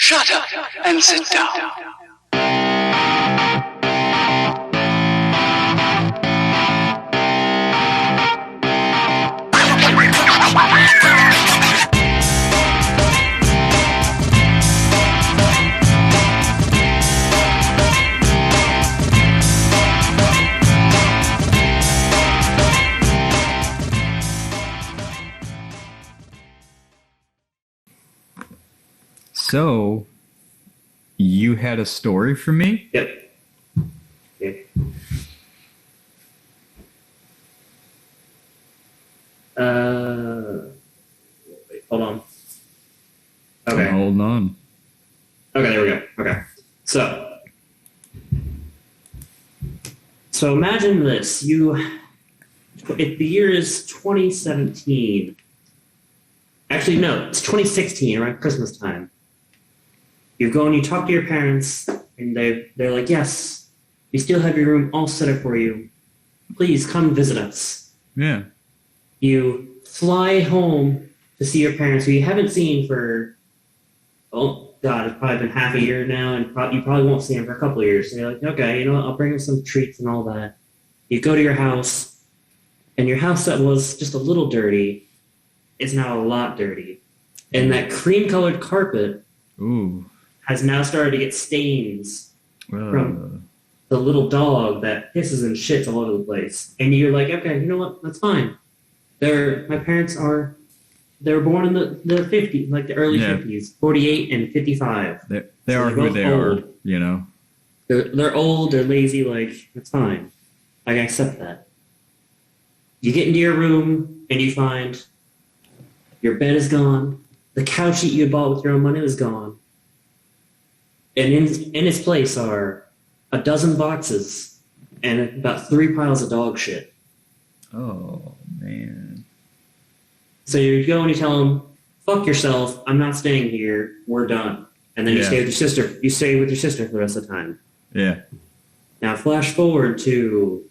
Shut up and sit down. So, you had a story for me? Yep. Okay. Wait, hold on. Okay. Hold on. Okay, there we go. Okay. So imagine this. If the year is 2017. Actually, no, it's 2016, around Christmas time. You go and you talk to your parents, and they're like, yes, we still have your room all set up for you. Please come visit us. Yeah. You fly home to see your parents, who you haven't seen for, oh, God, it's probably been half a year now, and you probably won't see them for a couple of years. So you're like, okay, you know what, I'll bring them some treats and all that. You go to your house, and your house that was just a little dirty is now a lot dirty. And that cream-colored carpet has now started to get stains from the little dog that pisses and shits all over the place. And you're like, okay, you know what? That's fine. My parents they were born in the 50s, like the early 50s, 48 and 55. They are who they are, you know. They're old, they're lazy, like, that's fine. I can accept that. You get into your room and you find your bed is gone. The couch that you had bought with your own money is gone. And in its place are a dozen boxes and about 3 piles of dog shit. Oh, man. So you go and you tell them, fuck yourself, I'm not staying here, we're done. And then you stay with your sister. You stay with your sister for the rest of the time. Yeah. Now flash forward to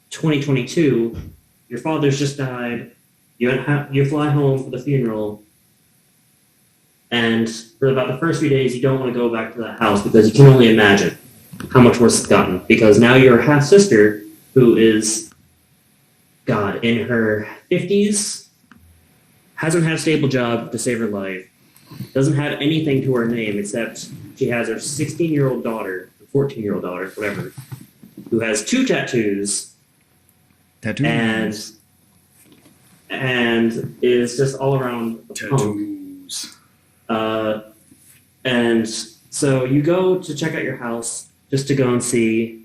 2022, your father's just died, you fly home for the funeral, and for about the first few days, you don't want to go back to that house because you can only imagine how much worse it's gotten. Because now your half-sister, who is, God, in her 50s, hasn't had a stable job to save her life, doesn't have anything to her name except she has her 16-year-old daughter, or 14-year-old daughter, whatever, who has 2 tattoos. And is just all around a punk. And so you go to check out your house just to go and see,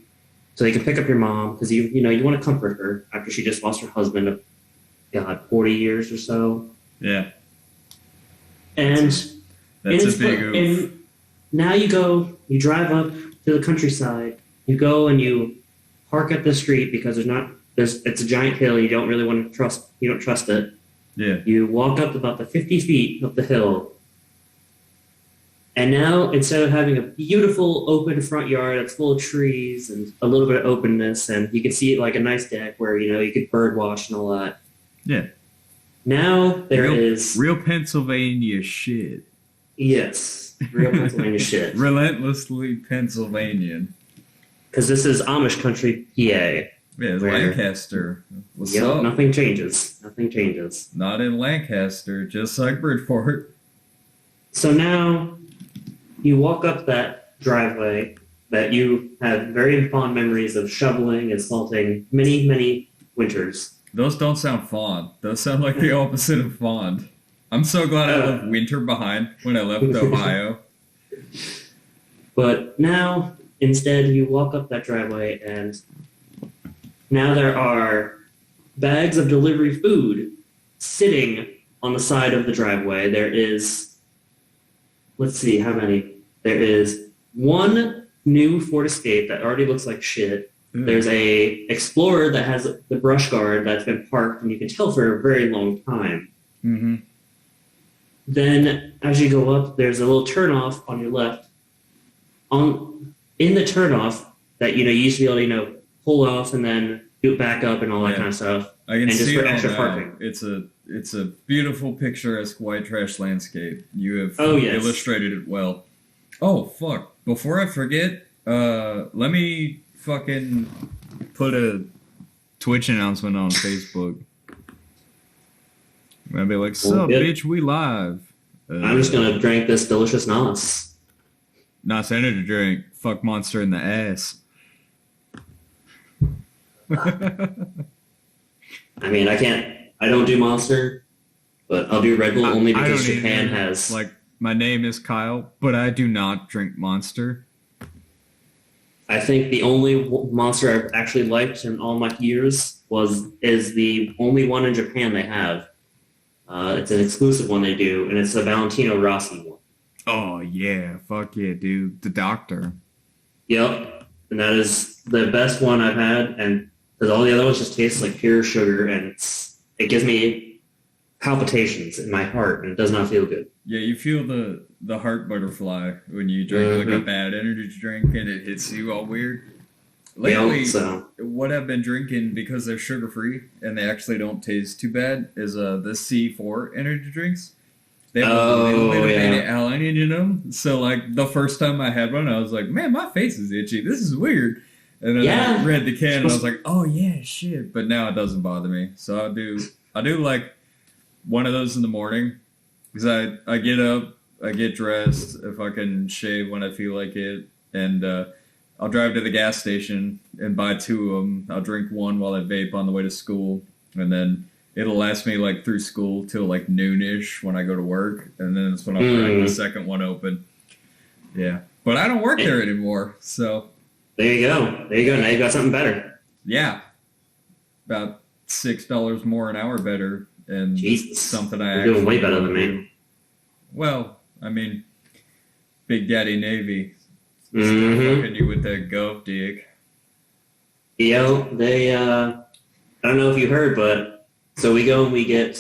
so you can pick up your mom, because you want to comfort her after she just lost her husband of, God, 40 years or so. Yeah. And that's a big oof. And now you drive up to the countryside, you go and you park at the street because it's a giant hill, you don't really want to trust it. Yeah. You walk up about the 50 feet up the hill, and now instead of having a beautiful open front yard that's full of trees and a little bit of openness, and you can see it like a nice deck where you could bird watch and all that. Yeah. Now there is real Pennsylvania shit. Yes, real Pennsylvania shit. Relentlessly Pennsylvanian. Because this is Amish country, PA. Yeah, Lancaster. What's up? Nothing changes. Nothing changes. Not in Lancaster, just like Bridgeport. So now you walk up that driveway that you have very fond memories of shoveling and salting many, many winters. Those don't sound fond. Those sound like the opposite of fond. I'm so glad I left winter behind when I left Ohio. But now, instead, you walk up that driveway and now there are bags of delivery food sitting on the side of the driveway. There is, let's see, how many? There is one new Ford Escape that already looks like shit. There's a Explorer that has the brush guard that's been parked, and you can tell for a very long time. Mm-hmm. Then, as you go up, there's a little turnoff on your left. In the turnoff that you used to be able to pull off and then do it back up and all that kind of stuff. I can see it all extra now. parking. It's a beautiful, picturesque white trash landscape. You have yes. illustrated it well. Oh fuck! Before I forget, let me fucking put a Twitch announcement on Facebook. I'd be like, Well, "Sup, good. bitch, we live." I'm just gonna drink this delicious Nos. Not energy drink. Fuck Monster in the ass. I mean, I can't. I don't do Monster, but I'll do Red Bull only I because don't Japan either. has. Like, my name is Kyle, but I do not drink Monster. I think the only Monster I've actually liked in all my years is the only one in Japan they have. It's an exclusive one they do, and it's the Valentino Rossi one. Oh yeah, fuck yeah, dude. The doctor. Yep, and that is the best one I've had, and because all the other ones just taste like pure sugar, and it gives me palpitations in my heart, and it does not feel good. Yeah, you feel the heart butterfly when you drink like a bad energy drink and it hits you all weird. Lately, what I've been drinking because they're sugar free and they actually don't taste too bad is the C4 energy drinks. They have a little bit of beta-alanine in them. So like the first time I had one, I was like, man, my face is itchy. This is weird. And then I read the can and I was like, oh yeah, shit. But now it doesn't bother me. So I do like one of those in the morning because I get up, I get dressed, if I can shave when I feel like it, and I'll drive to the gas station and buy two of them. I'll drink one while I vape on the way to school, and then it'll last me like through school till like noonish when I go to work, and then it's when I'll crack the second one open. Yeah, but I don't work there anymore, so there you go. There you go. Now you've got something better. Yeah, about $6 more an hour better, and something I You're actually doing way better than do. me. Well, I mean, Big Daddy Navy. Still fucking you with that gov dick. Yo, they, I don't know if you heard, but so we go and we get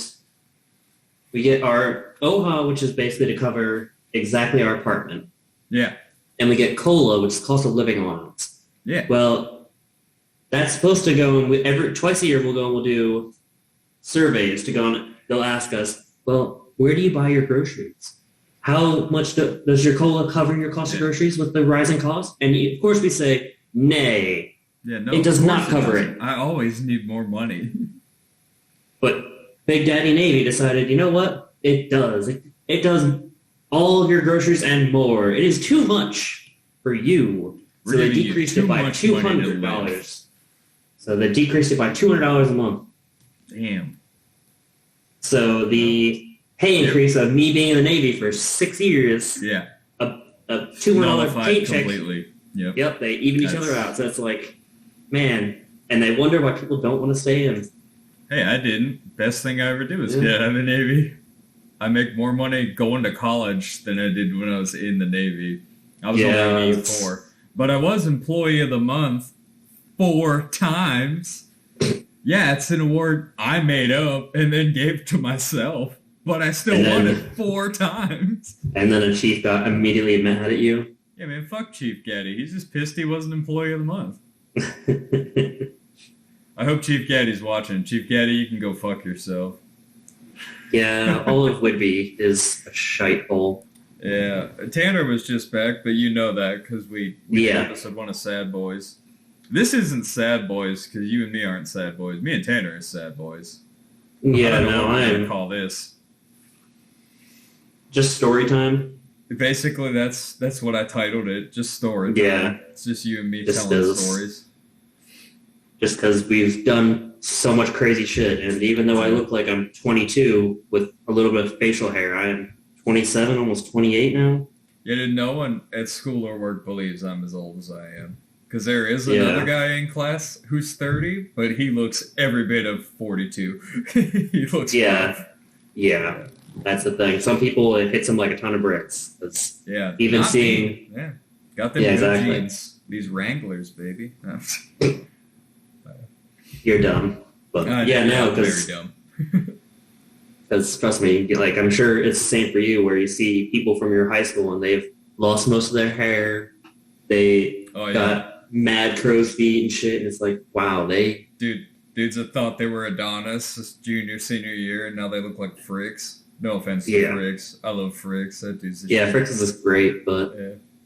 our OHA, which is basically to cover exactly our apartment. Yeah. And we get COLA, which is cost of living allowance. Yeah. Well, that's supposed to go, and twice a year we'll go and we'll do surveys to go and they'll ask us, well, where do you buy your groceries? How much does your COLA cover your cost of groceries with the rising cost? And of course we say, nay. Yeah, no, it does not cover it. I always need more money. But Big Daddy Navy decided, you know what? It does. It does all of your groceries and more. It is too much for you. So they decreased it by $200. So they decreased it by $200 a month. Damn. So the pay increase of me being in the Navy for 6 years. Yeah. A $200 paycheck. Completely. Yep. Yep. They even each other out. So it's like, man. And they wonder why people don't want to stay in. Hey, I didn't. Best thing I ever did was get out of the Navy. I make more money going to college than I did when I was in the Navy. I was only 84. But I was Employee of the Month 4 times. Yeah, it's an award I made up and then gave to myself. But I still won it 4 times. And then a chief got immediately mad at you. Yeah, man, fuck Chief Gaddy. He's just pissed he wasn't Employee of the Month. I hope Chief Gaddy's watching. Chief Gaddy, you can go fuck yourself. Yeah, all of Whitby is a shite hole. Yeah, Tanner was just back, but you know that because we episode 1 of Sad Boys. This isn't Sad Boys because you and me aren't Sad Boys. Me and Tanner are Sad Boys. Yeah, I don't know what I'm we're gonna call this. Just story time. Basically, that's what I titled it. Just story time. Yeah, it's just you and me telling stories. Just because we've done so much crazy shit, and even though I look like I'm 22 with a little bit of facial hair, I'm 27, almost 28 now. Yeah, no one at school or work believes I'm as old as I am. Because there is another guy in class who's 30, but he looks every bit of 42. He looks rough. Yeah, that's the thing. Some people, it hits them like a ton of bricks. It's even seeing... Yeah, got them jeans. These Wranglers, baby. You're dumb. But very dumb. Because trust me, like I'm sure it's the same for you, where you see people from your high school and they've lost most of their hair. They got mad crow's feet and shit, and it's like, wow, dudes that thought they were Adonis junior, senior year, and now they look like Fricks. No offense to Fricks. I love Fricks. That dude's Fricks is great, but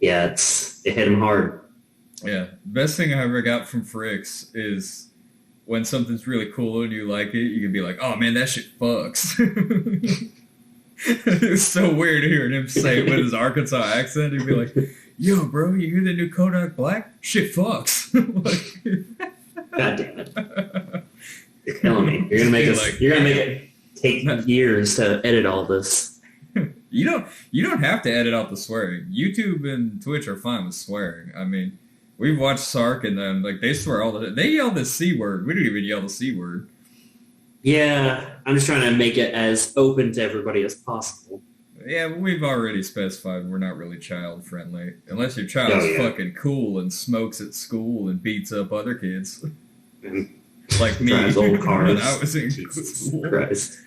Yeah, it hit him hard. Yeah, best thing I ever got from Fricks is when something's really cool and you like it, you can be like, "Oh man, that shit fucks." It's so weird hearing him say it with his Arkansas accent. He'd be like, "Yo, bro, you hear the new Kodak Black? Shit fucks." God damn it! You're killing me. You're gonna make it take years to edit all this. You don't have to edit out the swearing. YouTube and Twitch are fine with swearing. I mean, we've watched Sark and them, like, they swear all the time. They yell the C word. We don't even yell the C word. Yeah, I'm just trying to make it as open to everybody as possible. Yeah, but we've already specified we're not really child friendly. Unless your child's fucking cool and smokes at school and beats up other kids. Like me. Drives old cars. When I was in school. Christ.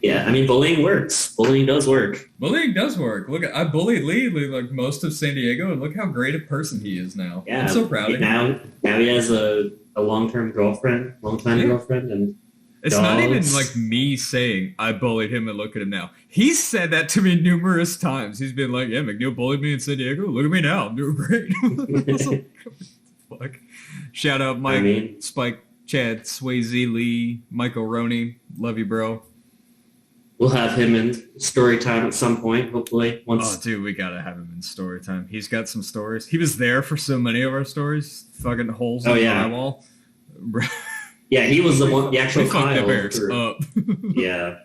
Yeah, I mean, bullying works. Bullying does work. Bullying does work. Look, I bullied Lee like most of San Diego, and look how great a person he is now. Yeah, I'm so proud of him. Now he has a long-time girlfriend, girlfriend, and it's dogs. not even like me saying I bullied him and look at him now. He's said that to me numerous times. He's been like, "Yeah, McNeil bullied me in San Diego. Look at me now. I'm doing great." Fuck. Shout out Mike, Spike, Chad, Swayze, Lee, Michael Roney. Love you, bro. We'll have him in story time at some point, hopefully. Oh, dude, we gotta have him in story time. He's got some stories. He was there for so many of our stories. Fucking holes in the drywall. Yeah, he was the actual Kyle. Up. Yeah.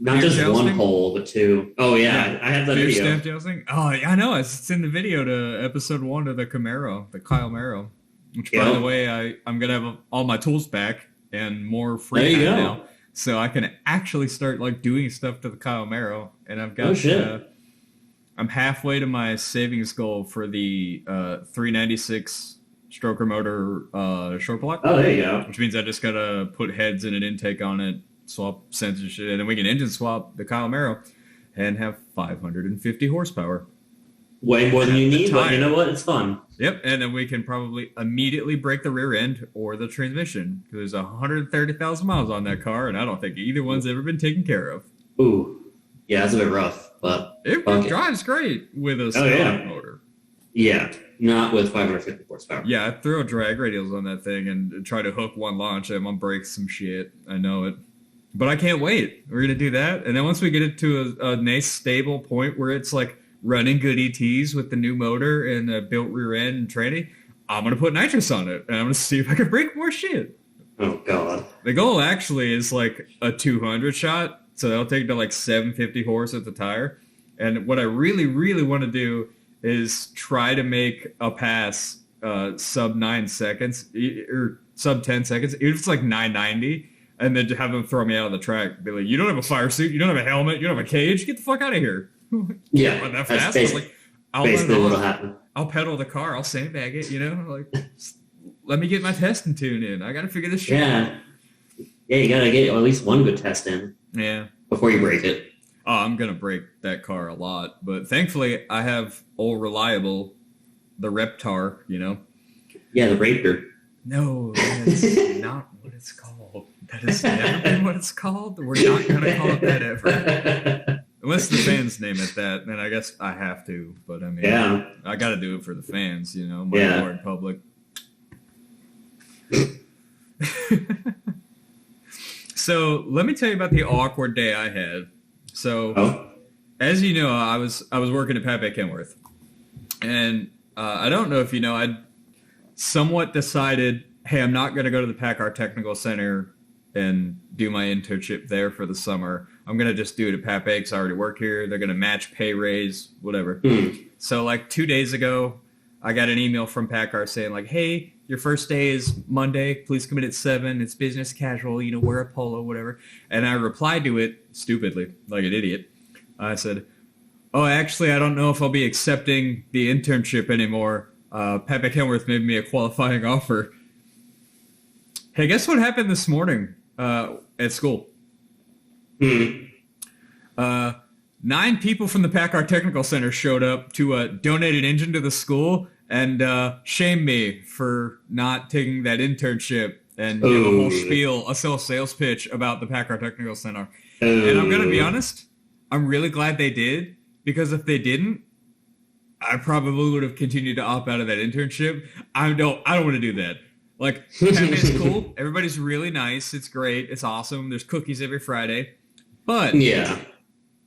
Not just one hole, but two. Oh, yeah. I have that video. Stamp jousting? Oh, yeah, I know. It's in the video to episode 1 of the Camaro, the Kyle Maro. Which, by the way, I'm going to have all my tools back and more free time now. So I can actually start like doing stuff to the Kyle Maro. And I've got... I'm halfway to my savings goal for the 396 stroker motor short block. Oh, there you go. Which means I just got to put heads and an intake on it, swap sensor shit, and then we can engine swap the Kyle Maro and have 550 horsepower. Way more than you need, but you know what? It's fun. Yep, and then we can probably immediately break the rear end or the transmission. There's 130,000 miles on that car, and I don't think either one's ever been taken care of. Ooh. Yeah, it's a bit rough, but... It drives great with a stock motor. Yeah, not with 550 horsepower. Yeah, I throw drag radials on that thing and try to hook one launch. I'm going to break some shit. I know it. But I can't wait. We're going to do that. And then once we get it to a nice, stable point where it's like running good ETs with the new motor and a built rear end and tranny, I'm going to put nitrous on it. And I'm going to see if I can break more shit. Oh, God. The goal actually is like a 200 shot. So that'll take to like 750 horse at the tire. And what I really, really want to do is try to make a pass sub 9 seconds or sub 10 seconds. Even if it's like 990. And then to have them throw me out of the track. Be like, you don't have a fire suit. You don't have a helmet. You don't have a cage. Get the fuck out of here. Yeah. Run that fast. Basically what'll happen. I'll pedal the car. I'll sandbag it, you know? Like, let me get my testing tune in. I got to figure this shit out. Yeah, you got to get at least one good test in. Yeah. Before you break it. Oh, I'm going to break that car a lot. But thankfully, I have old reliable, the Reptar, you know? Yeah, the Raptor. No, that's not what it's called. That has never been what it's called. We're not going to call it that ever. Unless the fans name it that, then I guess I have to. But I mean, I got to do it for the fans, you know, my Lord public. So let me tell you about the awkward day I had. So, as you know, I was working at Pat Kenworth, and I don't know if you know, I'd somewhat decided, hey, I'm not going to go to the PACCAR Technical Center and do my internship there for the summer. I'm going to just do it at Pat because I already work here. They're going to match pay raise, whatever. So like 2 days ago, I got an email from PACCAR saying like, hey, your first day is Monday. Please come in at 7. It's business casual, you know, wear a polo, whatever. And I replied to it stupidly, like an idiot. I said, oh, actually, I don't know if I'll be accepting the internship anymore. Pat Kenworth made me a qualifying offer. Hey, guess what happened this morning at school? 9 people from the PACCAR Technical Center showed up to donate an engine to the school and shame me for not taking that internship and give a whole spiel, a sales pitch about the PACCAR Technical Center. And I'm going to be honest, I'm really glad they did, because if they didn't, I probably would have continued to opt out of that internship. I don't want to do that. Like, Cafe is cool. Everybody's really nice. It's great. It's awesome. There's cookies every Friday. But Yeah.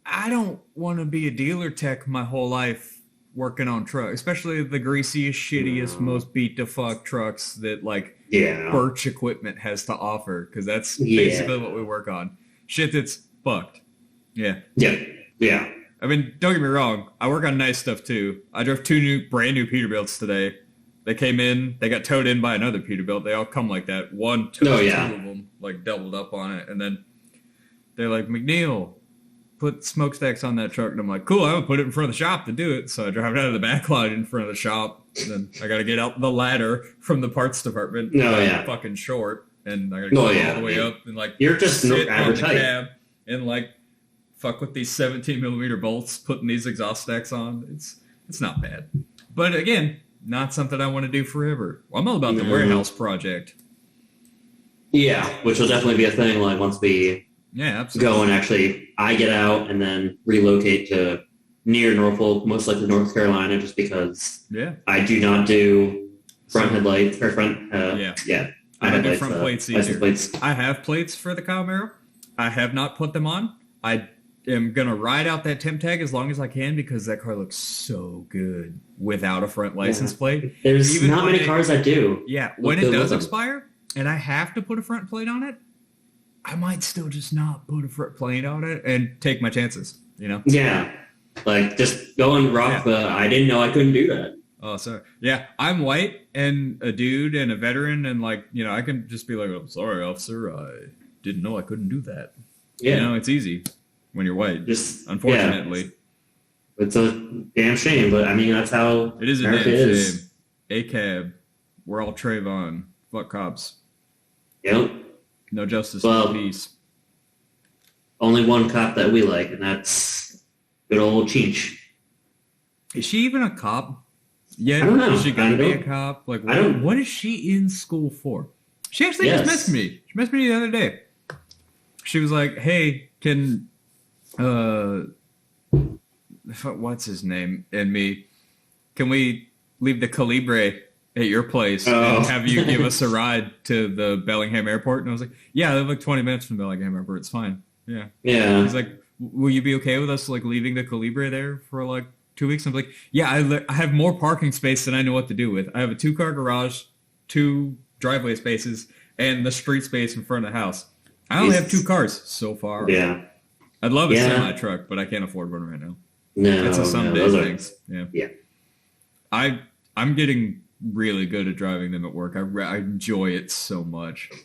I don't want to be a dealer tech my whole life working on trucks, especially the greasiest, shittiest, most beat to fuck trucks that like Yeah. Birch equipment has to offer, because that's Yeah. basically what we work on. Shit that's fucked. Yeah. Yeah. Yeah. I mean, don't get me wrong. I work on nice stuff too. I drove brand new Peterbilts today. They came in, they got towed in by another Peterbilt. They all come like that. Two of them, like doubled up on it. And then they're like, McNeil, put smokestacks on that truck. And I'm like, cool, I'm going to put it in front of the shop to do it. So I drive it out of the back lot in front of the shop. And then I got to get out the ladder from the parts department. Fucking short. And I got to go all the way up and like you're just sit on the cab and like fuck with these 17 millimeter bolts, putting these exhaust stacks on. It's not bad. But again, not something I want to do forever. Well, I'm all about the warehouse project. Yeah, which will definitely be a thing. Like once we go and actually, I get out and then relocate to near Norfolk, most likely North Carolina, just because I do not do front headlights or front. I don't do front plates either. Plates. I have plates for the Camaro. I have not put them on. I am gonna ride out that temp tag as long as I can because that car looks so good without a front license plate. There's not many cars that do. Yeah, when it does expire and I have to put a front plate on it, I might still just not put a front plate on it and take my chances. You know? Yeah, like just go and rock the. I didn't know I couldn't do that. Oh, sorry. Yeah, I'm white and a dude and a veteran, and like I can just be like, "Oh, sorry, officer, I didn't know I couldn't do that." Yeah, it's easy when you're white. Just unfortunately, it's a damn shame. But I mean, that's how it is. America A damn is. shame. A cab. We're all Trayvon. Fuck cops. Yep. No justice, no peace. Only one cop that we like, and that's good old Cheech. Is she even a cop? Yeah, I don't know. Is she gonna be a cop? Like, what is she in school for? She actually just messaged me. She messaged me the other day. She was like, "Hey, can what's his name and me? Can we leave the Calibre at your place and have you give us a ride to the Bellingham Airport?" And I was like, "Yeah, I live like 20 minutes from Bellingham Airport. It's fine." Yeah. Yeah. He's like, "Will you be okay with us like leaving the Calibre there for like 2 weeks?" I'm like, "Yeah, I have more parking space than I know what to do with. I have a 2-car garage, 2 driveway spaces, and the street space in front of the house. I only have 2 cars so far." Yeah. I'd love a semi truck, but I can't afford one right now. No, it's a someday thing. Yeah. I'm getting really good at driving them at work. I enjoy it so much. I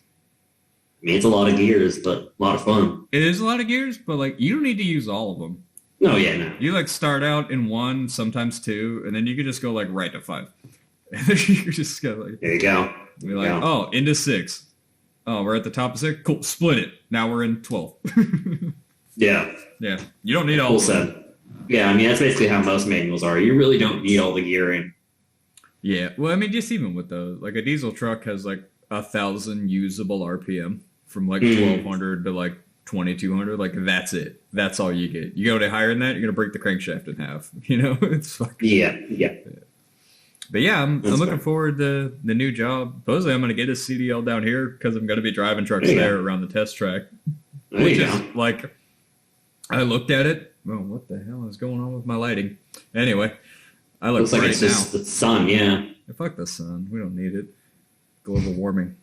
mean, it's a lot of gears, but a lot of fun. It is a lot of gears, but like you don't need to use all of them. No, no. You like start out in 1, sometimes 2, and then you can just go like right to 5. You just go like there you go. Be like, into 6. Oh, we're at the top of 6. Cool, split it. Now we're in 12. Yeah. Yeah. You don't need all of them. Yeah, I mean that's basically how most manuals are. You really don't need all the gearing. Yeah. Well, I mean, just even with those, like a diesel truck has like 1,000 usable RPM from like 1,200 to like 2,200. Like that's it. That's all you get. You go to higher than that, you're gonna break the crankshaft in half. It's fucking yeah. But yeah, I'm looking forward to the new job. Supposedly, I'm gonna get a CDL down here because I'm gonna be driving trucks there around the test track. Which is like, I looked at it. Well, what the hell is going on with my lighting? Anyway, I look looks like it's just the sun. Yeah. Fuck the sun. We don't need it. Global warming.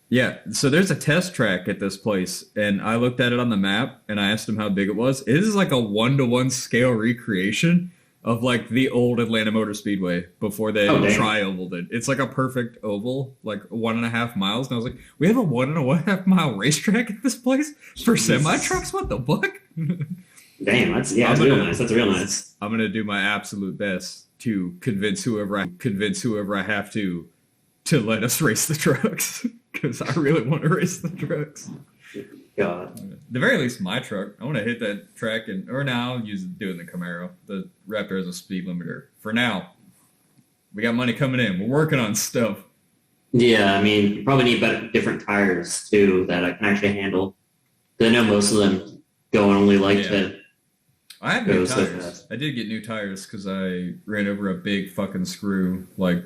Yeah. So there's a test track at this place, and I looked at it on the map, and I asked him how big it was. It is like a 1-to-1 scale recreation of like the old Atlanta Motor Speedway before they tri-ovaled it. It's like a perfect oval, like 1.5 miles. And I was like, we have a 1.5 mile racetrack at this place for semi trucks? What the fuck? Damn, that's real nice. That's real nice. I'm gonna do my absolute best to convince whoever I have to let us race the trucks because I really want to race the trucks. God. At the very least, my truck. I want to hit that track or now I'll use it doing the Camaro. The Raptor has a speed limiter. For now, we got money coming in. We're working on stuff. Yeah, I mean, you probably need different tires too that I can actually handle. I know most of them go on only like to I have new tires. I did get new tires because I ran over a big fucking screw like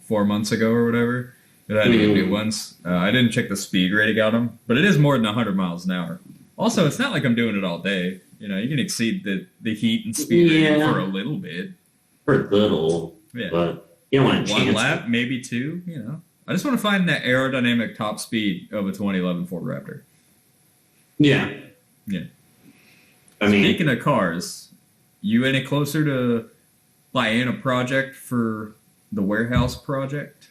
4 months ago or whatever. And I had to get new ones. I didn't check the speed rating on them, but it is more than 100 miles an hour. Also, it's not like I'm doing it all day. You know, you can exceed the heat and speed rating for a little bit. For a little. Yeah. But you don't want to chance 1 lap, maybe 2, you know. I just want to find that aerodynamic top speed of a 2011 Ford Raptor. Yeah. Yeah. I mean, speaking of cars, you any closer to buying a project for the warehouse project?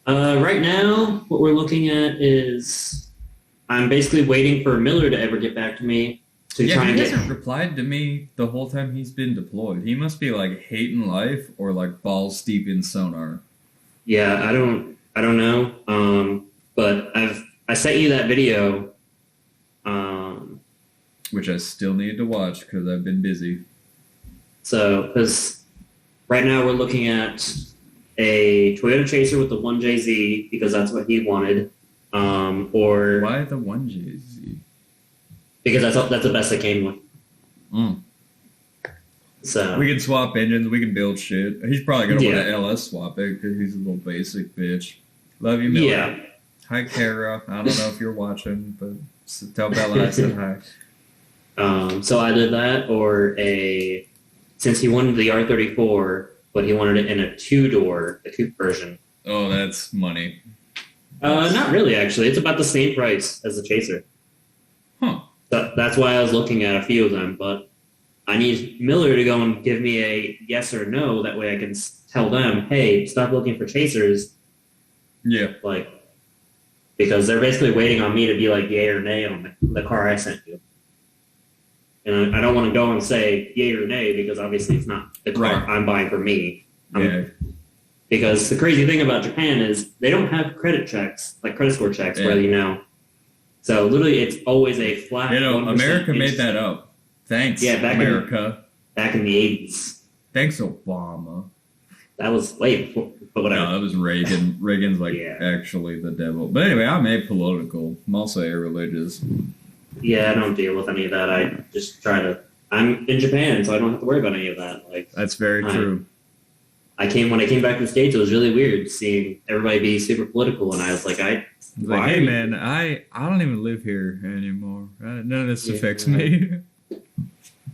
Right now, what we're looking at is I'm basically waiting for Miller to ever get back to me to try and get. He hasn't replied to me the whole time he's been deployed. He must be like hating life or like balls deep in sonar. Yeah, I don't know. But I sent you that video. Which I still need to watch because I've been busy. So, because right now we're looking at a Toyota Chaser with the 1JZ because that's what he wanted. Or why the 1JZ? Because that's the best that came with. So we can swap engines. We can build shit. He's probably gonna want to LS swap it because he's a little basic bitch. Love you, Miller. Yeah. Hi, Kara. I don't know if you're watching, but tell Bella I said hi. So I did that, or since he wanted the R34, but he wanted it in a 2-door, the coupe version. Oh, that's money. Not really, actually. It's about the same price as the Chaser. Huh. So that's why I was looking at a few of them, but I need Miller to go and give me a yes or no. That way I can tell them, hey, stop looking for Chasers. Yeah. Because they're basically waiting on me to be like yay or nay on the car I sent you. And I don't want to go and say yay or nay because obviously it's not the car I'm buying for me. Because the crazy thing about Japan is they don't have credit score checks, where you know. So literally, it's always a flat. You know, America made that up. Thanks, America. Back in the 80s. Thanks, Obama. That was way before, but whatever. No, that was Reagan. Reagan's actually the devil. But anyway, I'm apolitical. I'm also irreligious. Yeah, I don't deal with any of that. I just I'm in Japan, so I don't have to worry about any of that. That's very true. When I came back to the States, it was really weird seeing everybody be super political, and I was like, hey man, I don't even live here anymore. None of this affects me.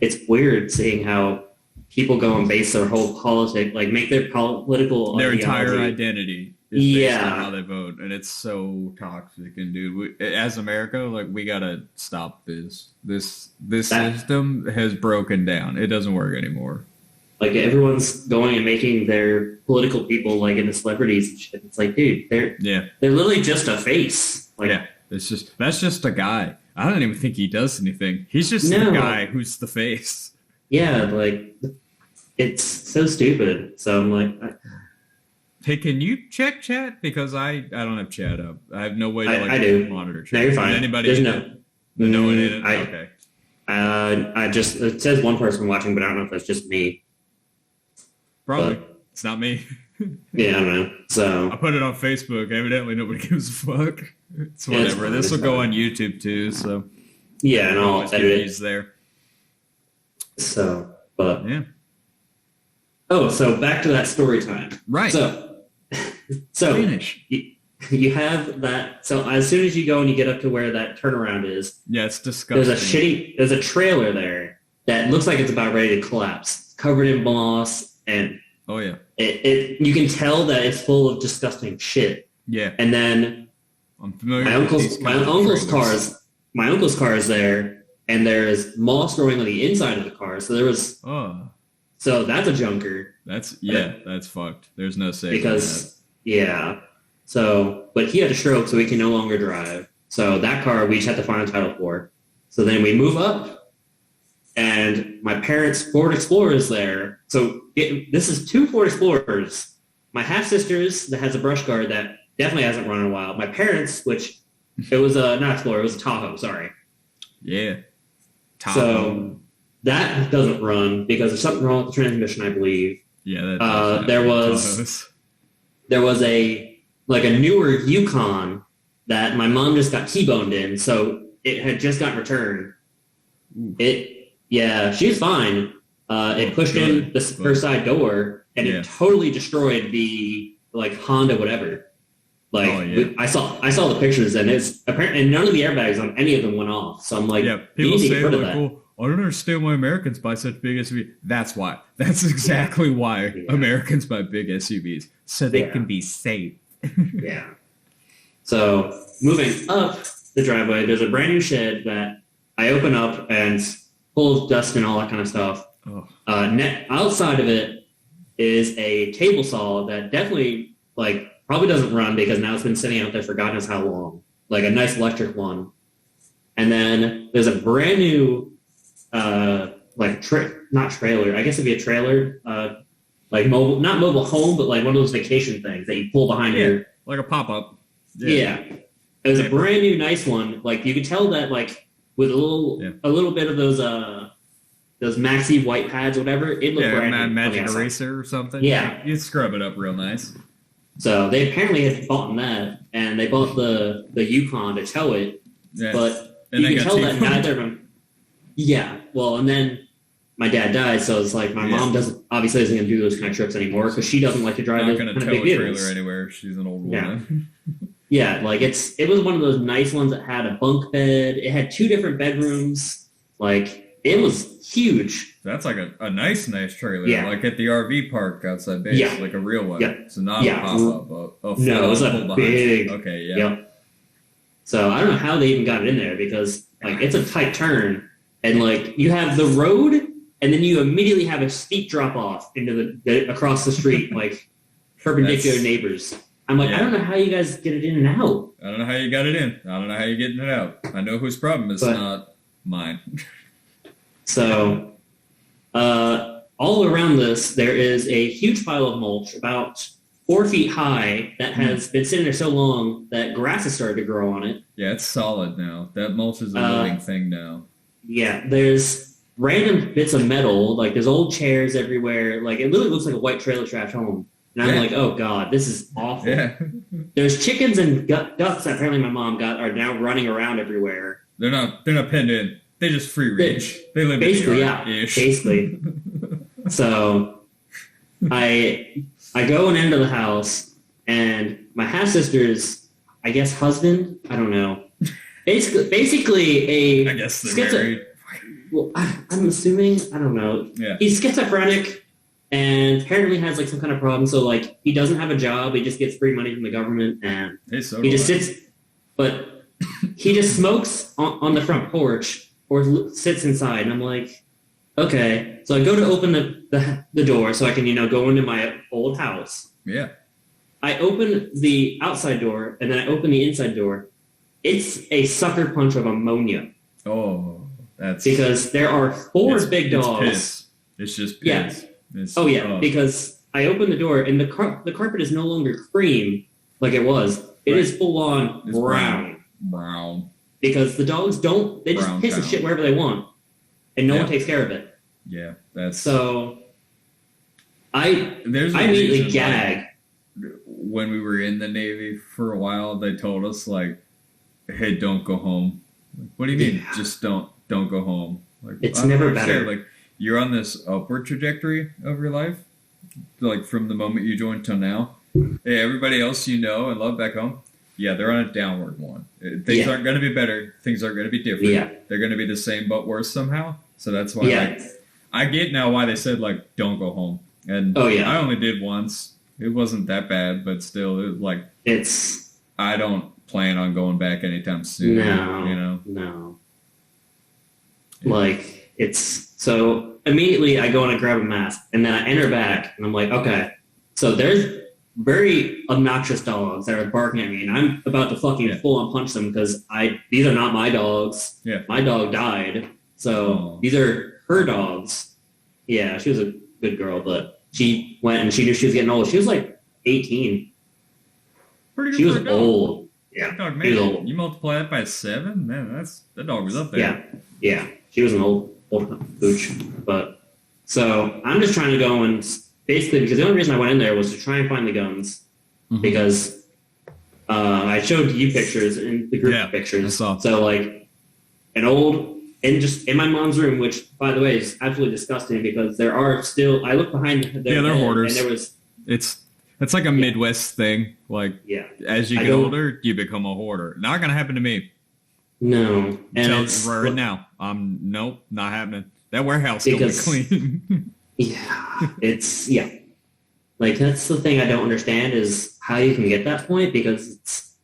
It's weird seeing how people go and base their whole make their political their entire identity is based on how they vote, and it's so toxic. And dude, as America, we gotta stop this. This system has broken down. It doesn't work anymore. Everyone's going and making their political people into celebrities and shit. It's dude, they're literally just a face. That's just a guy. I don't even think he does anything. He's just the guy who's the face. Yeah, it's so stupid. So I'm like, hey, can you check chat? Because I don't have chat up. I have no way to I do. monitor chat. No, you're fine. There's no one in it? Okay. It says one person watching, but I don't know if that's just me. Probably. It's not me. Yeah, I don't know. So I put it on Facebook. Evidently, nobody gives a fuck. It's whatever. This will go on YouTube too. So yeah, and I'll edit it there. So, but yeah. Oh, so back to that story time. Right. So finish. You have that. So as soon as you go and you get up to where that turnaround is, yeah, it's disgusting. There's a trailer there that looks like it's about ready to collapse, covered in moss. And oh yeah, you can tell that it's full of disgusting shit. Yeah. And then I'm familiar. My uncle's car is there, and there is moss growing on the inside of the car. So there was. Oh. So that's a junker. That's fucked. There's no safety. Because So, but he had a stroke, so he can no longer drive. So that car we just had to find a title for. So then we move up. And my parents' Ford Explorer is there. So this is 2 Ford Explorers. My half-sister's that has a brush guard that definitely hasn't run in a while. My parents', which it was not Explorer, it was a Tahoe, sorry. Yeah. Tahoe. So that doesn't run because there's something wrong with the transmission, I believe. Yeah, that there was a newer Yukon that my mom just got T-boned in, so it had just got returned. Yeah, she's fine. It pushed in her side door, and it totally destroyed the like Honda whatever. Like I saw the pictures, and it's apparently and none of the airbags on any of them went off. So I'm like, people say like, "Well, I don't understand why Americans buy such big SUVs." That's why. That's exactly why Americans buy big SUVs, so they can be safe. Yeah. So moving up the driveway, there's a brand new shed that I open up and it's full of dust and all that kind of stuff. Oh. Outside of it is a table saw that definitely like probably doesn't run because now it's been sitting out there for God knows how long. Like a nice electric one. And then there's a brand new not trailer. I guess it'd be a trailer. Like mobile, not mobile home, but like one of those vacation things that you pull behind your like a pop-up. Yeah. It was a brand new nice one. Like you could tell that like with a little bit of those maxi white pads, whatever, it looked brand new. Magic Eraser or something. Yeah. You scrub it up real nice. So they apparently had bought that, and they bought the Yukon to tow it. Yeah. But you can tell that neither of them. Yeah. Well, and then my dad died, so it's like my mom doesn't going to do those kind of trips anymore because she doesn't like to drive those kind of big vehicles. Trailer anywhere. She's an old woman. Yeah, like it was one of those nice ones that had a bunk bed. It had 2 different bedrooms. Like it was huge. That's like a nice trailer. Yeah. Like at the RV park outside base, like a real one. Yeah. So not a pop-up. No, it was a big. Okay, yeah. Yep. So I don't know how they even got it in there because like it's a tight turn and like you have the road and then you immediately have a steep drop off into the across the street like perpendicular neighbors. I'm like, I don't know how you guys get it in and out. I don't know how you got it in. I don't know how you're getting it out. I know whose problem it's not mine. So, all around this, there is a huge pile of mulch about 4 feet high that has been sitting there so long that grass has started to grow on it. Yeah, it's solid now. That mulch is a living thing now. Yeah, there's random bits of metal. Like, there's old chairs everywhere. Like, it literally looks like a white trailer trash home. And I'm like, oh, God, this is awful. Yeah. There's chickens and ducks that apparently my mom got are now running around everywhere. They're not penned in. They just free range. They live basically, in the yard-ish. Basically. So I go and enter the house, and my half-sister's, I guess, husband, I don't know. Basically I guess they're married. Well, I'm assuming, I don't know. Yeah. He's schizophrenic. And apparently has like some kind of problem. So like he doesn't have a job. He just gets free money from the government, and he just sits. But he just smokes on the front porch or sits inside. And I'm like, okay. So I go to open the door so I can go into my old house. Yeah. I open the outside door and then I open the inside door. It's a sucker punch of ammonia. Oh, that's because there are 4 big dogs. Piss. It's just piss. Yeah. Because I opened the door and the carpet is no longer cream like it was. It is full on brown. Brown. Because the dogs they just piss and shit wherever they want, and no one takes care of it. Yeah, that's so. I immediately gag. When we were in the Navy for a while, they told us like, "Hey, don't go home." Like, what do you mean? Yeah. Just don't go home. Like it's never better. Like. You're on this upward trajectory of your life, like from the moment you joined till now. Hey, everybody else you know and love back home, they're on a downward one. Things aren't going to be better. Things aren't going to be different. Yeah. They're going to be the same but worse somehow. So that's why I get now why they said like don't go home. And I only did once. It wasn't that bad, but still, I don't plan on going back anytime soon. No. Like. So immediately I go and I grab a mask and then I enter back and I'm like, okay, so there's very obnoxious dogs that are barking at me and I'm about to fucking full on punch them because these are not my dogs. Yeah. My dog died. So these are her dogs. Yeah, she was a good girl, but she went and she knew she was getting old. She was like 18. Pretty good. She was old. Yeah. Dog, man, old. You multiply that by 7, man, that dog was up there. Yeah. She was an old pooch, but so I'm just trying to go and basically because the only reason I went in there was to try and find the guns because I showed you pictures in the group pictures. I saw. So like an old and just in my mom's room, which by the way is absolutely disgusting because there are still. I look behind their they're bed, hoarders. and there was. It's like a Midwest thing. Like, as you get older, you become a hoarder. Not gonna happen to me. No, and it's right now. Nope, not happening. That warehouse will be clean. it's like that's the thing I don't understand is how you can get that point because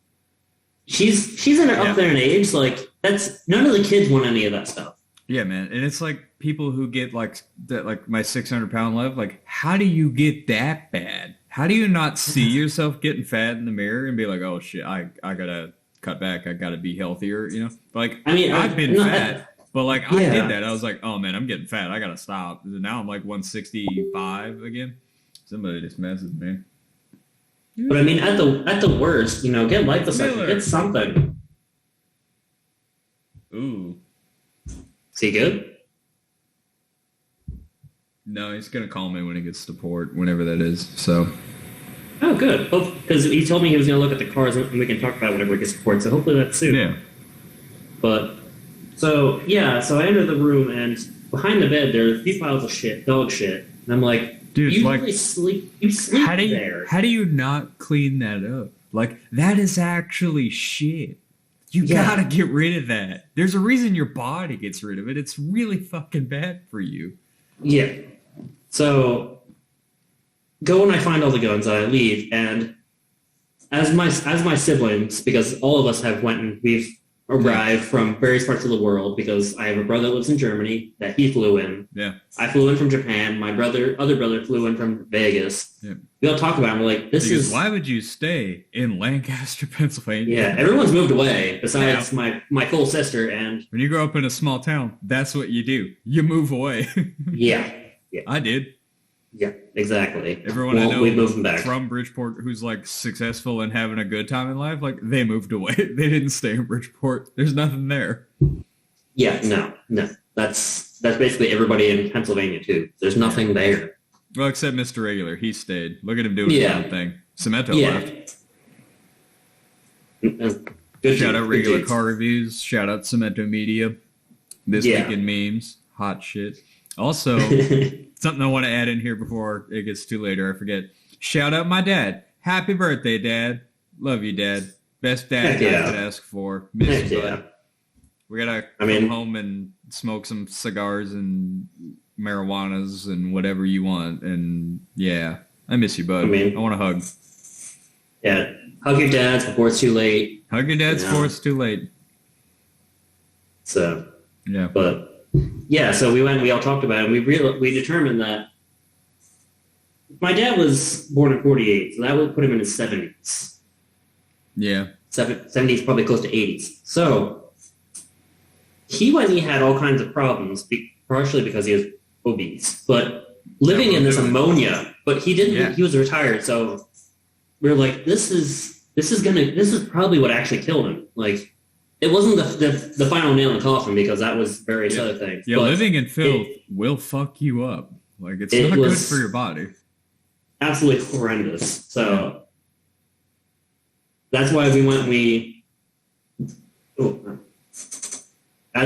she's up there in age. Like that's none of the kids want any of that stuff. Yeah, man, and it's like people who get like that, like my 600-pound love. Like, how do you get that bad? How do you not see yourself getting fat in the mirror and be like, oh shit, I gotta cut back. I gotta be healthier. You know, like I mean, I've been fat. But like I did that. I was like, oh man, I'm getting fat. I gotta stop. And now I'm like 165 again. Somebody just messes me. But I mean, at the worst, you know, get liposuction, get something. Ooh. Is he good? No, he's gonna call me when he gets to port, whenever that is. So. Oh, good. Well, because he told me he was gonna look at the cars and we can talk about it whenever he gets to port. So hopefully that's soon. Yeah. But. So I enter the room and behind the bed there are a few piles of shit, dog shit, and I'm like, dude, you like, really sleep? You sleep there? How do you not clean that up? Like that is actually shit. You gotta get rid of that. There's a reason your body gets rid of it. It's really fucking bad for you. Yeah. So go and I find all the guns. I leave, and as my siblings, because all of us have went and we've arrived from various parts of the world because I have a brother that lives in Germany that he flew in. Yeah. I flew in from Japan. My other brother flew in from Vegas. Yeah. We all talk about it. We're like, why would you stay in Lancaster, Pennsylvania? Yeah, everyone's moved away besides my full sister. And when you grow up in a small town, that's what you do. You move away. Yeah. I did. Yeah, exactly. Everyone I know we moved back from Bridgeport who's like successful and having a good time in life, like they moved away. They didn't stay in Bridgeport. There's nothing there. Yeah, no. That's basically everybody in Pennsylvania too. There's nothing there. Well, except Mr. Regular. He stayed. Look at him doing his own thing. Cemento left. Good Shout out Regular Car Reviews. Shout out Cemento Media. This Week in Memes. Hot shit. Also, something I want to add in here before it gets too late or I forget. Shout out my dad. Happy birthday, Dad. Love you, Dad. Best dad I could ask for. Miss you, bud. We gotta come home and smoke some cigars and marijuanas and whatever you want. And yeah, I miss you, bud. I want a hug. Yeah, hug your dads before it's too late. Hug your dads before it's too late. So yeah, but. Yeah, so we all talked about it, and we determined that my dad was born in 48, so that would put him in his 70s. Yeah. 70s, probably close to 80s. So he had all kinds of problems, partially because he was obese, but living in this ammonia, but he didn't, he was retired, so we were like, this is probably what actually killed him. Like, it wasn't the final nail in the coffin because that was various other things. Yeah, living in filth will fuck you up. Like, it's not good for your body. Absolutely horrendous. So that's why we went.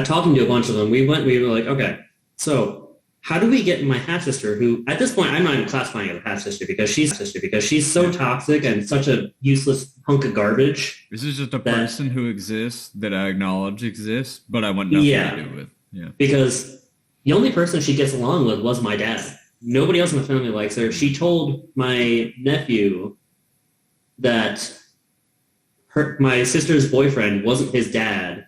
Talking to a bunch of them, we were like, okay, so how do we get my half-sister, who at this point I'm not even classifying as a half-sister because she's so toxic and such a useless hunk of garbage. This is just a person who exists that I acknowledge exists, but I want nothing to do with. Yeah. Because the only person she gets along with was my dad. Nobody else in the family likes her. She told my nephew that my sister's boyfriend wasn't his dad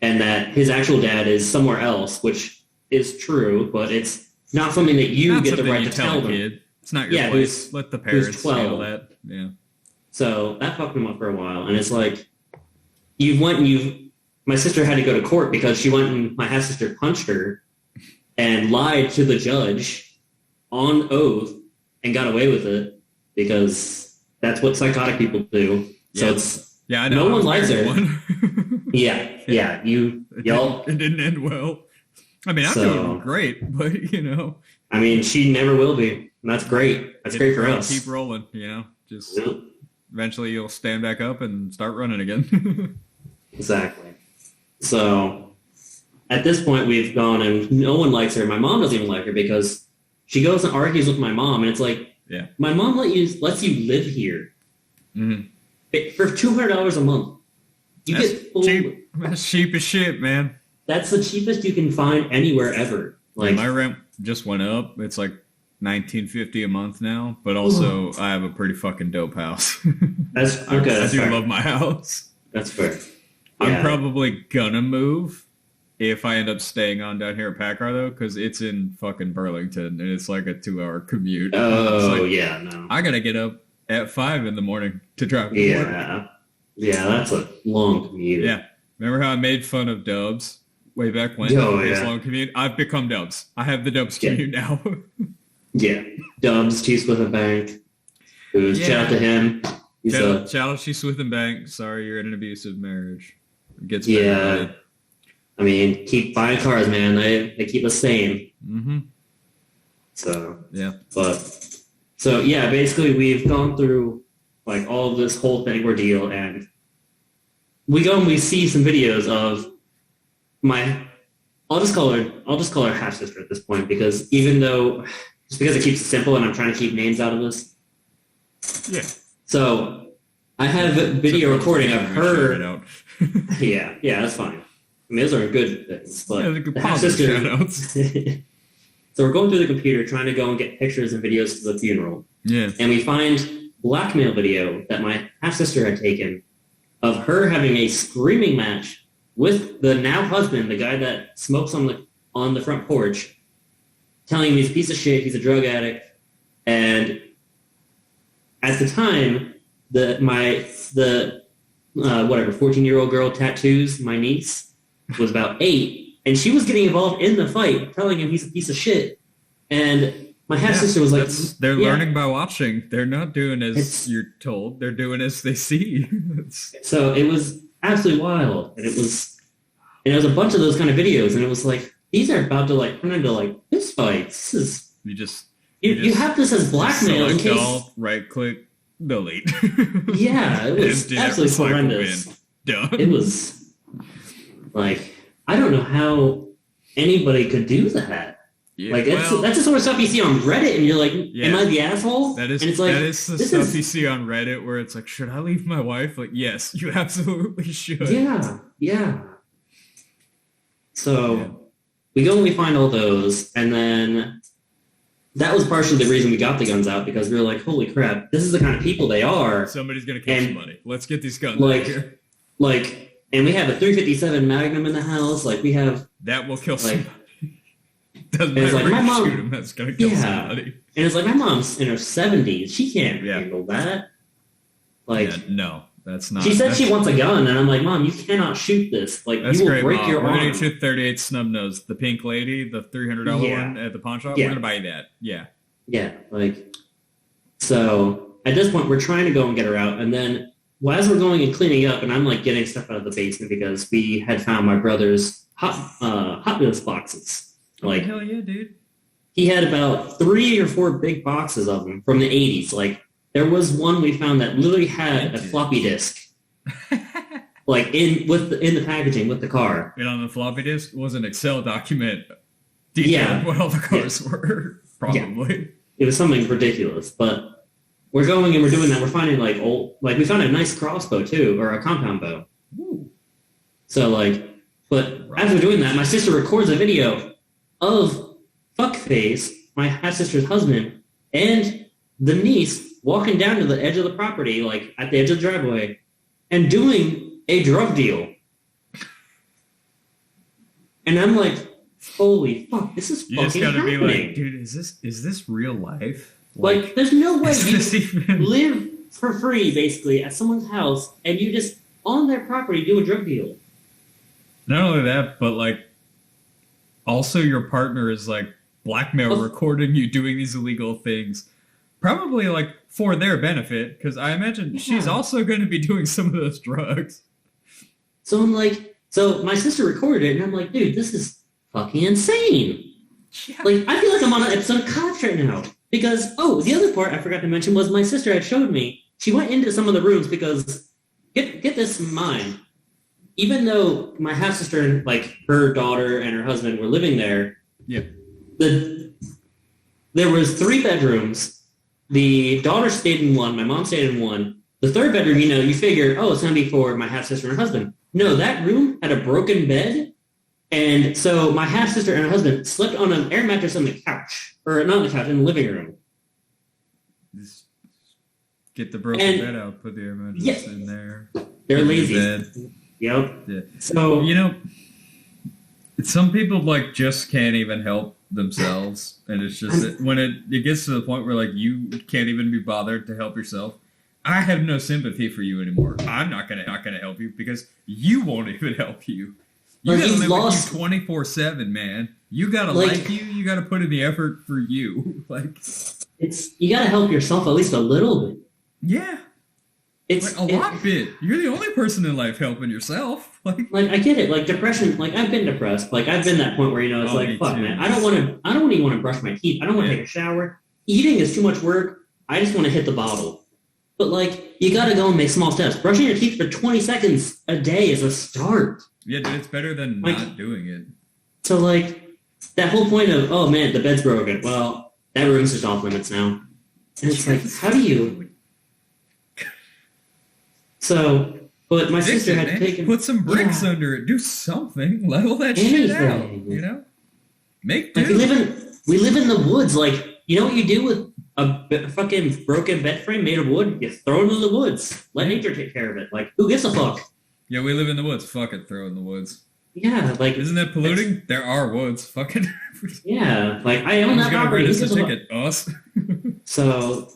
and that his actual dad is somewhere else, which is true, but it's not something that you get the right to tell them. Kid. It's not your place. Let the parents handle that. Yeah. So that fucked him up for a while, and it's like my sister had to go to court because she went and my half sister punched her and lied to the judge on oath and got away with it because that's what psychotic people do. So I know. No one likes her. Y'all. It didn't end well. I mean, I'm doing great, but I mean, she never will be. And that's great. That's great for us. Keep rolling, just eventually you'll stand back up and start running again. Exactly. So at this point, we've gone and no one likes her. My mom doesn't even like her because she goes and argues with my mom, and it's like, my mom lets you live here for $200 a month. Cheap. That's cheap as shit, man. That's the cheapest you can find anywhere ever. Like my rent just went up. It's like $19.50 a month now, but also I have a pretty fucking dope house. That's okay. I do love my house. That's fair. I'm probably gonna move if I end up staying on down here at Packard though, because it's in fucking Burlington and it's like a 2-hour commute. Oh yeah, no. I gotta get up at 5 in the morning to drive to work. Yeah, that's a long commute. Yeah. Remember how I made fun of Dubs way back when? Long commute? I've become Dubs. I have the Dubs commute now. Yeah. Dubs, Cheese with a Bank. Shout out to him. Shout out Cheese with a Bank. Sorry, you're in an abusive marriage. It gets better. I mean, keep buying cars, man. They keep us sane. Mm-hmm. So, yeah. Basically we've gone through like all of this whole thing ordeal, and we go and we see some videos of I'll just call her half sister at this point, because just because it keeps it simple and I'm trying to keep names out of this. Yeah. So I have a video recording of her. yeah, that's fine. I mean, those are good things, but the half sister. So we're going through the computer trying to go and get pictures and videos for the funeral. Yeah. And we find blackmail video that my half-sister had taken of her having a screaming match with the now husband, the guy that smokes on the front porch, telling him he's a piece of shit, he's a drug addict. And at the time, the 14-year-old girl tattoos, my niece, was about 8, and she was getting involved in the fight, telling him he's a piece of shit. And my half-sister was like... They're learning by watching. They're not doing as you're told. They're doing as they see. So it was absolutely wild. And it was a bunch of those kind of videos, and it was like, these are about to like turn into like fist fights. This is... You have this as blackmail in case... All, right-click, delete. Yeah, it was absolutely horrendous. Done. It was... Like, I don't know how anybody could do that. Yeah, like, that's the sort of stuff you see on Reddit, and you're like, am I the asshole? That is, and it's like, that is the stuff you see on Reddit where it's like, should I leave my wife? Like, yes, you absolutely should. Yeah. So, we go and we find all those, and then that was partially the reason we got the guns out, because we were like, holy crap, this is the kind of people they are. Somebody's going to catch some money. Let's get these guns out here. And we have a .357 Magnum in the house. Like, we have... That will kill somebody. Doesn't matter like, where my you mom, shoot him, that's going to kill somebody. And it's like, my mom's in her 70s. She can't handle that. Like, no, that's not... She said she wants a gun, and I'm like, Mom, you cannot shoot this. Like, you will break your arm. We're going to get you 38 snub nose. The pink lady, the $300 one at the pawn shop. We're going to buy you that. Yeah. Yeah, like... So, at this point, we're trying to go and get her out, and then... Well, as we're going and cleaning up, and I'm like getting stuff out of the basement because we had found my brother's Hot Wheels boxes. Like, hell yeah, dude. He had about 3 or 4 big boxes of them from the 80s. Like, there was one we found that literally had a floppy disk, like in the packaging with the car. And on the floppy disk was an Excel document detailing what all the cars were. Probably. Yeah. It was something ridiculous, but. We're going and we're doing that. We're finding we found a nice crossbow too, or a compound bow. Ooh. So as we're doing that, my sister records a video of Fuckface, my half-sister's husband, and the niece walking down to the edge of the property, like at the edge of the driveway, and doing a drug deal. And I'm like, holy fuck, this is fucking happening. You just gotta be like, dude, is this real life? Like, there's no way you live for free, basically, at someone's house, and you just, on their property, do a drug deal. Not only that, but, like, also your partner is, like, blackmail recording you doing these illegal things. Probably, like, for their benefit, because I imagine she's also going to be doing some of those drugs. So I'm like, my sister recorded it, and I'm like, dude, this is fucking insane. Yeah. Like, I feel like I'm on an episode of Cops right now. Because, the other part I forgot to mention was my sister had showed me, she went into some of the rooms because, get this in mind, even though my half sister and like her daughter and her husband were living there, Yeah. There was 3 bedrooms. The daughter stayed in one. My mom stayed in one. The third bedroom, you figure, oh, it's going to be for my half sister and her husband. No, that room had a broken bed. And so my half sister and her husband slept on an air mattress on the couch. Or not on the couch, in the living room. Just get the broken bed out, put the air mattress in there. They're lazy. Yep. Yeah. So, some people like just can't even help themselves, and it's just that when it gets to the point where like you can't even be bothered to help yourself. I have no sympathy for you anymore. I'm not gonna help you because you won't even help you. You gotta live with you 24/7, man. You gotta like you. You gotta put in the effort for you. Like you gotta help yourself at least a little bit. Yeah. It's like a lot bit. You're the only person in life helping yourself. Like I get it. Like depression. Like I've been depressed. Like I've been that point where it's like, fuck, man. I don't even want to brush my teeth. I don't want to take a shower. Eating is too much work. I just want to hit the bottle. But like you got to go and make small steps. Brushing your teeth for 20 seconds a day is a start. Yeah, dude, it's better than not doing it. So like that whole point of, oh man, the bed's broken. Well, that room's just off limits now. And it's like, how do you? So, but my sister had taken... Put some bricks under it. Do something. Level that shit out. Make do. Like we live in the woods. Like, you know what you do with a fucking broken bed frame made of wood? You throw it in the woods. Let nature take care of it. Like, who gives a fuck? Yeah, we live in the woods. Fuck it. Throw it in the woods. Yeah, like... Isn't that polluting? There are woods. Fucking... Yeah, like, I own that property. Who's gonna write us a ticket? Us? So,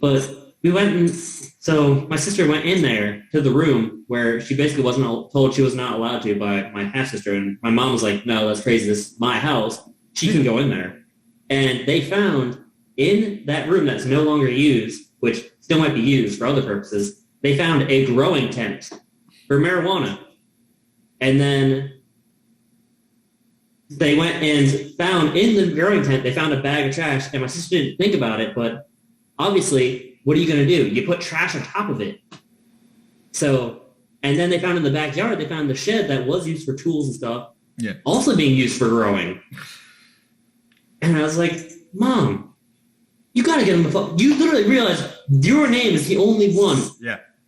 but... We went and so my sister went in there to the room where she basically wasn't told she was not allowed to by my half sister, and my mom was like, "No, that's crazy. This is my house. She can go in there." And they found in that room that's no longer used, which still might be used for other purposes, they found a growing tent for marijuana. And then they went and found in the growing tent, they found a bag of trash, and my sister didn't think about it, but obviously, what are you going to do? You put trash on top of it. So, and then they found in the backyard, they found the shed that was used for tools and stuff, also being used for growing. And I was like, Mom, you got to get him the fuck. You literally realize your name is the only one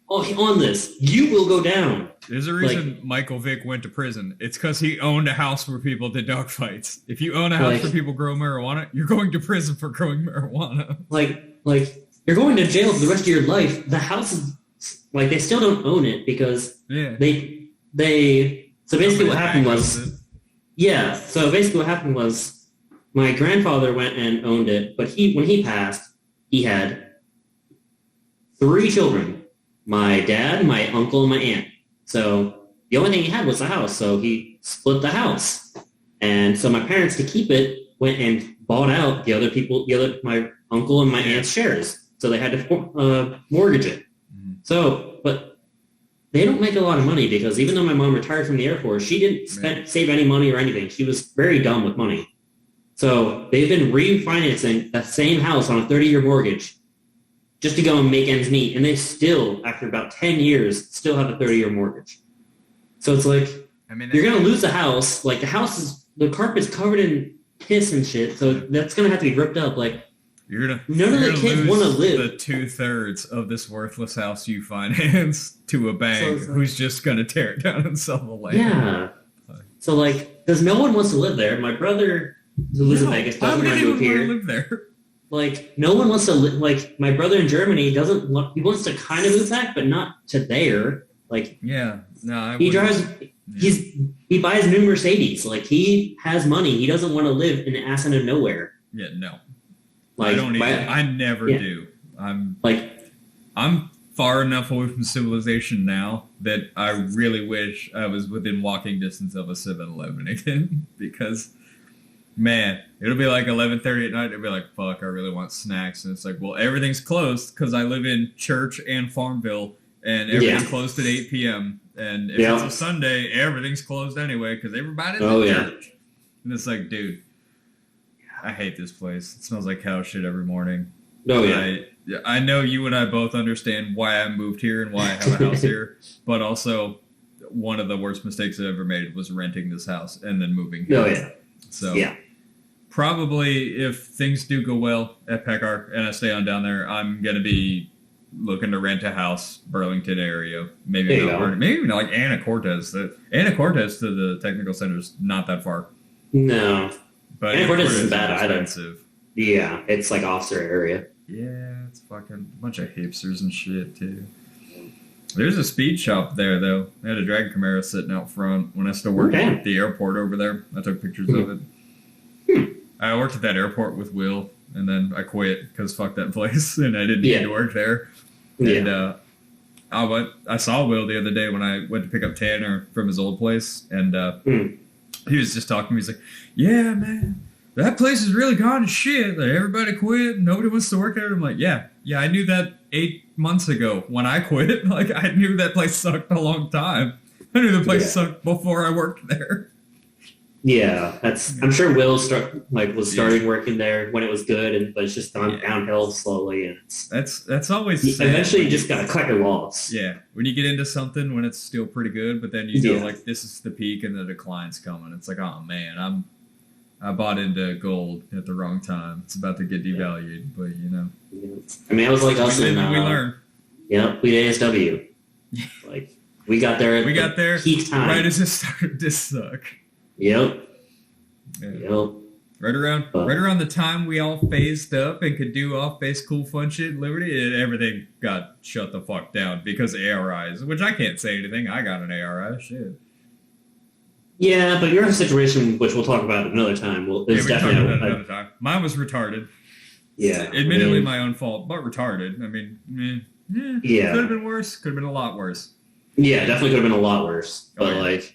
on this. You will go down. There's a reason Michael Vick went to prison. It's because he owned a house where people did dog fights. If you own a house where people grow marijuana, you're going to prison for growing marijuana. Like, you're going to jail for the rest of your life. The house is, like, they still don't own it because they so basically what happened was, so basically what happened was my grandfather went and owned it, but when he passed, he had 3 children, my dad, my uncle, and my aunt. So the only thing he had was the house, so he split the house. And so my parents, to keep it, went and bought out my uncle and my aunt's shares. So they had to mortgage it. Mm-hmm. So, but they don't make a lot of money because even though my mom retired from the Air Force, she didn't save any money or anything. She was very dumb with money. So they've been refinancing that same house on a 30-year mortgage just to go and make ends meet. And they still, after about 10 years, still have a 30-year mortgage. So it's like, you're going to lose the house. Like, the carpet's covered in piss and shit. So that's going to have to be ripped up. Like, none of the kids want to live. The 2/3 of this worthless house you finance to a bank who's just going to tear it down and sell the land. Yeah. So, like, because no one wants to live there. My brother, who lives in Vegas, doesn't want to move here. Live there. Like, no one wants to live. Like, my brother in Germany doesn't want. He wants to kind of move back, but not to there. Like, he drives. Yeah. He buys new Mercedes. Like, he has money. He doesn't want to live in the ass end of nowhere. Yeah, no. Like, I don't either. I never do. I'm far enough away from civilization now that I really wish I was within walking distance of a 7-Eleven again. Because, man, it'll be like 11:30 at night. It'll be like, fuck, I really want snacks. And it's like, well, everything's closed because I live in Church and Farmville, and everything's closed at 8 p.m. And if it's a Sunday, everything's closed anyway because everybody's in church. And it's like, dude, I hate this place. It smells like cow shit every morning. Oh, yeah. I know you and I both understand why I moved here and why I have a house here, but also one of the worst mistakes I ever made was renting this house and then moving here. Oh, yeah. So yeah. Probably if things do go well at Pecar and I stay on down there, I'm going to be looking to rent a house, Burlington area. Maybe even like Ana Cortez. Ana Cortez to the technical center is not that far. No. But Ana Cortez isn't bad expensive. Either. Yeah, it's like officer area. Yeah, it's fucking a bunch of hipsters and shit, too. There's a speed shop there, though. They had a Dragon Camaro sitting out front when I still worked at the airport over there. I took pictures of it. I worked at that airport with Will, and then I quit because fuck that place, and I didn't need to work there. And I saw Will the other day when I went to pick up Tanner from his old place, and he was just talking to me. He's like, yeah, man, that place is really gone to shit. Like, everybody quit. Nobody wants to work there. I'm like, yeah, I knew that 8 months ago when I quit. Like, I knew that place sucked a long time. I knew the place sucked before I worked there. Yeah, I'm sure Will was starting working there when it was good, but it's just gone downhill slowly. And that's always eventually you just gotta cut your loss. Yeah, when you get into something when it's still pretty good, but then you know like this is the peak and the decline's coming. It's like, oh man, I bought into gold at the wrong time. It's about to get devalued, but you know. I mean, it was like us we and we learn. Yep, we did ASW. Like we got there. We got there peak time right as it started to suck. Yep. Yeah. Yep. Right around the time we all phased up and could do off-base cool fun shit in Liberty, and everything got shut the fuck down because of ARIs, which I can't say anything. I got an ARI, shit. Yeah, but you're in a situation which we'll talk about another time. Definitely another time. Mine was retarded. Yeah. Admittedly my own fault, but retarded. I mean, could have been worse. Could have been a lot worse. Yeah, definitely could have been a lot worse. But I don't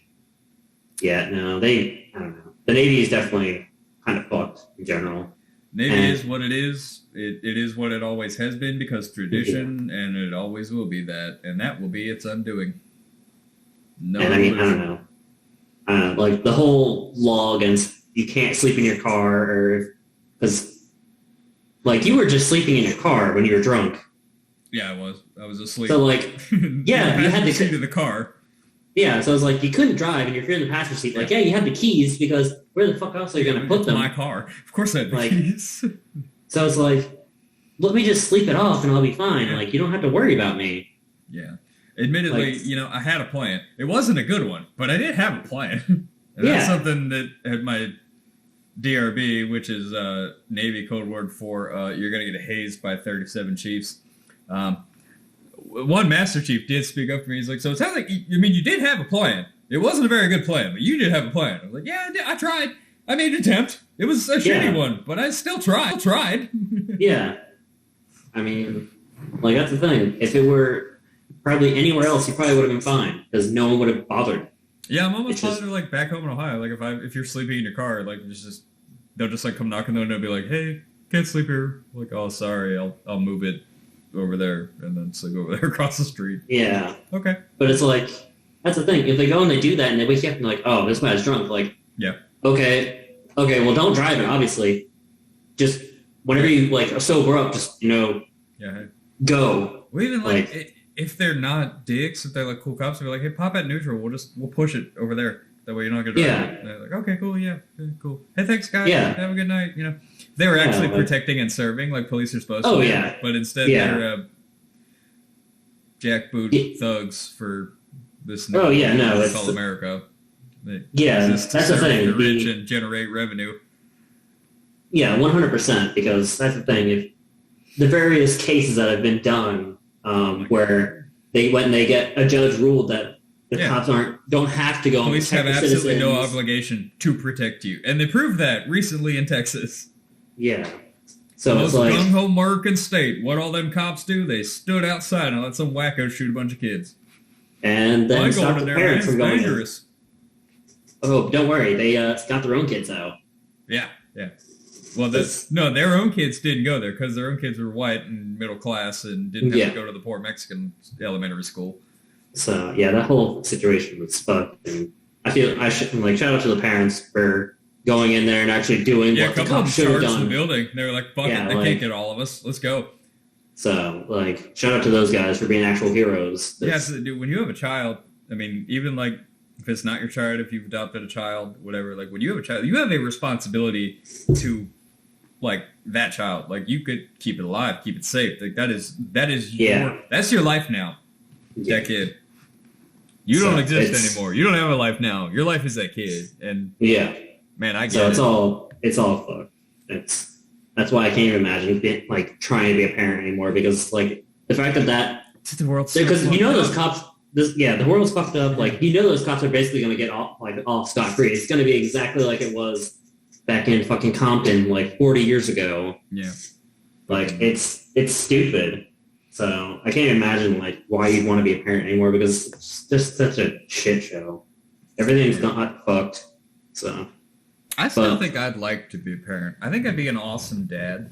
know. The Navy is definitely kind of fucked in general. Navy is what it is. It is what it always has been because tradition, and it always will be that, and that will be its undoing. No, and I don't know. Like the whole law against you can't sleep in your car, or because like you were just sleeping in your car when you were drunk. Yeah, I was asleep. So like, yeah, you had the seat of the car. Yeah, so it's like you couldn't drive, and if you're in the passenger seat, like, you had the keys because where the fuck else are you going to put them? My car. Of course I had the keys. So it's like, let me just sleep it off and I'll be fine. Yeah. Like, you don't have to worry about me. Yeah. Admittedly, I had a plan. It wasn't a good one, but I did have a plan. And that's something that at my DRB, which is Navy code word for you're going to get hazed by 37 chiefs. One Master Chief did speak up for me. He's like, so it sounds like, you did have a plan. It wasn't a very good plan, but you did have a plan. I was like, yeah, I tried. I made an attempt. It was a shitty one, but I still tried. Yeah. I mean, like, that's the thing. If it were probably anywhere else, you probably would have been fine, because no one would have bothered. Yeah, I'm almost positive, like, back home in Ohio, like, if you're sleeping in your car, like, they'll just, like, come knock on the window and be like, hey, can't sleep here. Like, oh, sorry, I'll move it over there and then sleep over there across the street. Yeah. Okay. But it's like, that's the thing. If they go and they do that and they wake you up and like, oh, this guy's drunk, like, yeah. Okay, well, don't drive it, obviously. Just whenever you, like, sober up, just, go. Well, even, like if they're not dicks, if they're, like, cool cops, they're like, hey, pop at neutral, we'll push it over there. That way you're not going to drive it. And they're like, okay, cool, yeah, cool. Hey, thanks, guys. Yeah. Have a good night, They were actually protecting and serving, like police are supposed to. Oh, yeah. But instead they're jackboot thugs for this new it's called America. That's the thing. The rich and generate revenue. Yeah, 100%, because that's the thing. If the various cases that have been done where when they get a judge ruled that the cops don't have to go police and protect have the absolutely citizens. no obligation to protect you. And they proved that recently in Texas. Yeah. So the it's most like gung-ho American state. What all them cops do, they stood outside and let some wacko shoot a bunch of kids. And then stop the parents from going dangerous. Oh, don't worry. They got their own kids out. Yeah. Well, their own kids didn't go there because their own kids were white and middle class and didn't have to go to the poor Mexican elementary school. So, yeah, that whole situation was fucked. And I feel I should, shout out to the parents for going in there and actually doing what the cops should have done. The building. They were like, fuck it, they can't get all of us. Let's go. So, shout out to those guys for being actual heroes. Yes, dude, when you have a child, I mean, even like if it's not your child, if you've adopted a child, whatever, like when you have a child, you have a responsibility to like that child. Like you could keep it alive, keep it safe. Like that's your life now. Yeah. That kid. You don't exist anymore. You don't have a life now. Your life is that kid. And man, I get it. So it's all fucked. That's why I can't even imagine like trying to be a parent anymore, because like the fact that the world's because you know those cops. The world's fucked up. Like you know those cops are basically going to get off scot free. It's going to be exactly like it was back in fucking Compton like 40 years ago. Yeah. Like it's stupid. So I can't imagine like why you'd want to be a parent anymore, because it's just such a shit show. Everything's not fucked. So I still think I'd like to be a parent. I think I'd be an awesome dad.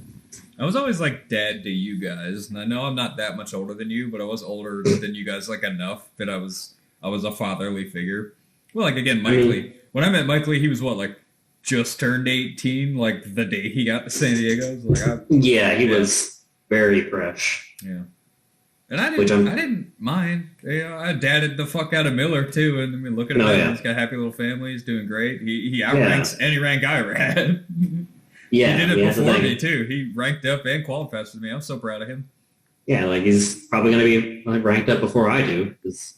I was always like dad to you guys, and I know I'm not that much older than you, but I was older than you guys like enough that I was a fatherly figure. Well, like again, Mike Lee. When I met Mike Lee, he was what, like just turned 18, like the day he got to San Diego. He was very fresh. Yeah. And I didn't mind. You know, I dadded the fuck out of Miller too, and I mean, look at him. He's got a happy little family. He's doing great. He outranks any rank I ran. Yeah, he did it before me too. He ranked up and qualified with me. I'm so proud of him. Yeah, like he's probably going to be like, ranked up before I do. Cause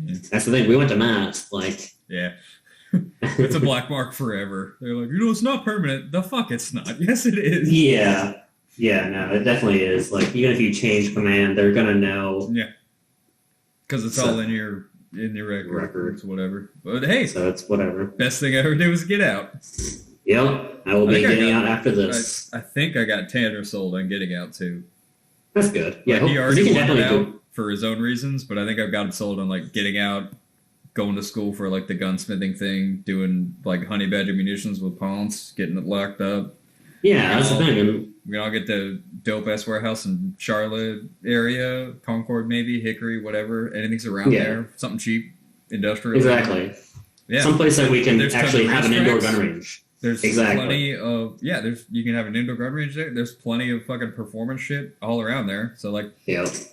that's the thing. We went to Mass. Like, it's a black mark forever. They're like, it's not permanent. The fuck, it's not. Yes, it is. Yeah, no, it definitely is. Like, even if you change command, they're gonna know. Yeah, because it's all in your records, whatever. But hey, so it's whatever. Best thing I ever did was get out. Yep, I will be getting out after this. I think I got Tanner sold on getting out too. That's good. Yeah, he already wanted out for his own reasons, but I think I've got him sold on like getting out, going to school for like the gunsmithing thing, doing like honey badger munitions with Ponce, getting it locked up. Yeah, that's the thing. We can all get the dope ass warehouse in Charlotte area, Concord maybe, Hickory, whatever. Anything's around there, something cheap, industrial. Exactly. Yeah, someplace that we can actually have an indoor gun range. There's plenty of you can have an indoor gun range there. There's plenty of fucking performance shit all around there. So like,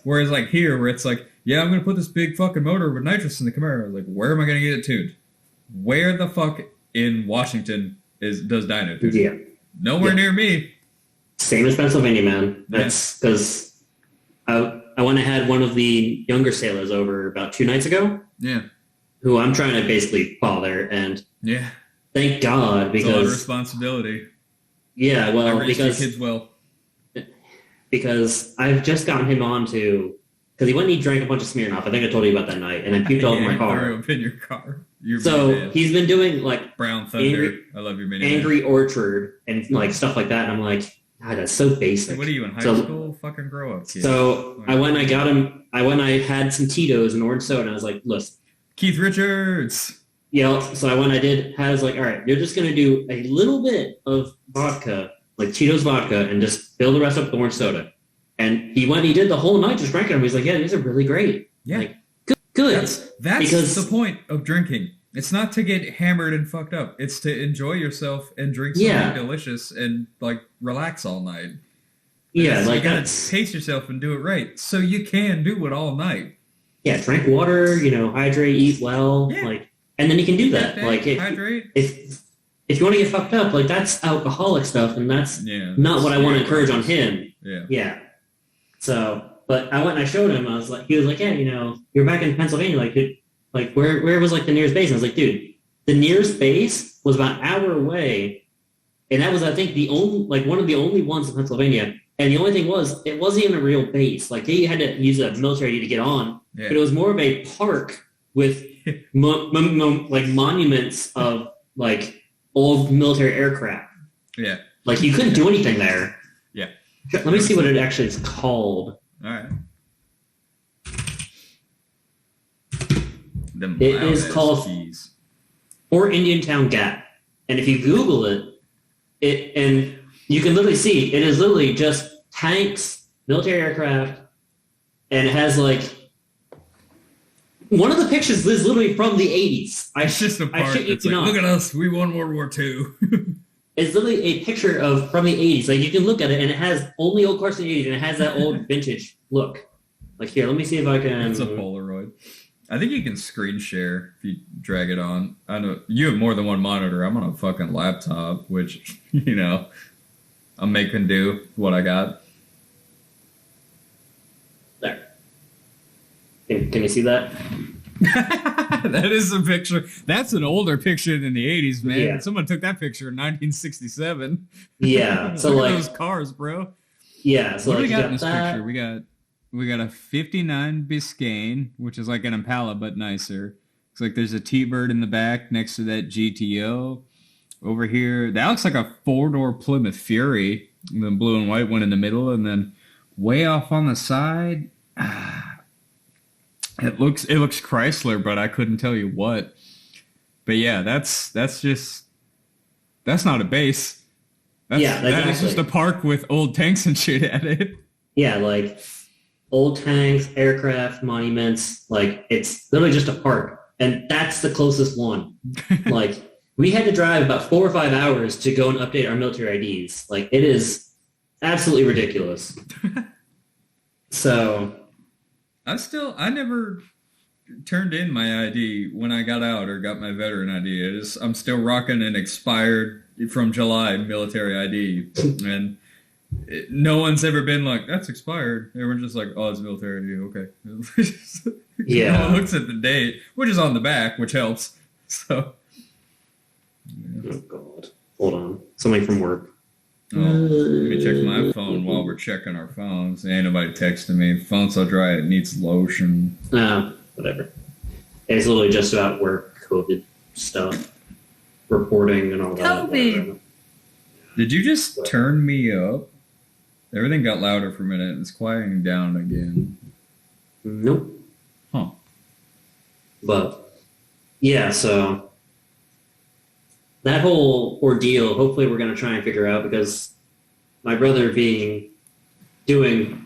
whereas like here, where it's like, I'm gonna put this big fucking motor with nitrous in the Camaro. Like, where am I gonna get it tuned? Where the fuck in Washington does dyno tune? Yeah, nowhere near me. Same as Pennsylvania, man. That's because I went and had one of the younger sailors over about 2 nights ago. Yeah, who I'm trying to basically father, and thank God, because it's a lot of responsibility. Yeah, well, because kids because I've just gotten him on to, because he went and he drank a bunch of Smirnoff. I think I told you about that night, and I puked all over my car. Threw up in your car. So he's been doing like Brown Thunder. I love your mini. Angry Orchard and like stuff like that. And I'm like, God, that's so basic. What are you in high school? Fucking grow up, kid. So I went and I got him. I went and I had some Tito's and orange soda, and I was like, listen, Keith Richards. Yeah, so I went, I was like, all right, you're just going to do a little bit of vodka, like Cheetos vodka, and just fill the rest up with orange soda. And he did the whole night just drinking them. He's like, yeah, these are really great. Yeah. Like, good. That's the point of drinking. It's not to get hammered and fucked up. It's to enjoy yourself and drink something delicious and, like, relax all night. Yeah, like you gotta pace yourself and do it right. So you can do it all night. Yeah, drink water, hydrate, eat well, and then you can do that. Like, hydrate. If you want to get fucked up, like, that's alcoholic stuff, and that's not what I want to encourage on him. Yeah. So, but I went and I showed him. He was like, yeah, you're back in Pennsylvania. Like, where was like the nearest base? And I was like, dude, the nearest base was about an hour away, and that was, I think, one of the only ones in Pennsylvania. And the only thing was, it wasn't even a real base. Like, you had to use a military to get on, but it was more of a park with like monuments of like old military aircraft. Yeah. Like, you couldn't do anything there. Yeah. Let me see what it actually is called. All right. It is called Fort Indiantown Gap. And if you Google it, and you can literally see, it is literally just tanks, military aircraft, and it has like, one of the pictures is literally from the 80s. It's just a part that's like, look at us, we won World War II. It's literally a picture from the 80s. Like, you can look at it, and it has only old cars in the 80s, and it has that old vintage look. Like, here, let me see if I can... It's a Polaroid. I think you can screen share if you drag it on. I know you have more than one monitor. I'm on a fucking laptop, which, I'm making do what I got. There. Can you see that? That is a picture. That's an older picture than the 80s, man. Yeah. Someone took that picture in 1967. Yeah. So Look at like those cars, bro. yeah. So What do like we you got in this that. picture? We got a 59 Biscayne, which is like an Impala but nicer. It's like there's a T-Bird in the back next to that GTO. Over here, that looks like a four-door Plymouth Fury. And then blue and white one in the middle, and then way off on the side, it looks Chrysler, but I couldn't tell you what. But yeah, that's not a base. That is just a park with old tanks and shit at it. Yeah, like old tanks, aircraft, monuments. Like it's literally just a park, and that's the closest one. Like we had to drive about 4 or 5 hours to go and update our military IDs. Like it is absolutely ridiculous. So I never turned in my ID when I got out or got my veteran ID. I'm still rocking an expired from July military ID, and no one's ever been like, that's expired. Everyone's just like, oh, it's military ID, okay. yeah, No one looks at the date, which is on the back, which helps. So yeah. Oh god, hold on, something from work. Oh, let me check my phone while we're checking our phones. Ain't nobody texting me. Phone's so dry it needs lotion. Whatever. It's literally just about work, COVID stuff, reporting and all that. COVID. Did you just turn me up? Everything got louder for a minute. It's quieting down again. Nope. Huh. But yeah, so that whole ordeal, hopefully we're going to try and figure out, because my brother doing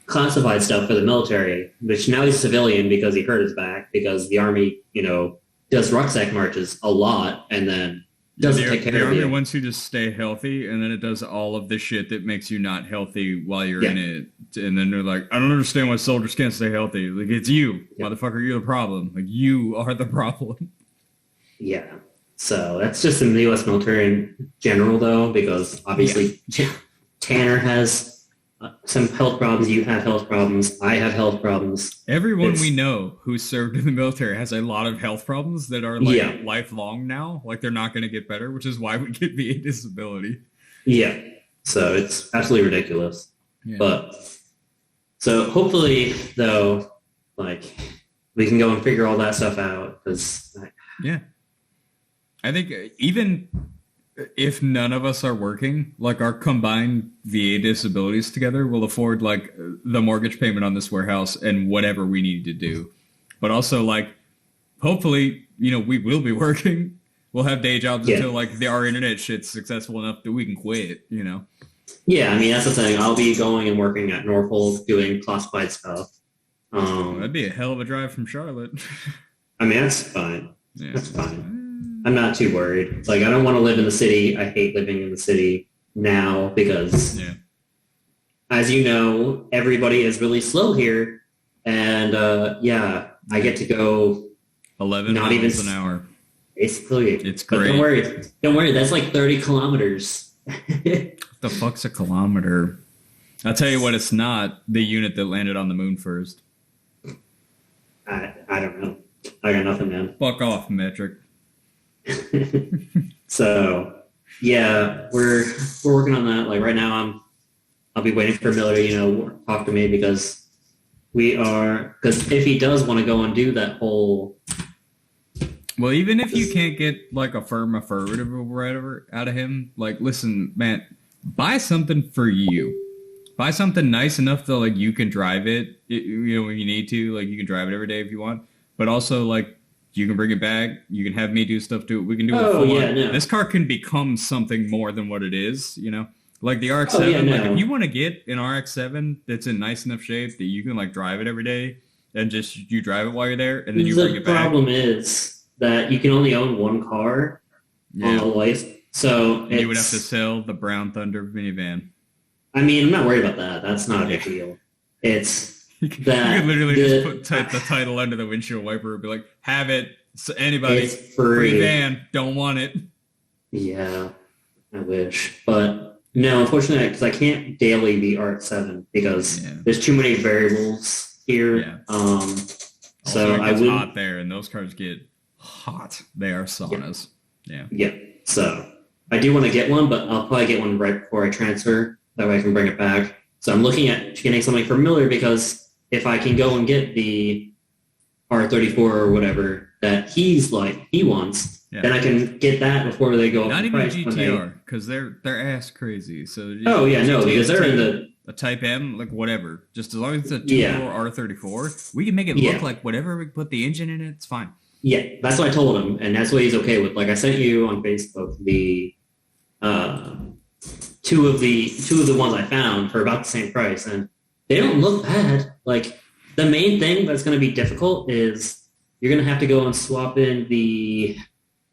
classified stuff for the military, which now he's a civilian because he hurt his back, because the Army, does rucksack marches a lot and then doesn't take care of you. The Army wants you to stay healthy, and then it does all of the shit that makes you not healthy while you're in it. And then they're like, I don't understand why soldiers can't stay healthy. Like, it's you, motherfucker, you're the problem. Like, you are the problem. Yeah. So that's just in the U.S. military in general, though, because obviously Tanner has some health problems. You have health problems. I have health problems. Everyone we know who served in the military has a lot of health problems that are lifelong now. Like they're not going to get better, which is why we get VA disability. Yeah. So it's absolutely ridiculous. Yeah. But so hopefully, though, like we can go and figure all that stuff out, because I think even if none of us are working, like our combined VA disabilities together will afford like the mortgage payment on this warehouse and whatever we need to do. But also like, hopefully, we will be working. We'll have day jobs until like our internet shit's successful enough that we can quit, Yeah, I mean, that's the thing. I'll be going and working at Norfolk doing classified stuff. That'd be a hell of a drive from Charlotte. I mean, that's fine. Yeah. That's fine. I'm not too worried. Like, I don't want to live in the city. I hate living in the city now because, as you know, everybody is really slow here. And, I get to go 11 miles an hour. Basically. It's great. But don't worry. That's like 30 kilometers. What the fuck's a kilometer? I'll tell you what, it's not the unit that landed on the moon first. I don't know. I got nothing, man. Fuck off, metric. So yeah, we're working on that. Like right now I'll be waiting for Miller to talk to me, because if he does want to go and do that whole, well, even if you can't get like a firm affirmative or whatever out of him, like, listen, man, buy something for you. Buy something nice enough that like you can drive it, when you need to, like you can drive it every day if you want, but also like you can bring it back. You can have me do stuff to it. We can do it full on. No. This car can become something more than what it is, Like the RX-7, like if you want to get an RX-7 that's in nice enough shape that you can like drive it every day and just you drive it while you're there and then you bring it back. The problem is that you can only own one car on the license. So you would have to sell the Brown Thunder minivan. I mean, I'm not worried about that. That's not a big deal. It's You could literally just type the title under the windshield wiper and be like, have it. So anybody, it's free van, don't want it. Yeah, I wish. But no, unfortunately, because I can't daily the RX-7 because there's too many variables here. Yeah. So I would hot there, and those cars get hot. They are saunas. Yeah. So I do want to get one, but I'll probably get one right before I transfer. That way I can bring it back. So I'm looking at getting something for Miller because if I can go and get the R34 or whatever that he wants, then I can get that before they go up. Not even GTR because they're ass crazy. So because they're in a Type M, like whatever. Just as long as it's a 2.4 R34, we can make it look like whatever. We put the engine in it, it's fine. Yeah, that's what I told him, and that's what he's okay with. Like I sent you on Facebook the two of the ones I found for about the same price, and they don't look bad. Like the main thing that's going to be difficult is you're going to have to go and swap in the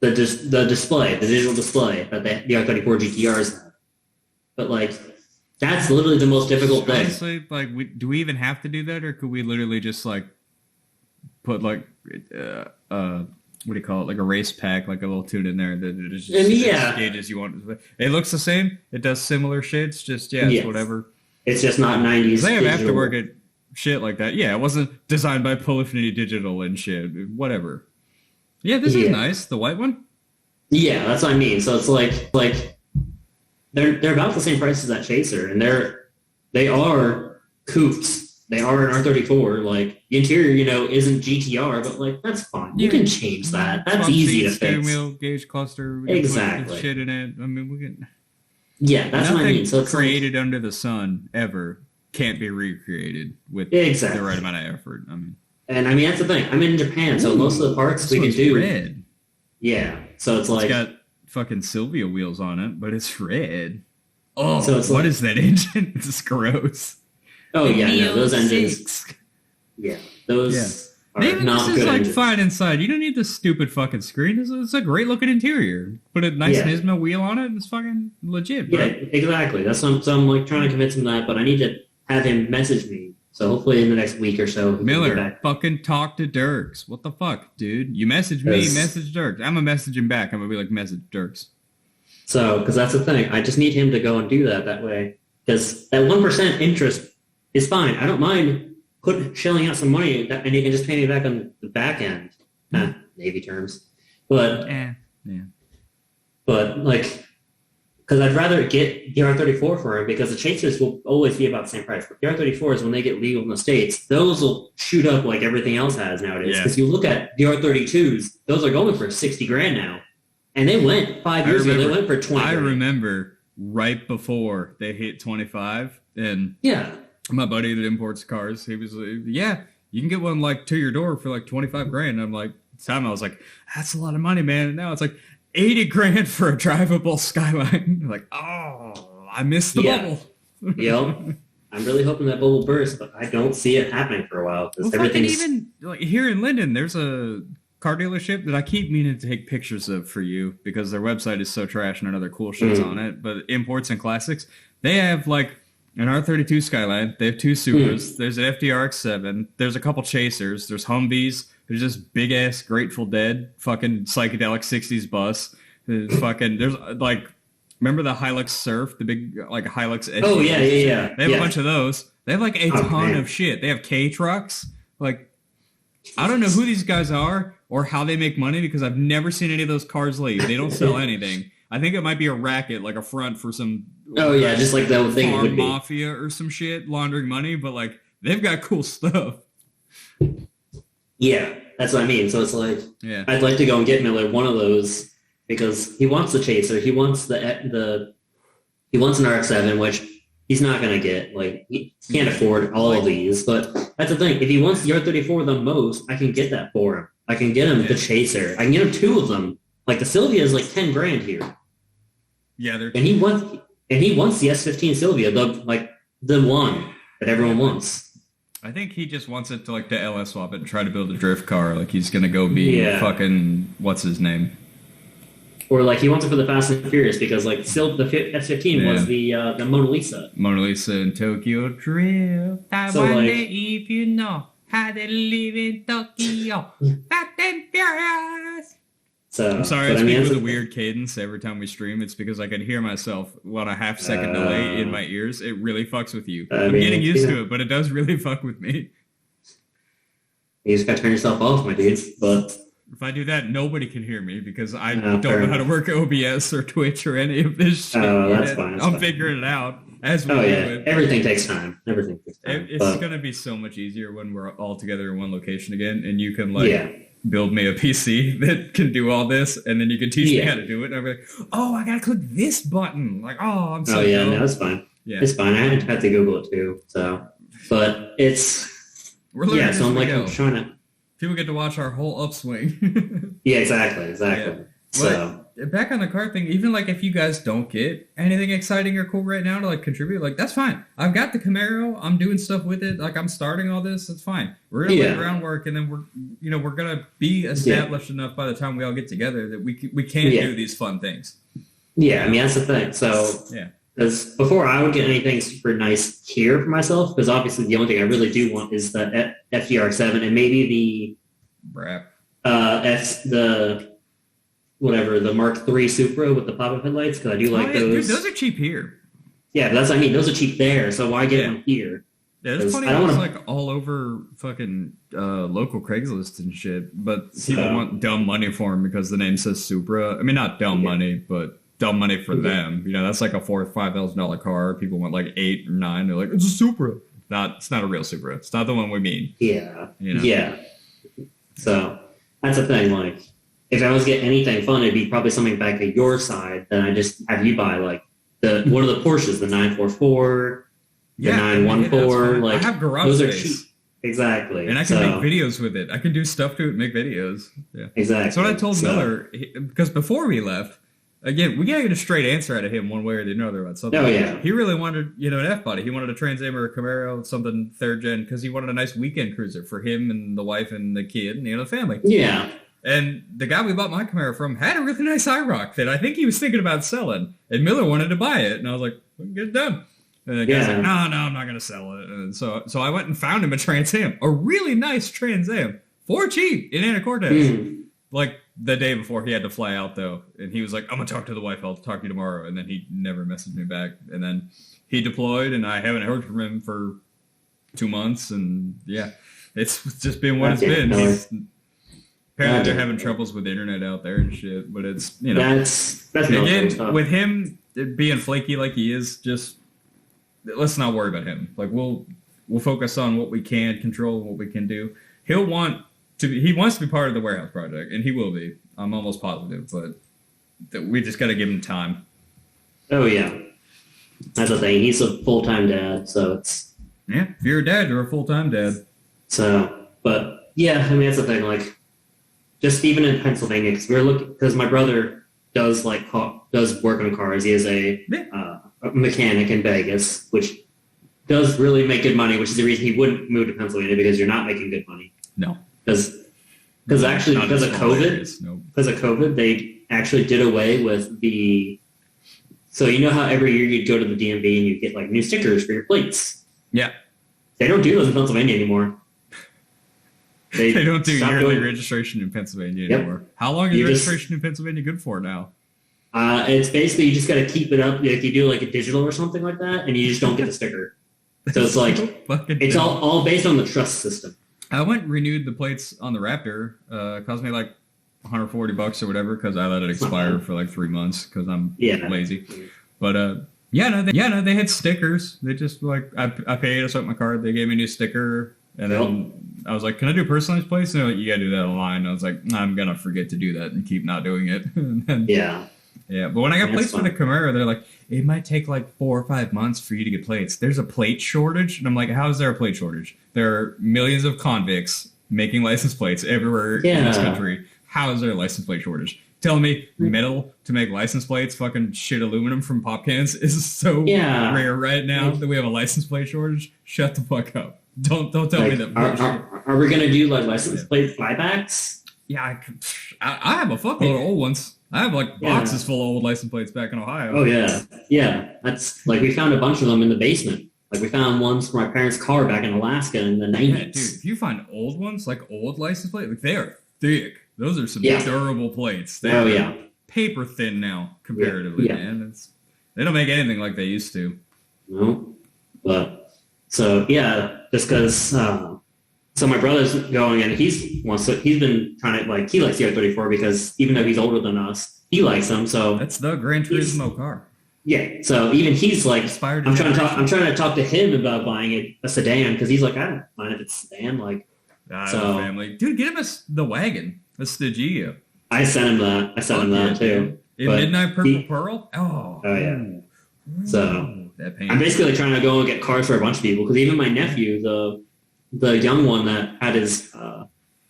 display, the digital display that the R34 GTRs have. But like that's literally the most difficult thing. Honestly, like do we even have to do that, or could we literally just like put like what do you call it, like a race pack, like a little tune in there that it is just gauges you want. It looks the same. It does similar shits. Just it's whatever. It's just not 90s. They have aftermarket shit like that. Yeah, it wasn't designed by Polyphony Digital and shit. Whatever. Yeah, this is nice. The white one. Yeah, that's what I mean. So it's like they're about the same price as that Chaser, and they are coupes. They are an R34. Like the interior, isn't GTR, but like that's fine. You can change that. That's easy to fix. Steering wheel, gauge cluster, exactly. Put shit in it. I mean, we can. Yeah, that's what I mean. So it's created under the sun ever can't be recreated with the right amount of effort. And that's the thing. I'm in Japan, so most of the parts we can do. Red. Yeah, so it's like got fucking Sylvia wheels on it, but it's red. Oh, so it's what is that engine? It's gross. Oh yeah, no, those engines. Yeah, those are maybe not this good is like engines. fine inside. You don't need this stupid fucking screen. It's a great looking interior. Put a nice Nismo wheel on it. It's fucking legit. Bro. Yeah, exactly. That's what I'm like trying to convince him that, but I need to have him message me. So hopefully in the next week or so. Miller, fucking talk to Dirks. What the fuck, dude? You message me, message Dirks. I'm gonna message him back. I'm gonna be like, message Dirks. So, because that's the thing. I just need him to go and do that way. Because that 1% interest is fine. I don't mind shelling out some money and you can just pay me back on the back end. Navy terms. But, but like, because I'd rather get the R34 for him because the Chasers will always be about the same price. But the R34s, when they get legal in the States, those will shoot up like everything else has nowadays. Because you look at the R32s, those are going for $60,000 now. And they went 5 years ago, they went for 20. I remember right before they hit 25, and my buddy that imports cars, he was like, you can get one like to your door for like $25,000. And I'm like, at the time I was like, that's a lot of money, man. And now it's like $80,000 for a drivable Skyline. Like, oh, I missed the bubble. Yep. I'm really hoping that bubble bursts, but I don't see it happening for a while. Well, even like here in Linden, there's a car dealership that I keep meaning to take pictures of for you because their website is so trash and other cool shits on it. But imports and classics, they have like an R32 Skyline. They have two Supras. There's an FDRX7. There's a couple Chasers. There's Humvees. There's this big ass Grateful Dead fucking psychedelic 60s bus. There's like, remember the Hilux Surf, the big like Hilux SUV? Oh yeah. They have a bunch of those. They have like a ton of shit. They have K trucks. Like, I don't know who these guys are or how they make money because I've never seen any of those cars leave. They don't sell anything. I think it might be a racket, like a front for some. Oh yeah, just like that thing would be mafia or some shit laundering money. But like, they've got cool stuff. Yeah, that's what I mean. So it's like, I'd like to go and get Miller one of those because he wants the Chaser. He wants he wants an RX-7, which he's not going to get. Like, he can't afford all of these. But that's the thing. If he wants the R34 the most, I can get that for him. I can get him the Chaser. I can get him two of them. Like, the Sylvia is like $10,000 here. Yeah, and he wants the S15 Sylvia, the one that everyone wants. I think he just wants it to like to LS swap it and try to build a drift car. Like he's gonna go be fucking what's his name? Or like he wants it for the Fast and Furious because like still the F-15 was the Mona Lisa. Mona Lisa in Tokyo Drift. I So, wonder like- if you know how to live in Tokyo. Fast and Furious. So I'm sorry, but I speak that's with a the- weird cadence every time we stream. It's because I can hear myself on a half-second delay in my ears. It really fucks with you. I'm getting used to it, but it does really fuck with me. You just got to turn yourself off, my dudes. But If I do that, nobody can hear me because I No, don't fair know how to enough. work OBS or Twitch or any of this shit. Oh, that's yet. fine, that's I'm fine. figuring it out as we oh do yeah, it. everything takes time. Everything takes time. It's But, going to be so much easier when we're all together in one location again, and you can build me a PC that can do all this, and then you can teach me how to do it. And I'll be like, oh, I got to click this button. Like, oh, I'm so oh yeah, dumb. no, it's fine. Yeah. It's fine. I had to Google it too. So, but it's We're learning yeah. So as I'm we like go. I'm trying to. People get to watch our whole upswing. Yeah, exactly. Yeah. So Back on the car thing, even like if you guys don't get anything exciting or cool right now to like contribute, like that's fine. I've got the Camaro. I'm doing stuff with it. Like I'm starting all this. It's fine. We're gonna lay groundwork, and then we're gonna be established enough by the time we all get together that we can do these fun things. yeah, I mean that's the thing. So Yeah. because before I would get anything super nice here for myself, because obviously the only thing I really do want is the FDR7 and maybe Brap. the Mark III Supra with the pop-up headlights, because I do like those. Dude, those are cheap here. Yeah, but that's what I mean. Those are cheap there, so why get them here? Yeah, there's 'Cause plenty I of don't those wanna- like all over fucking local Craigslist and shit. But people So- want dumb money for them because the name says Supra. I mean, not dumb money, but dumb money for them. You know, that's like a $4,000 or $5,000 car. People want like 8 or 9. They're like, it's a Supra. It's not a real Supra. It's not the one we mean. Yeah, You know? yeah. So that's the thing. Like, if I was getting anything fun, it'd be probably something back at your side. Then I just have you buy like one of the Porsches, the 944, the Yeah, 914. I Like have garage those are space. cheap. Exactly. And I can make videos with it. I can do stuff to it and make videos. Yeah. Exactly. That's what I told Miller. Because before we left, again, we gotta get a straight answer out of him one way or the other about something. Oh, yeah. He really wanted, an F-body. He wanted a Trans Am or a Camaro, something third gen, because he wanted a nice weekend cruiser for him and the wife and the kid and, the family. Yeah. And the guy we bought my Camaro from had a really nice IROC that I think he was thinking about selling. And Miller wanted to buy it. And I was like, we can get it done. And the guy's like, no, I'm not going to sell it. And so I went and found him a Trans Am, a really nice Trans Am, for cheap in Anacortes. Like the day before he had to fly out though. And he was like, I'm going to talk to the wife. I'll talk to you tomorrow. And then he never messaged me back. And then he deployed and I haven't heard from him for 2 months. And yeah, it's just been what it's been. Apparently they're having troubles with the internet out there and shit, but it's, That's again, with him being flaky like he is, just let's not worry about him. Like we'll focus on what we can control, what we can do. He wants to be part of the warehouse project, and he will be. I'm almost positive, but we just got to give him time. Oh yeah, that's the thing. He's a full-time dad, so it's If you're a dad, you're a full-time dad. so. But yeah, I mean that's the thing. Like, just even in Pennsylvania, because my brother does does work on cars. He is a mechanic in Vegas, which does really make good money, which is the reason he wouldn't move to Pennsylvania, because you're not making good money. No, because of COVID, they actually did away with the. So you know how every year you'd go to the DMV and you'd get like new stickers for your plates. Yeah, they don't do those in Pennsylvania anymore. They don't do yearly registration in Pennsylvania anymore. How long is registration in Pennsylvania good for now? It's basically you just got to keep it up. Like you do like a digital or something like that, and you just don't get the sticker. So it's like it's all based on the trust system. I went and renewed the plates on the Raptor. It cost me like $140 or whatever because I let it expire for like 3 months because I'm lazy. But they had stickers. They just like I paid, I swiped my card, they gave me a new sticker, and then I was like, "Can I do personalized plates?" And they're like, "You gotta do that online." I was like, "I'm gonna forget to do that and keep not doing it." Yeah, but when I got plates for the Camaro, they're like, it might take like 4 or 5 months for you to get plates. There's a plate shortage. And I'm like, how is there a plate shortage? There are millions of convicts making license plates everywhere in this country. How is there a license plate shortage? Telling me metal to make license plates, fucking shit aluminum from pop cans is so rare right now that we have a license plate shortage. Shut the fuck up. Don't tell me that. Are we going to do like license plate buybacks? Yeah, I have a fuckload of old ones. I have like boxes full of old license plates back in Ohio. Oh yeah, yeah. That's like we found a bunch of them in the basement. Like we found ones for my parents' car back in Alaska in the 90s. Yeah, dude, if you find old ones, like old license plates, like they are thick. Those are some durable plates. They're paper thin now, comparatively, man. They don't make anything like they used to. No, but so just because. So my brother's going, and he's been trying to he likes the R34 because even though he's older than us, he likes them. So that's the Gran Turismo car. Yeah. So even he's like, I'm trying to talk to him about buying a sedan because he's like, I don't mind if it's a sedan. Like, family, dude, get him the wagon, a Stagio. I sent him that. that too. In Midnight Purple Pearl. Oh yeah. So I'm basically trying to go and get cars for a bunch of people because even my nephew, the young one that had his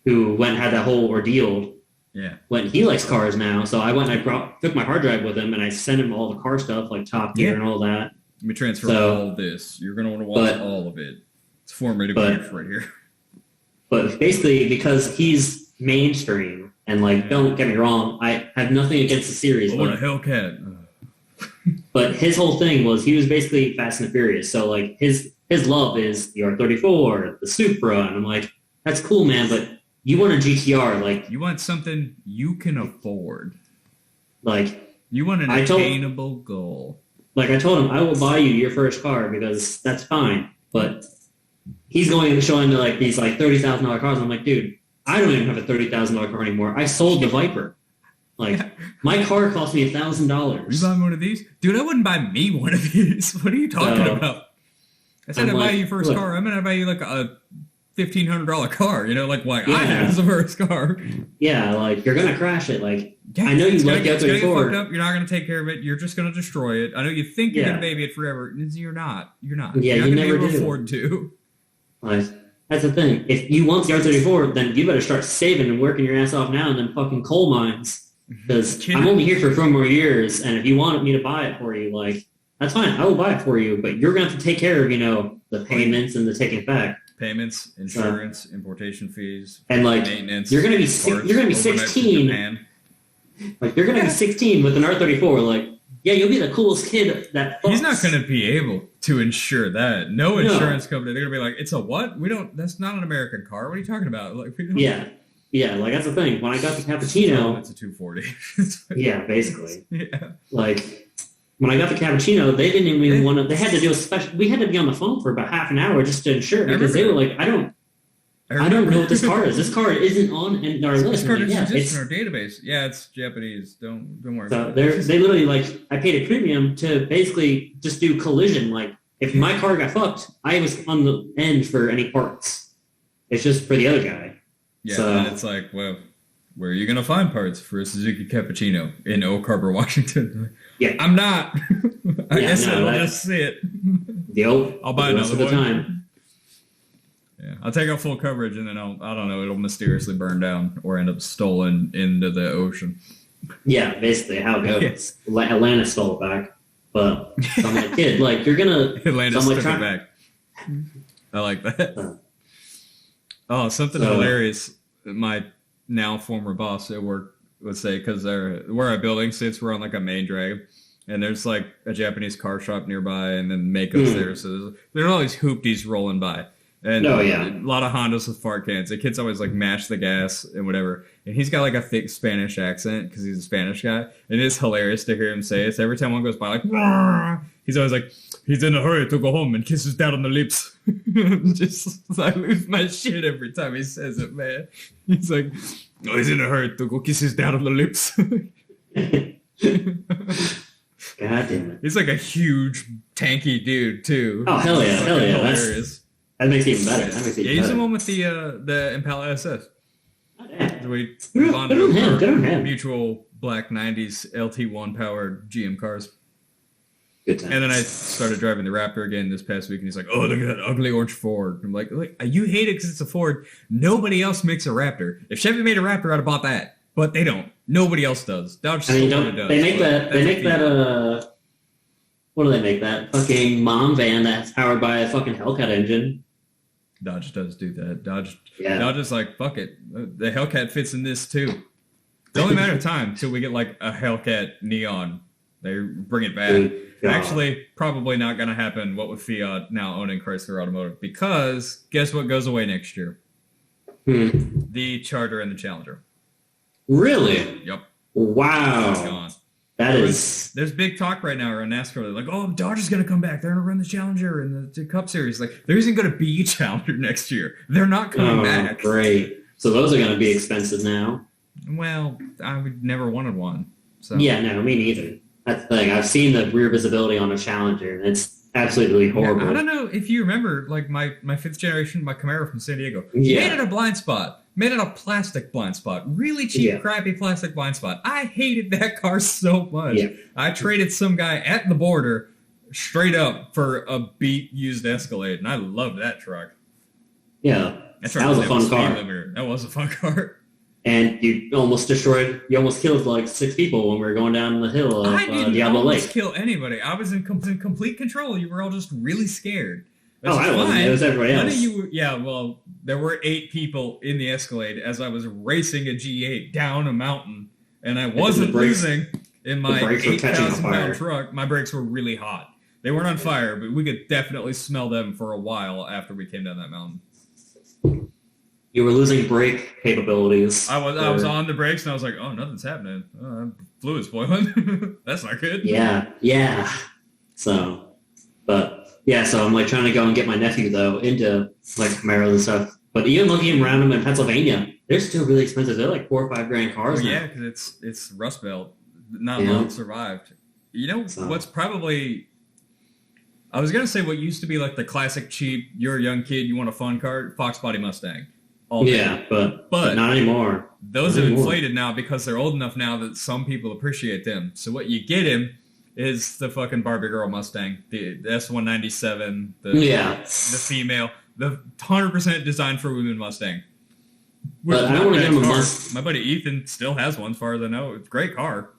who went and had that whole ordeal. Yeah. He likes cars now, so I went and took my hard drive with him and I sent him all the car stuff like Top Gear and all that. Let me transfer all of this. You're gonna want to watch all of it. It's formative years right here. But basically, because he's mainstream and don't get me wrong, I have nothing against the series. What a Hellcat. But his whole thing was he was basically Fast and the Furious. So his love is the R34, the Supra, and I'm like, that's cool, man, but you want a GTR, you want something you can afford. You want an attainable goal. I told him, I will buy you your first car because that's fine. But he's going and showing me these $30,000 cars. I'm like, dude, I don't even have a $30,000 car anymore. I sold the Viper. My car cost me $1,000. You buying one of these? Dude, I wouldn't buy me one of these. What are you talking about? I said I'd buy you first car. I'm going to buy you a $1,500 car, I had as a first car. Yeah, you're going to crash it. I know you like the R34. You're not going to take care of it. You're just going to destroy it. I know you think you're going to baby it forever. You're not. You're not. Yeah, you're you not never be able do. to afford to. That's the thing. If you want the R34, then you better start saving and working your ass off now and then fucking coal mines. Because I'm only here for 4 more years, and if you want me to buy it for you, that's fine. I will buy it for you, but you're going to have to take care of, the payments and the taking it back. Payments, insurance, importation fees, and maintenance. You're going to be 16. You're going to be 16 with an R34. You'll be the coolest kid that. He's not going to be able to insure that. No insurance company. They're going to be like, it's a what? We don't. That's not an American car. What are you talking about? Yeah, that's the thing. When I got the cappuccino, it's a 240. Yeah, basically. Yeah. When I got the cappuccino, they didn't even want to. They had to do a special. We had to be on the phone for about half an hour just to insure because they were like, I don't know what this car is. This car isn't on our list. This car doesn't exist in our database. Yeah, it's Japanese. Don't worry. So they literally I paid a premium to basically just do collision. If my car got fucked, I was on the end for any parts. It's just for the other guy. Yeah, and it's well, where are you going to find parts for a Suzuki Cappuccino in Oak Harbor, Washington? Yeah. I'm not. I guess I'll just see it. I'll buy another one. Time. Yeah, I'll take out full coverage and then I don't know, it'll mysteriously burn down or end up stolen into the ocean. Yeah, basically how it goes. Yeah. Atlantis stole it back. But I'm like, kid, you're going to... Atlantis took it back. I like that. Oh, something hilarious. My now former boss at work would say, because where our building sits, we're on a main drag, and there's a Japanese car shop nearby, and then Mako's there. So there's all these hoopties rolling by. And a lot of Hondas with fart cans. The kids always mash the gas and whatever. And he's got a thick Spanish accent because he's a Spanish guy. And it's hilarious to hear him say it. So every time one goes by, he's always he's in a hurry to go home and kisses down on the lips. I lose my shit every time he says it, man. He's he's in a hurry to go kisses down on the lips. God damn it. He's a huge, tanky dude, too. Oh, hell yeah, hell yeah. Hilarious. That makes it even better. He's the one with the Impala SS. Oh, damn. We bonded over mutual black 90s LT1 powered GM cars. Good time. And then I started driving the Raptor again this past week, and he's like, oh, look at that ugly orange Ford. I'm like, you hate it because it's a Ford. Nobody else makes a Raptor. If Chevy made a Raptor, I'd have bought that. But they don't. Nobody else does. Dodge still does. They make that, what do they make? That fucking mom van that's powered by a fucking Hellcat engine. Dodge does do that. Dodge is fuck it. The Hellcat fits in this too. It's only a matter of time till we get like a Hellcat Neon. They bring it back. Actually, probably not going to happen. What with Fiat now owning Chrysler Automotive, because guess what goes away next year? The Charger and the Challenger. Really? Yep. Wow. There's big talk right now around NASCAR. They're like, oh, Dodge's going to come back. They're going to run the Challenger and the Cup Series. Like, there isn't going to be a Challenger next year. They're not coming back. Great. So those are going to be expensive now. Well, I would never wanted one. So. Yeah, no, me neither. That's the thing. I've seen the rear visibility on a Challenger, and it's absolutely horrible. Yeah, I don't know if you remember, like, my fifth generation, my Camaro from San Diego. Yeah. Made it a blind spot. Made it a plastic blind spot. Really cheap, crappy plastic blind spot. I hated that car so much. Yeah. I traded some guy at the border straight up for a beat used Escalade, and I loved that truck. Yeah. That was a fun car. That was a fun car. And you almost killed like 6 people when we were going down the hill of Diablo Lake. I didn't almost kill anybody. I was in complete control. You were all just really scared. I wasn't. It was everybody else. There were 8 people in the Escalade as I was racing a G8 down a mountain, and I wasn't losing in my 8,000-pound truck. My brakes were really hot. They weren't on fire, but we could definitely smell them for a while after we came down that mountain. You were losing brake capabilities. I was on the brakes, and I was like, oh, nothing's happening. Fluid's boiling. That's not good. Yeah. So I'm like trying to go and get my nephew, though, into like Camaros and stuff. But even looking around them in Pennsylvania, they're still really expensive. They're like $4 or $5 grand cars now. Yeah, because it's Rust Belt. Not a lot survived. You know what's probably... I was going to say what used to be like the classic cheap, you're a young kid, you want a fun car, Fox Body Mustang. Yeah, but not anymore. Those have inflated now because they're old enough now that some people appreciate them. So what you get him is the fucking Barbie Girl Mustang, the S197, the female, the 100% designed for women Mustang. But I don't want to get him a Mustang. My buddy Ethan still has one, as far as I know. It's a great car.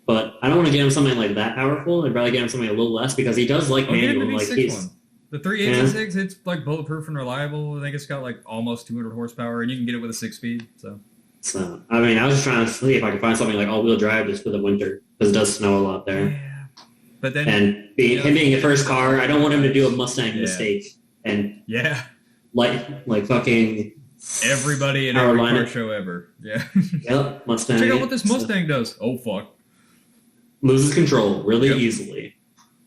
But I don't want to get him something like that powerful. I'd rather get him something a little less because he does like manual. Like he's the 386, it's like bulletproof and reliable. I think it's got like almost 200 horsepower, and you can get it with a 6-speed. So I mean, I was just trying to see if I could find something like all-wheel drive just for the winter because it does snow a lot there. Yeah, but then him being a first car, I don't want him to do a Mustang mistake and like fucking everybody in every car show ever. Yeah, yep, Mustang. Check out what this Mustang does. Oh fuck, loses control really easily.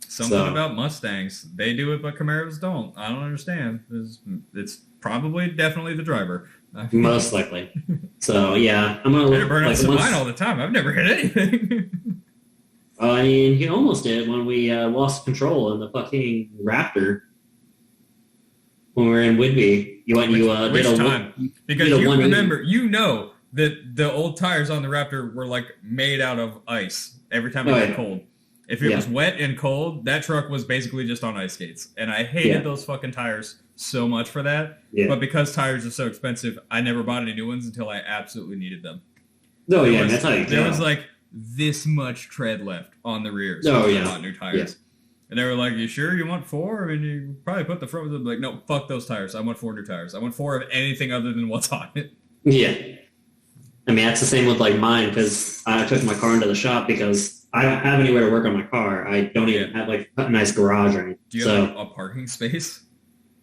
Something about Mustangs. They do it, but Camaros don't. I don't understand. It's probably definitely the driver. Most likely. So, yeah. I'm going to burn out some mine all the time. I've never hit anything. I mean, he almost did when we lost control in the fucking Raptor. When we were in Whitby. You did a time? Because you remember, you know that the old tires on the Raptor were like made out of ice every time it got cold. If it was wet and cold, that truck was basically just on ice skates. And I hated those fucking tires so much for that. Yeah. But because tires are so expensive, I never bought any new ones until I absolutely needed them. No, that's how you There was like this much tread left on the rear. So I bought new tires. Yeah. And they were like, you sure you want 4? I mean, you probably put the front with them. Like, no, fuck those tires. I want 4 new tires. I want 4 of anything other than what's on it. Yeah. I mean, that's the same with like mine because I took my car into the shop because I don't have anywhere to work on my car. I don't even have like a nice garage or anything. Do you have a parking space?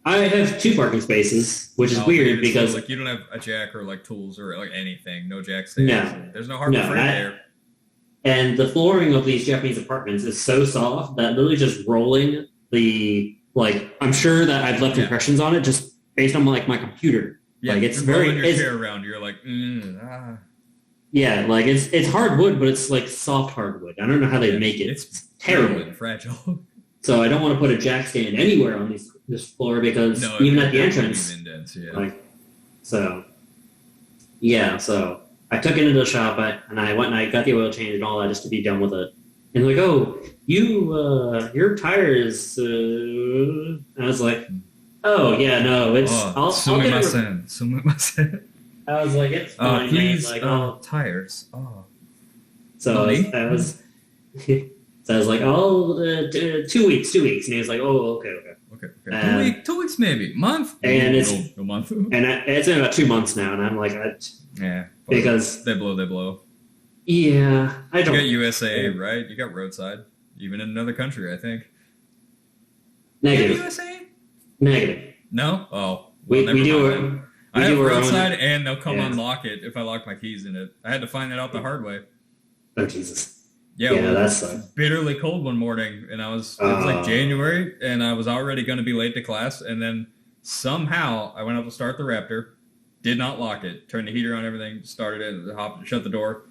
I have 2 parking spaces, which is weird because like you don't have a jack or like tools or like anything. No jack stands. No, there's no hardware there. And the flooring of these Japanese apartments is so soft that literally just rolling I'm sure that I've left impressions on it just based on like my computer. Yeah, like it's rolling your chair around. You're like, Yeah, like it's hardwood, but it's like soft hardwood. I don't know how they make it. It's terrible and fragile. So I don't want to put a jack stand anywhere on this floor because even at the entrance, So I took it into the shop and I went and I got the oil change and all that just to be done with it. And they're like, oh, your tires. I was like, oh yeah, no, it's. I'll get it. I was like, it's fine. Please, like, tires. Oh. So I was like, 2 weeks. And he was like, oh, okay. 2 weeks maybe. Month? And it's no month. And it's been about 2 months now, and I'm like, Because they blow. Yeah, I don't. You got USA, right? You got roadside, even in another country, I think. Negative. USA? Negative. No? Oh. We do it. I have roadside, and they'll come unlock it if I lock my keys in it. I had to find that out the hard way. Oh, Jesus. Yeah, that sucks. Bitterly cold one morning, and it was like January, and I was already going to be late to class, and then somehow I went up to start the Raptor, did not lock it, turned the heater on, everything, started it, shut the door.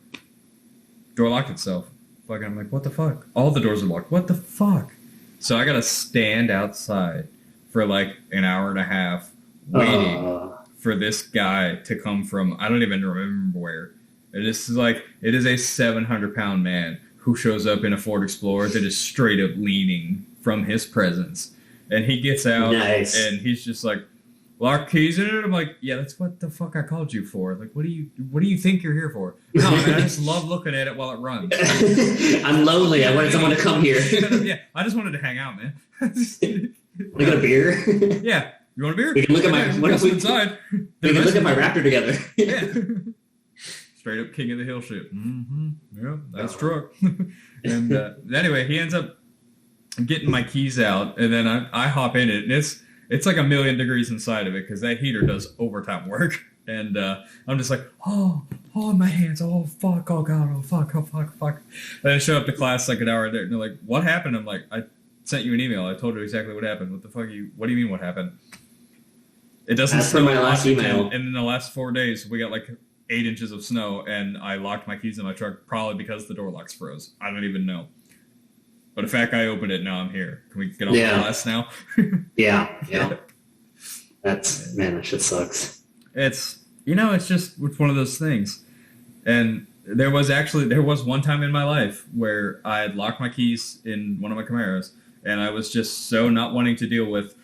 Door locked itself. Fucking, I'm like, what the fuck? All the doors are locked. What the fuck? So I got to stand outside for like an hour and a half waiting for this guy to come from, I don't even remember where. It is a 700-pound man who shows up in a Ford Explorer that is straight up leaning from his presence. And he gets out and he's just like, lock keys in it? I'm like, yeah, that's what the fuck I called you for. Like, what do you think you're here for? No, man, I just love looking at it while it runs. I'm lonely. I wanted someone to come here. Yeah, I just wanted to hang out, man. Want to get a beer? Yeah. You want a beer? We can look at my inside. We can look at my Raptor together. Yeah. Straight up king of the hill shit. Mm-hmm. Yeah, that's truck. And anyway, he ends up getting my keys out, and then I hop in it, and it's like 1,000,000 degrees inside of it because that heater does overtime work. And I'm just like, oh, my hands, oh, fuck, oh, God, oh, fuck. Then I show up to class like an hour there, and they're like, what happened? I'm like, I sent you an email. I told you exactly what happened. What the fuck what do you mean what happened? It doesn't snow my last email. And in the last 4 days, we got like 8 inches of snow, and I locked my keys in my truck probably because the door locks froze. I don't even know. But the fact I opened it, now I'm here. Can we get on the class now? Yeah. That shit sucks. It's one of those things. And there was one time in my life where I had locked my keys in one of my Camaros, and I was just so not wanting to deal with,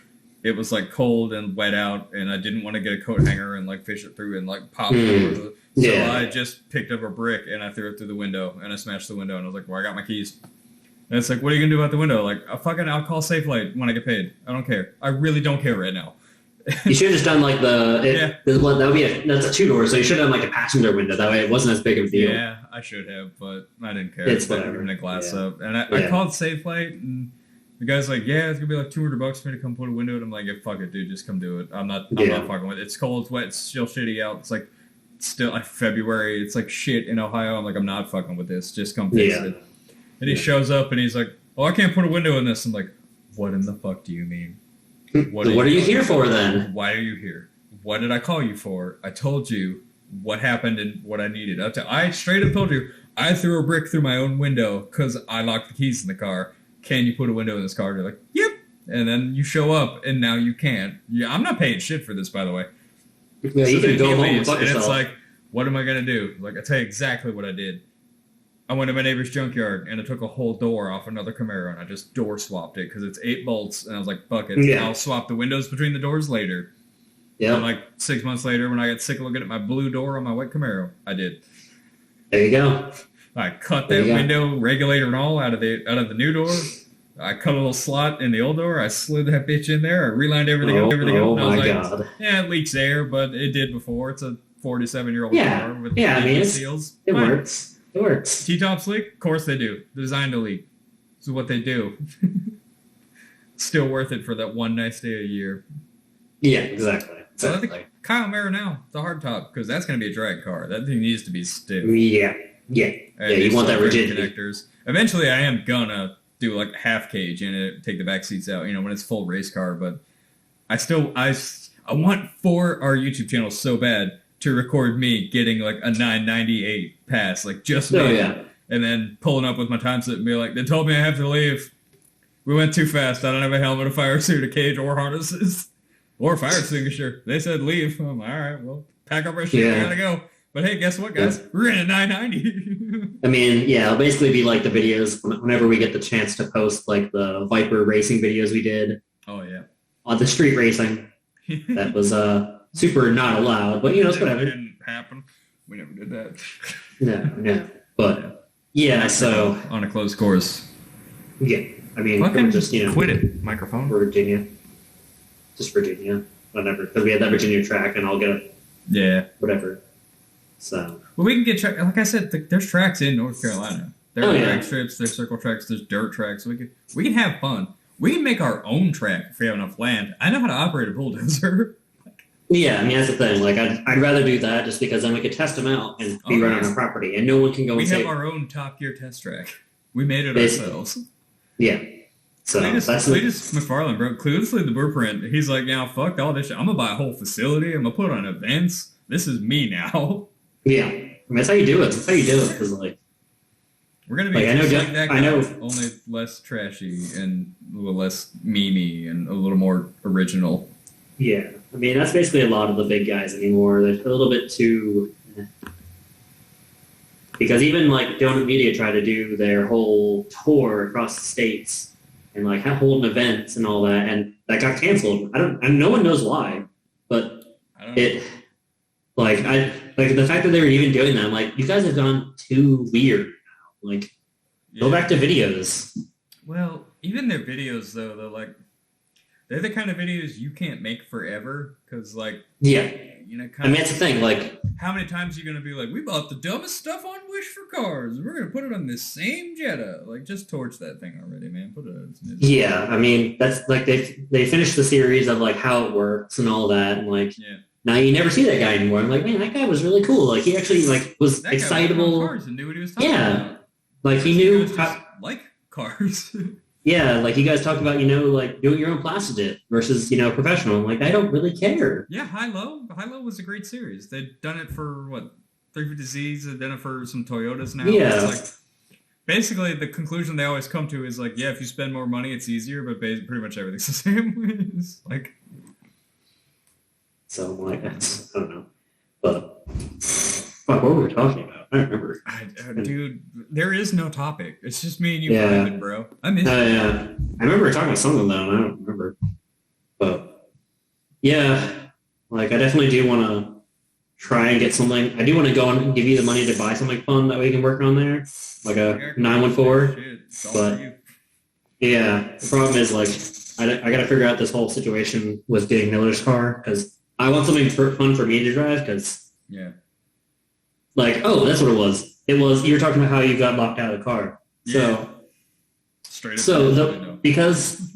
it was like cold and wet out, and I didn't want to get a coat hanger and like fish it through and like pop it over. So I just picked up a brick and I threw it through the window, and I smashed the window, and I was like, well, I got my keys. And it's like, what are you going to do about the window? Like, I'll call SafeLight when I get paid. I don't care. I really don't care right now. You should have just done like that's a 2-door, so you should have done like a passenger window. That way it wasn't as big of a deal. Yeah, I should have, but I didn't care. It's whatever. Giving the glass up. And I called SafeLight, and the guy's like, yeah, it's going to be like $200 for me to come put a window. And I'm like, yeah, fuck it, dude, just come do it. I'm not fucking with it. It's cold, it's wet, it's still shitty out. It's like, still like February. It's like shit in Ohio. I'm like, I'm not fucking with this. Just come fix it. And he shows up, and he's like, oh, I can't put a window in this. I'm like, what in the fuck do you mean? What are you here for then? Why are you here? What did I call you for? I told you what happened and what I needed. I straight up told you I threw a brick through my own window because I locked the keys in the car. Can you put a window in this car? You're like, yep. And then you show up, and now you can't. Yeah, I'm not paying shit for this, by the way. Yeah, you can go home and fuck yourself. It's like, what am I going to do? Like, I tell you exactly what I did. I went to my neighbor's junkyard, and I took a whole door off another Camaro, and I just door swapped it because it's 8 bolts, and I was like, fuck it. Yeah. I'll swap the windows between the doors later. Yeah. And like 6 months later, when I got sick of looking at my blue door on my white Camaro, I did. There you go. I cut that window regulator and all out of the new door. I cut a little slot in the old door. I slid that bitch in there. I relined everything up. Oh, and I was my like, God. Yeah, it leaks air, but it did before. It's a 47-year-old car with seals. It works. It works. T-tops leak? Of course they do. They're designed to leak. This is what they do. Still worth it for that one nice day a year. Yeah, exactly. So I think Kyle Mara now, the hardtop, because that's going to be a drag car. That thing needs to be stiff. Yeah. You want that rigidity. Connectors. Eventually, I am gonna do like half cage in it, take the back seats out. When it's full race car. But I want for our YouTube channel so bad to record me getting like a 998 pass, like just me, and then pulling up with my time slip and be like, they told me I have to leave. We went too fast. I don't have a helmet, a fire suit, a cage, or harnesses, or a fire extinguisher. They said leave. I'm like, all right, well, pack up our shit. We gotta go. But hey, guess what, guys? We're in a 990. I mean, it'll basically be like the videos whenever we get the chance to post like the Viper racing videos we did. Oh yeah. On the street racing. That was super not allowed, but it's whatever. It didn't happen. We never did that. No. But so on a closed course. Yeah, I mean, fucking just quit it. Microphone. Virginia, whatever, because we had that Virginia track, and I'll get whatever So, well, we can get like I said, there's tracks in North Carolina. There are drag strips, there's circle tracks, there's dirt tracks. We can have fun. We can make our own track if we have enough land. I know how to operate a bulldozer. Yeah, I mean, that's the thing. Like, I'd rather do that just because then we could test them out and be right on our property, and no one can go and say... We have our own Top Gear test track. We made it ourselves. Yeah. So, Cletus McFarland, bro. Clearly the blueprint. He's like, yeah, fuck all this shit. I'm going to buy a whole facility. I'm going to put on events. This is me now. Yeah. I mean, that's how you do it. That's how you do it, because, like... We're going to be that guy, only less trashy and a little less memey and a little more original. Yeah. I mean, that's basically a lot of the big guys anymore. They're a little bit too... Because even, like, Donut Media tried to do their whole tour across the states and, like, holding events and all that, and that got canceled. And no one knows why, but the fact that they were even doing that, I'm like, you guys have gone too weird now. Like, go back to videos. Well, even their videos, though, they're the kind of videos you can't make forever, because, like... Yeah. You know, I mean, that's the thing, like... How many times are you going to be like, we bought the dumbest stuff on Wish for cars, we're going to put it on this same Jetta. Like, just torch that thing already, man. Put it on its... Yeah, I mean, that's, like, they finished the series of, like, how it works and all that, and, like... Yeah. Now you never see that guy anymore. I'm like, man, that guy was really cool. Like, he actually, like, was excitable. Guy cars and knew what he was talking about. Like, he knew... like cars. Yeah, like you guys talked about, you know, like doing your own plastic versus, you know, professional. I'm like, I don't really care. Yeah, High-Low. High-Low was a great series. They'd done it for, 350Zs. They've done it for some Toyotas now. Yeah. It's like, basically, the conclusion they always come to is like, yeah, if you spend more money, it's easier, but pretty much everything's the same. It's like... So, like, I don't know. But, fuck, what were we talking about? I don't remember. Dude, there is no topic. It's just me and you vibing, bro. I miss you. Yeah. I remember talking about something, though, and I don't remember. But, yeah, like, I definitely do want to try and get something. I do want to go and give you the money to buy something fun that we can work on there, like a 914. But, yeah, the problem is, like, I got to figure out this whole situation with getting Miller's car, because I want something fun for me to drive, because... Yeah. Like, oh, that's what it was. It was, you were talking about how you got locked out of the car. Yeah. Straight up. Because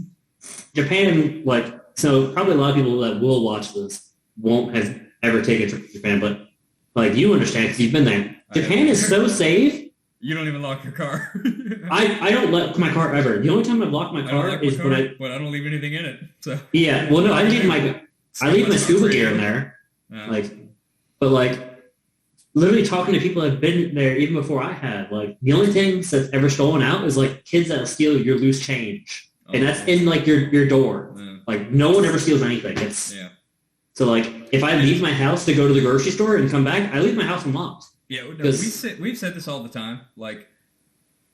Japan, like, so probably a lot of people that will watch this won't have ever taken a trip to Japan, but, like, you understand because you've been there. Japan is so safe. You don't even lock your car. I don't lock my car ever. The only time I've locked my car is when but I don't leave anything in it. So. Yeah, well, no, I leave my scuba gear in there. But, like, literally talking to people that have been there even before I had, like, the only things that's ever stolen out is, like, kids that'll steal your loose change. And that's in, like, your door. Yeah. Like, no one ever steals anything. So, like, if I leave my house to go to the grocery store and come back, I leave my house unlocked. Yeah, no, we've said this all the time. Like,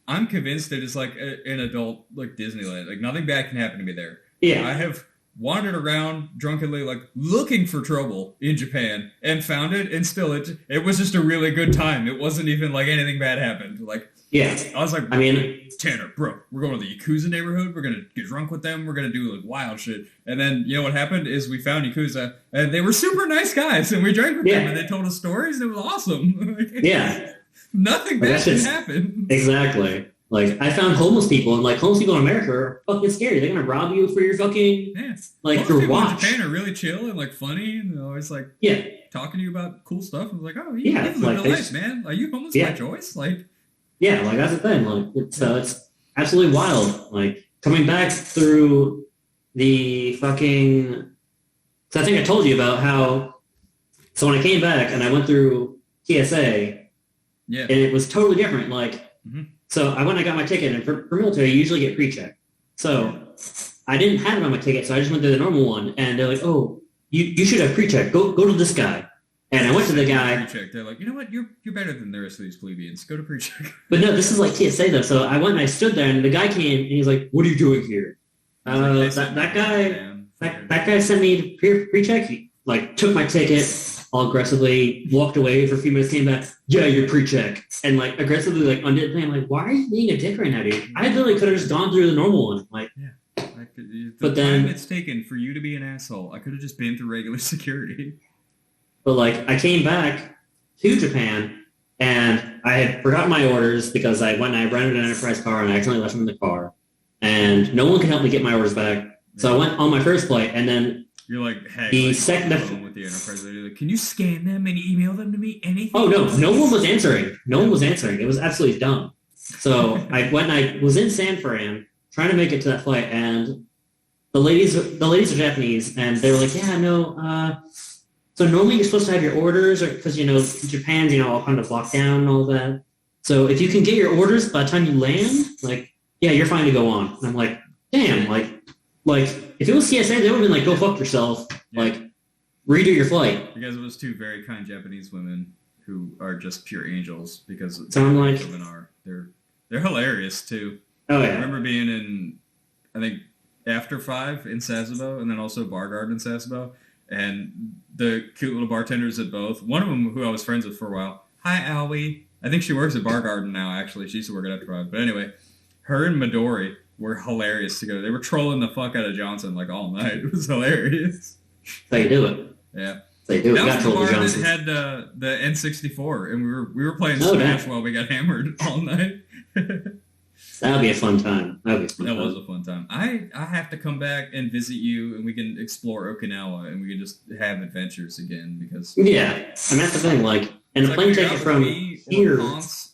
I'm convinced that it's like an adult, like, Disneyland. Like, nothing bad can happen to me there. Yeah. I have... wandered around drunkenly, like, looking for trouble in Japan, and found it, and still, it was just a really good time. It wasn't even, like, anything bad happened. Like, yeah. I was like, I mean... Tanner, bro, we're going to the Yakuza neighborhood, we're going to get drunk with them, we're going to do, like, wild shit. And then, you know what happened is we found Yakuza, and they were super nice guys, and we drank with them, and they told us stories, and it was awesome. Like, nothing bad can happen. Exactly. Like, I found homeless people, and, like, homeless people in America are fucking scary. They're gonna rob you for your fucking, like, most your watch. In Japan are really chill and, like, funny, and always, like, talking to you about cool stuff. I was like, oh, you live a life, man. Are you homeless by choice? Like, yeah, like, that's the thing. Like, it's absolutely wild. Like, coming back through the fucking... So I think I told you about how... So when I came back, and I went through TSA, and it was totally different. Like... Mm-hmm. So I went and I got my ticket, and for military, you usually get pre-check. So I didn't have it on my ticket, so I just went to the normal one, and they're like, oh, you should have pre-check. Go to this guy. And I went to the guy. Pre-check. They're like, you know what? You're better than the rest of these plebeians. Go to pre-check. But no, this is like TSA, though. So I went and I stood there, and the guy came, and he's like, what are you doing here? That guy sent me to pre-check. He, like, took my ticket, all aggressively, walked away for a few minutes, came back, yeah, you're pre-check. And, like, aggressively, like, undid the thing. I'm like, why are you being a dick right now, dude? I literally could have just gone through the normal one. Like, but then time it's taken for you to be an asshole, I could have just been through regular security. But, like, I came back to Japan, and I had forgotten my orders because I went and I rented an Enterprise car and I accidentally left them in the car, and no one could help me get my orders back. So I went on my first flight, and then you're like, hey, the like, second with the Enterprise, you're like, can you scan them and email them to me? Anything? Oh no one was answering. No one was answering. It was absolutely dumb. So I went and I was in San Fran trying to make it to that flight, and the ladies are Japanese, and they were like, yeah, no. So normally you're supposed to have your orders, or because Japan's all kind of locked down and all that. So if you can get your orders by the time you land, like, yeah, you're fine to go on. And I'm like, damn, like if it was TSA, they would have been like, go fuck yourself, like redo your flight. Because it was two very kind Japanese women who are just pure angels. Because women are they're hilarious too. Oh yeah. I remember being in, I think, After 5 in Sasebo, and then also Bar Garden in Sasebo, and the cute little bartenders at both. One of them, who I was friends with for a while, hi Alwie. I think she works at Bar Garden now. Actually, she used to work at After 5. But anyway, her and Midori were hilarious together. They were trolling the fuck out of Johnson like all night. It was hilarious. That's how you do it. Yeah. They do. That was the bar that had the N64, and we were playing Smash while we got hammered all night. That would be a fun time. That was a fun time. I have to come back and visit you, and we can explore Okinawa, and we can just have adventures again, because... Yeah. I mean, that's the thing, like... And the plane ticket from here...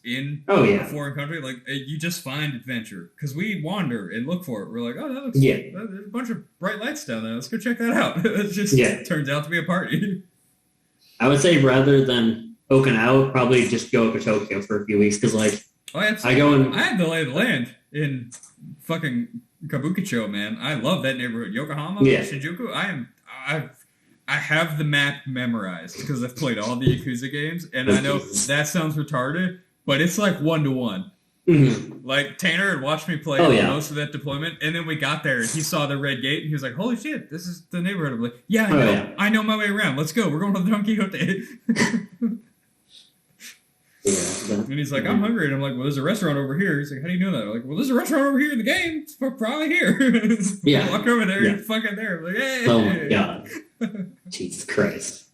in a foreign country, like, you just find adventure. Because we wander and look for it. We're like, oh, that looks... Yeah. There's a bunch of bright lights down there. Let's go check that out. It turns out to be a party. I would say rather than Okinawa, probably just go to Tokyo for a few weeks, because, like... Oh, absolutely. I had the lay of the land in fucking Kabukicho, man. I love that neighborhood. Yokohama, Shinjuku. I have the map memorized because I've played all the Yakuza games, and I know that sounds retarded, but it's like 1-to-1. Mm-hmm. Like, Tanner had watched me play most of that deployment, and then we got there, and he saw the red gate, and he was like, holy shit, this is the neighborhood. I'm like, I know my way around. Let's go. We're going to the Don Quixote. And he's like, I'm hungry. And I'm like, well, there's a restaurant over here. He's like, how do you know that? I'm like, well, there's a restaurant over here in the game. It's probably here. Walk over there and fucking there. I'm like, hey. Oh my god. Jesus Christ.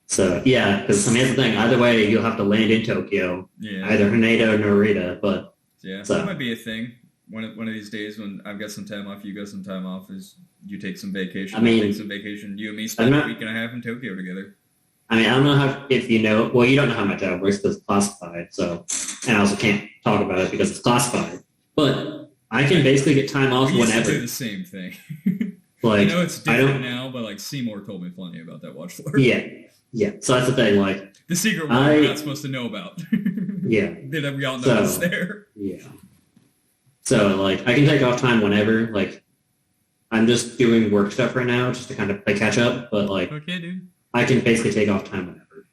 So, yeah, because, I mean, that's the thing. Either way, you'll have to land in Tokyo. Yeah. Either Haneda or Narita, but... Yeah, that might be a thing. One of these days when I've got some time off, you got some time off, is you take some vacation. I take some vacation. You and me spend a week and a half in Tokyo together. I mean, I don't know if you know... Well, you don't know how my job works because it's classified, so... And I also can't talk about it because it's classified. But I can basically get time off whenever. We used to do the same thing. Like, I know it's different now, but, like, Seymour told me plenty about that watch floor. Yeah. So that's the thing, like... The secret one we're not supposed to know about. Yeah. That we all know it's there. Yeah. So, like, I can take off time whenever. Like, I'm just doing work stuff right now just to kind of catch up, but, like... Okay, dude. I can basically take off time whenever.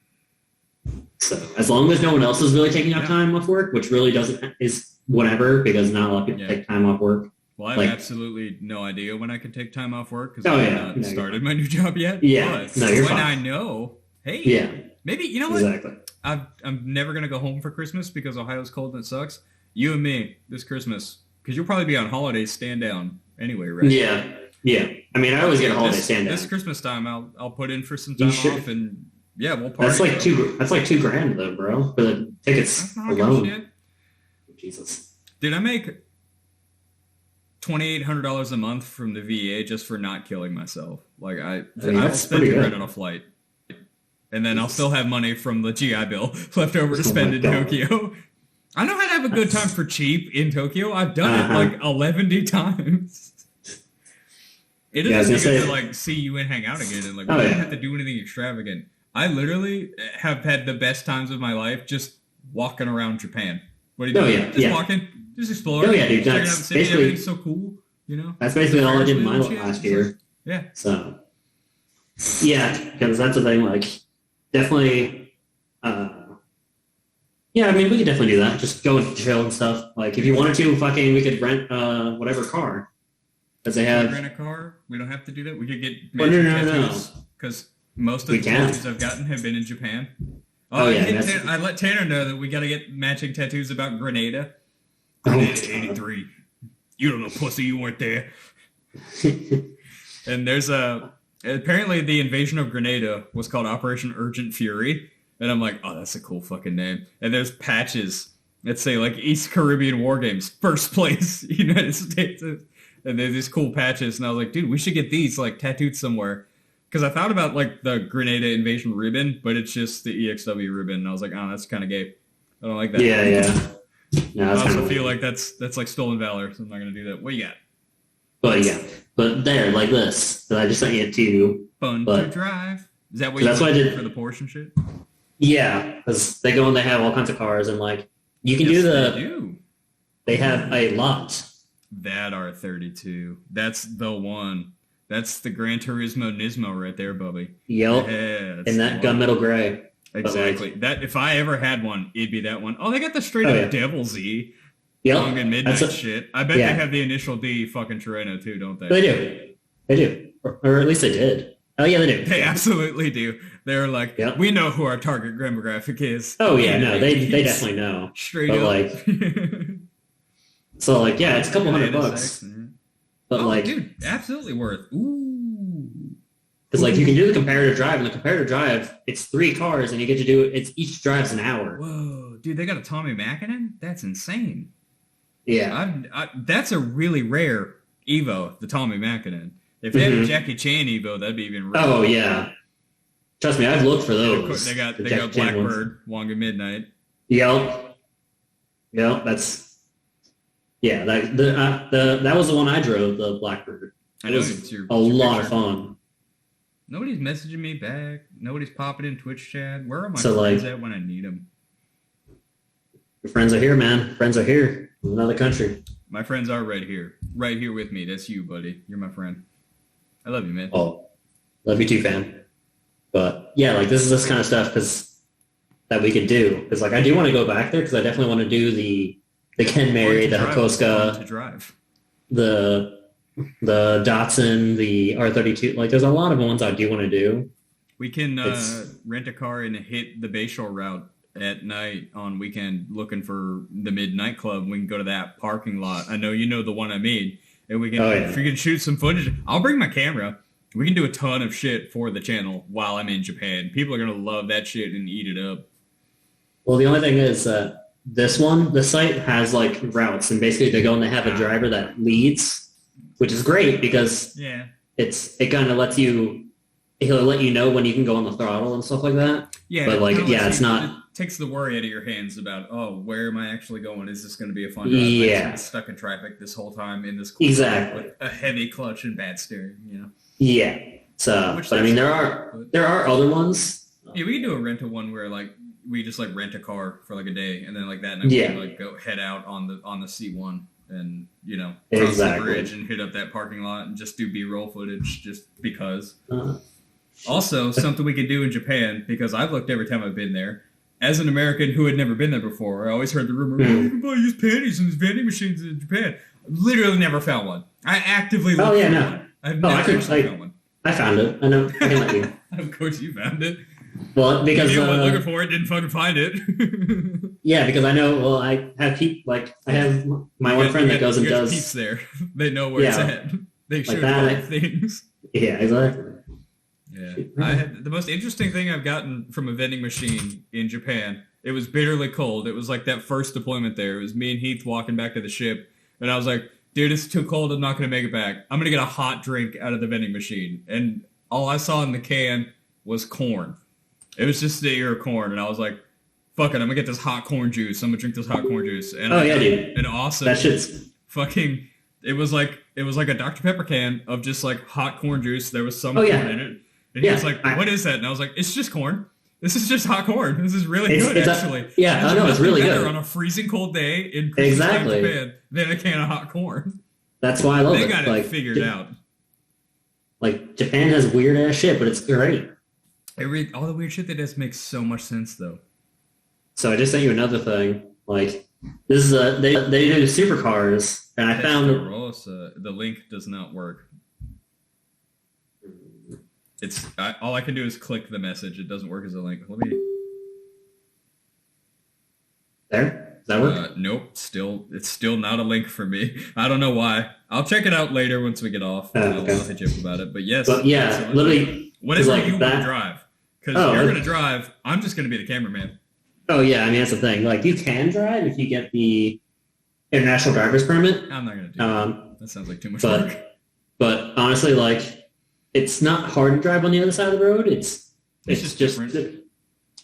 So, as long as no one else is really taking off time off work, which really is whenever, because not a lot of people take time off work. Well, I have absolutely no idea when I can take time off work, because I have not started my new job yet. Yeah, but you're when fine. I know, hey, maybe, you know what? Exactly. I'm never going to go home for Christmas because Ohio's cold and it sucks. You and me this Christmas, because you'll probably be on holiday stand down anyway, right? Yeah. I mean, I always get a holiday stand down. This Christmas time, I'll put in for some time off, and we'll party. That's like $2,000 though, bro, for the tickets alone. Shit. Jesus. Dude, I make $2,800 a month from the VA just for not killing myself. Like, I'll spend $2,000 on a flight, and then I'll still have money from the GI Bill left over to spend in Tokyo. I know how to have a good time for cheap in Tokyo. I've done it like 11 times. It is good to like see you and hang out again, and like we don't have to do anything extravagant. I literally have had the best times of my life just walking around Japan. What are you doing? Just walking, just exploring. Oh yeah, dude. That's out the city. Everything's so cool, you know. That's basically all I did in my last year. Yeah. So. Yeah, because that's the thing. Like, definitely. Yeah, I mean, we could definitely do that. Just go and chill and stuff. Like, if you wanted to, we could rent whatever car. Because they have... rent a car? We don't have to do that? We could get matching tattoos? Because most of the tattoos I've gotten have been in Japan. I let Tanner know that we got to get matching tattoos about Grenada. Grenada 83. You don't know, pussy, you weren't there. And there's apparently the invasion of Grenada was called Operation Urgent Fury. And I'm like, oh, that's a cool fucking name. And there's patches that say like East Caribbean War Games, first place, United States. And there's these cool patches. And I was like, dude, we should get these like tattooed somewhere. Because I thought about like the Grenada Invasion ribbon, but it's just the EXW ribbon. And I was like, oh, that's kind of gay. I don't like that. Yeah. I also feel like that's like stolen valor, so I'm not going to do that. What you got? But there, like this, that I just sent you to. Fun to drive. Is that what you did for the Porsche and shit? Yeah, because they go and they have all kinds of cars, and like you can They have a lot. That R32. That's the one. That's the Gran Turismo Nismo right there, Bubby. Yep. Yeah, and that gunmetal gray. Exactly. That if I ever had one, it'd be that one. Oh, they got the straight up Devil Z. Yep. Long and midnight shit. I bet they have the initial D fucking Torino too, don't they? They do. Or at least they did. Oh yeah, they do. They absolutely do. They're like, we know who our target demographic is. Oh yeah, no, they definitely know. Straight up. Like, so like, yeah, it's a couple $100. But like, dude, absolutely worth. Ooh. Because like you can do the comparative drive, and the comparative drive, it's 3 cars, and you get to do it. It's each drive's an hour. Whoa, dude, they got a Tommy Mackinnon? That's insane. Yeah, that's a really rare Evo, the Tommy Mackinnon. If they had a Jackie Chan Evo, that'd be even rarer. Oh yeah, trust me, I've looked for those. They got Blackbird, Wonga Midnight. Yep. That's that was the one I drove, the Blackbird. It was a lot of fun. Nobody's messaging me back. Nobody's popping in Twitch chat. Where are my friends at when I need them? Your friends are here, man. Friends are here in another country. My friends are right here with me. That's you, buddy. You're my friend. I love you, man. Oh, love you too, fam. But yeah, like this kind of stuff that we could do. Because like I do want to go back there because I definitely want to do the Ken Mary, the Hakoska, to drive, the Datsun, the R32. Like there's a lot of ones I do want to do. We can rent a car and hit the Bayshore route at night on weekend looking for the midnight club. We can go to that parking lot. I know you know the one I mean. And we can if we can shoot some footage. I'll bring my camera. We can do a ton of shit for the channel while I'm in Japan. People are gonna love that shit and eat it up. Well, the only thing is the site has like routes, and basically they go and they have a driver that leads, which is great because it kind of lets you. He'll let you know when you can go on the throttle and stuff like that. Yeah, but like it's not. Takes the worry out of your hands about, where am I actually going? Is this going to be a fun drive? Yeah. Stuck in traffic this whole time in this exactly with a heavy clutch and bad steering, Yeah. So, but I mean, there are other ones. Yeah, we can do a rental one where like we just like rent a car for like a day, and then like that night we can like go head out on the C1 and cross the bridge and hit up that parking lot and just do B-roll footage just because. Also, something we could do in Japan because I've looked every time I've been there. As an American who had never been there before, I always heard the rumor, you can buy used panties in these vending machines in Japan. Literally never found one. I actively looked for one. I've never found one. I found it. I know. I can let you. Of course you found it. Well, because you went looking for it, didn't fucking find it. Yeah, because I know. Well, I have people I have my one friend that goes and does. Peeps there. They know where it's at. They show things. Yeah, exactly. Yeah, I had the most interesting thing I've gotten from a vending machine in Japan. It was bitterly cold. It was like that first deployment there. It was me and Heath walking back to the ship, and I was like, dude, it's too cold. I'm not going to make it back. I'm going to get a hot drink out of the vending machine. And all I saw in the can was corn. It was just the ear of corn, and I was like, fuck it, I'm going to get this hot corn juice. I'm going to drink this hot corn juice. And dude. And awesome. That shit's fucking, it was like a Dr. Pepper can of just like hot corn juice. There was some corn in it. And he was like, what is that? And I was like, it's just corn. This is just hot corn. This is really good, actually. I know, it's really good. On a freezing cold day in Japan than a can of hot corn. That's why I love it. They got it figured out. Like, Japan has weird-ass shit, but it's great. All the weird shit that does makes so much sense, though. So I just sent you another thing. Like, this is they do supercars, and I found... the link does not work. All I can do is click the message. It doesn't work as a link. Let me. There? Does that work? Nope. It's still not a link for me. I don't know why. I'll check it out later once we get off. I'll hit you up about it. But yes. But yeah, literally. Whatever you want to drive. Because you're going to drive. I'm just going to be the cameraman. Oh, yeah. I mean, that's the thing. Like, you can drive if you get the international driver's permit. I'm not going to do that. That sounds like too much work. But honestly, like, it's not hard to drive on the other side of the road. It's just different.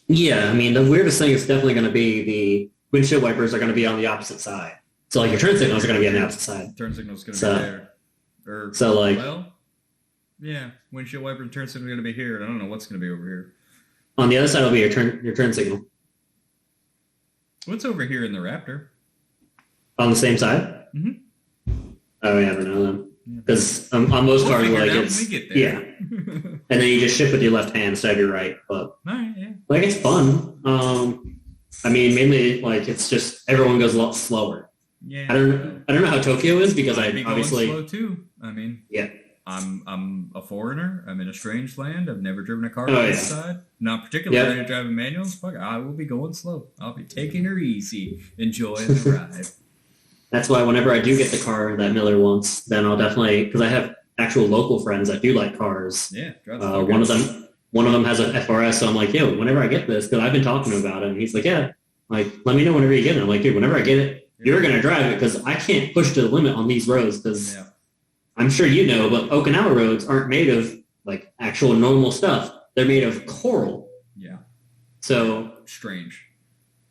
Yeah, I mean, the weirdest thing is definitely going to be the windshield wipers are going to be on the opposite side. So, like, your turn signals are going to be on the opposite side. Turn signal's going to be there. Yeah, windshield wiper and turn signal are going to be here. I don't know what's going to be over here. On the other side will be your turn signal. What's over here in the Raptor? On the same side? Mm-hmm. Oh, yeah, I don't know them. Because on most cars, like, it's... When we get there. Yeah. And then you just shift with your left hand instead of your right. But, yeah. Like, it's fun. I mean, mainly, like, it's just everyone goes a lot slower. Yeah. I don't know how Tokyo is because I obviously... slow, too. I mean... Yeah. I'm a foreigner. I'm in a strange land. I've never driven a car on this side. Not particularly ready to drive a manual. Fuck, I will be going slow. I'll be taking her easy, enjoying the ride. That's why whenever I do get the car that Miller wants, then I'll definitely, because I have actual local friends that do like cars. Yeah, one of them has an FRS, so I'm like, yo, whenever I get this, because I've been talking about it, and he's like, yeah, like let me know whenever you get it. I'm like, dude, whenever I get it, you're gonna drive it because I can't push to the limit on these roads because. I'm sure you know, but Okinawa roads aren't made of like actual normal stuff. They're made of coral. Yeah. So strange.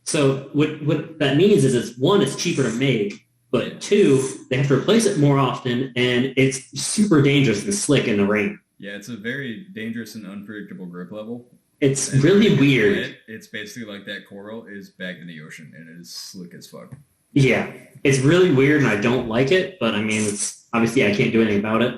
So what that means is it's cheaper to make, but two, they have to replace it more often, and it's super dangerous and slick in the rain. Yeah, it's a very dangerous and unpredictable grip level. It's really weird. It's basically like that coral is bagged in the ocean, and it is slick as fuck. Yeah, it's really weird, and I don't like it, but I mean, it's obviously I can't do anything about it.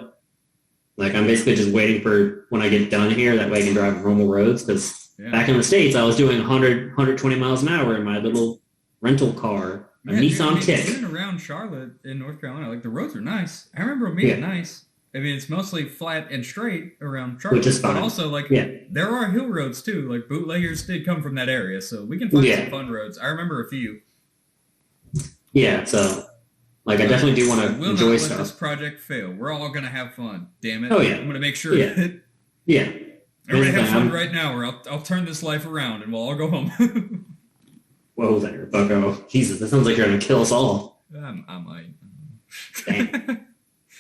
Like, I'm basically just waiting for when I get done here, that way I can drive normal roads, because back in the States, I was doing 120 miles an hour in my little rental car, a Nissan Kick. Even around Charlotte in North Carolina, like, the roads are nice. I remember them being nice. I mean, it's mostly flat and straight around Charlotte. Which is fine. But also, like, there are hill roads, too. Like, bootleggers did come from that area, so we can find some fun roads. I remember a few. Yeah, so, like, I definitely do want to enjoy stuff. We'll not let this project fail. We're all going to have fun. Damn it. Oh, yeah. I'm going to make sure. Yeah. Yeah. I'm going to have fun right now, or I'll turn this life around, and we'll all go home. Whoa there, bucko. Jesus, that sounds like you're going to kill us all. I might. Dang.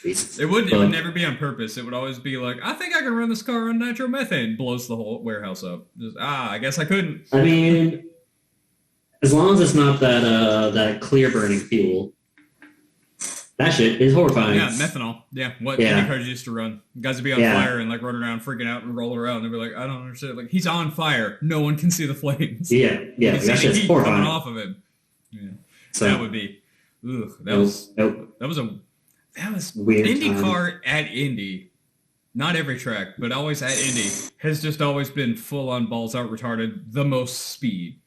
It would never be on purpose. It would always be like, I think I can run this car on nitromethane. Blows the whole warehouse up. Just, I guess I couldn't. I mean, as long as it's not that clear burning fuel, that shit is horrifying. Yeah, methanol. Yeah, what any cars used to run. Guys would be on fire and like run around, freaking out and roll around. They'd be like, I don't understand. Like, he's on fire. No one can see the flames. Yeah, that shit's horrifying. Coming off of him. Yeah, so that would be. Ugh, that was weird. IndyCar at Indy. Not every track, but always at Indy has just always been full on balls out retarded. The most speed.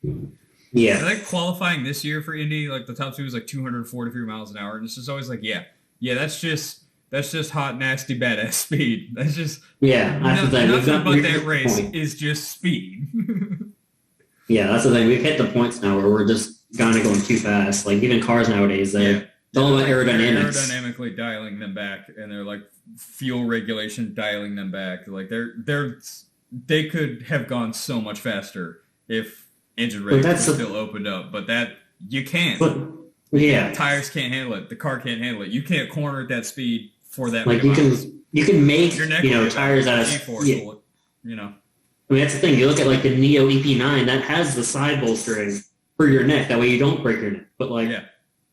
Yeah. I think qualifying this year for Indy, like the top speed was like 243 miles an hour, and it's just always like, that's just hot, nasty, badass speed. That's just that's the thing. Nothing about that race is just speed. Yeah, that's the thing. We've hit the points now where we're just kind of going too fast. Like even cars nowadays, it's all about aerodynamics. Aerodynamically dialing them back, and they're like fuel regulation dialing them back. Like they could have gone so much faster if engine rating was still opened up, but that you can't. Tires can't handle it. The car can't handle it. You can't corner at that speed for that. Like you can make tires out of you know. I mean that's the thing. You look at like the Neo EP9 that has the side bolstering for your neck. That way you don't break your neck. But like,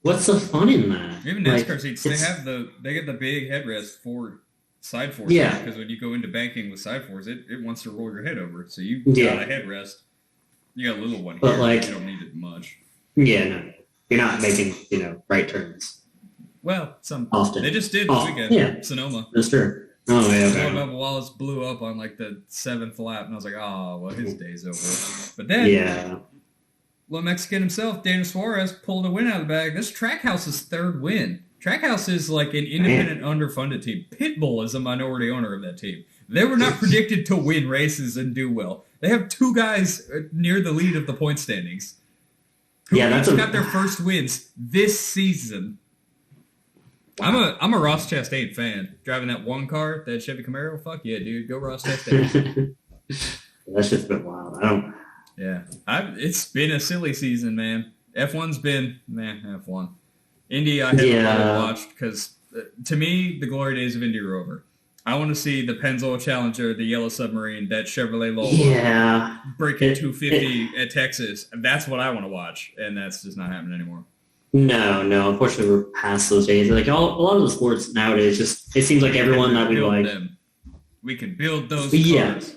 what's the fun in that? Even NASCAR seats, they get the big headrest for side force. Yeah. Because when you go into banking with side force, it wants to roll your head over. So you got a headrest. You got a little one here, but like, you don't need it much. Yeah, no. You're not making, right turns. Well, often. They just did this weekend. Yeah. Sonoma. That's true. Oh, yeah. Okay. Bubba Wallace blew up on like the 7th lap, and I was like, his day's over. But then, little Mexican himself, Daniel Suarez, pulled a win out of the bag. This Trackhouse's 3rd win. Trackhouse is like an independent, underfunded team. Pitbull is a minority owner of that team. They were not predicted to win races and do well. They have 2 guys near the lead of the point standings who got their first wins this season. Wow. I'm a Ross Chastain fan. Driving that one car, that Chevy Camaro, fuck yeah, dude. Go Ross Chastain. That's just been wild. I don't. Yeah, it's been a silly season, man. F1's been F1. Indy I haven't really watched because to me the glory days of Indy are over. I want to see the Pennzoil Challenger, the Yellow Submarine, that Chevrolet Lola breaking 250 at Texas. That's what I want to watch, and that's just not happening anymore. No. Unfortunately, we're past those days. Like a lot of the sports nowadays, it seems like everyone that we like. We can build those cars.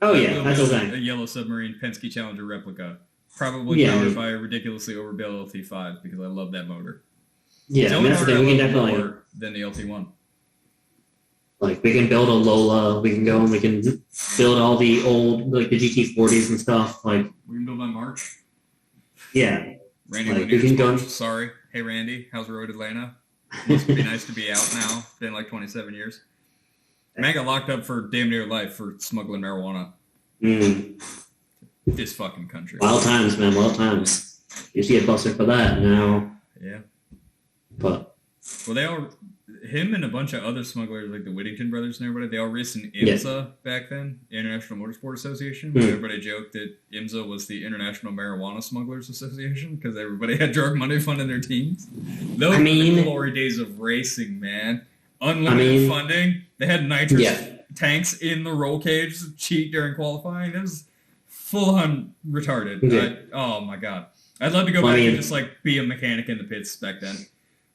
Oh yeah, that's what I'm saying. A Yellow Submarine Penske Challenger replica, probably powered by a ridiculously overbuilt LT5 because I love that motor. Yeah, that's the thing. We can definitely more than the LT1. Like we can build a Lola. We can go and we can build all the old the GT40s and stuff. Like we can build on March. Yeah, Randy, we can go. Sorry, hey Randy, how's Road Atlanta? Must be nice to be out now. Been like 27 years. Man got locked up for damn near life for smuggling marijuana. This fucking country. Wild times, man. Wild times. You see a busted for that now. Yeah. But him and a bunch of other smugglers like the Whittington brothers and everybody, they all raced in IMSA back then, International Motorsport Association. Everybody joked that IMSA was the International Marijuana Smugglers Association because everybody had drug money funding their teams. Those were the glory days of racing, man. Unlimited funding. They had nitrous tanks in the roll cage to cheat during qualifying. It was full on retarded. Oh my god. I'd love to go back and just like be a mechanic in the pits back then.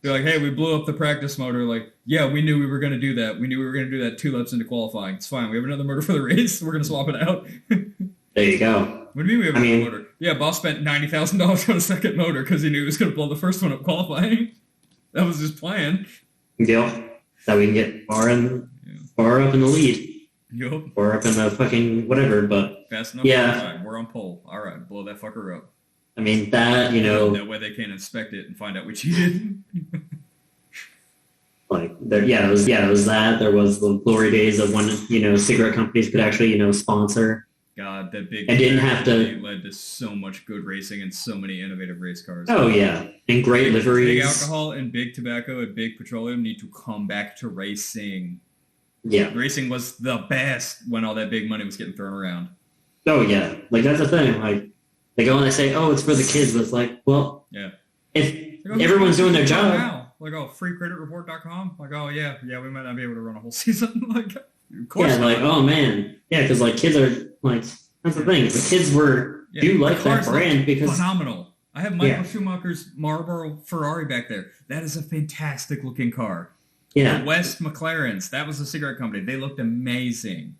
Be like, hey, we blew up the practice motor. Like, yeah, we knew we were going to do that. We knew we were going to do that 2 laps into qualifying. It's fine. We have another motor for the race. We're going to swap it out. There you go. What do you mean we have another motor? Yeah, boss spent $90,000 on a second motor because he knew he was going to blow the first one up qualifying. That was his plan. Yeah. So we can get far up in the lead. Yep. Or up in the fucking whatever, but fast enough. Yeah. We're on pole. All right, blow that fucker up. I mean, that, that way they can't inspect it and find out we cheated. It was that. There was the glory days of when, cigarette companies could actually, sponsor. God, that big... And didn't have to... led to so much good racing and so many innovative race cars. Oh, yeah. And great liveries. Big alcohol and big tobacco and big petroleum need to come back to racing. Yeah. Racing was the best when all that big money was getting thrown around. Oh, yeah. That's the thing. They go and they say, oh, it's for the kids. But it's like, well... Yeah. If everyone's doing their job... Now. Like, freecreditreport.com? Like, oh, yeah, we might not be able to run a whole season. Of course not. Oh, man. Yeah, because, kids are, that's the thing. The kids do like that brand because... Phenomenal. I have Michael Schumacher's Marlboro Ferrari back there. That is a fantastic-looking car. Yeah. The West McLarens, that was a cigarette company. They looked amazing.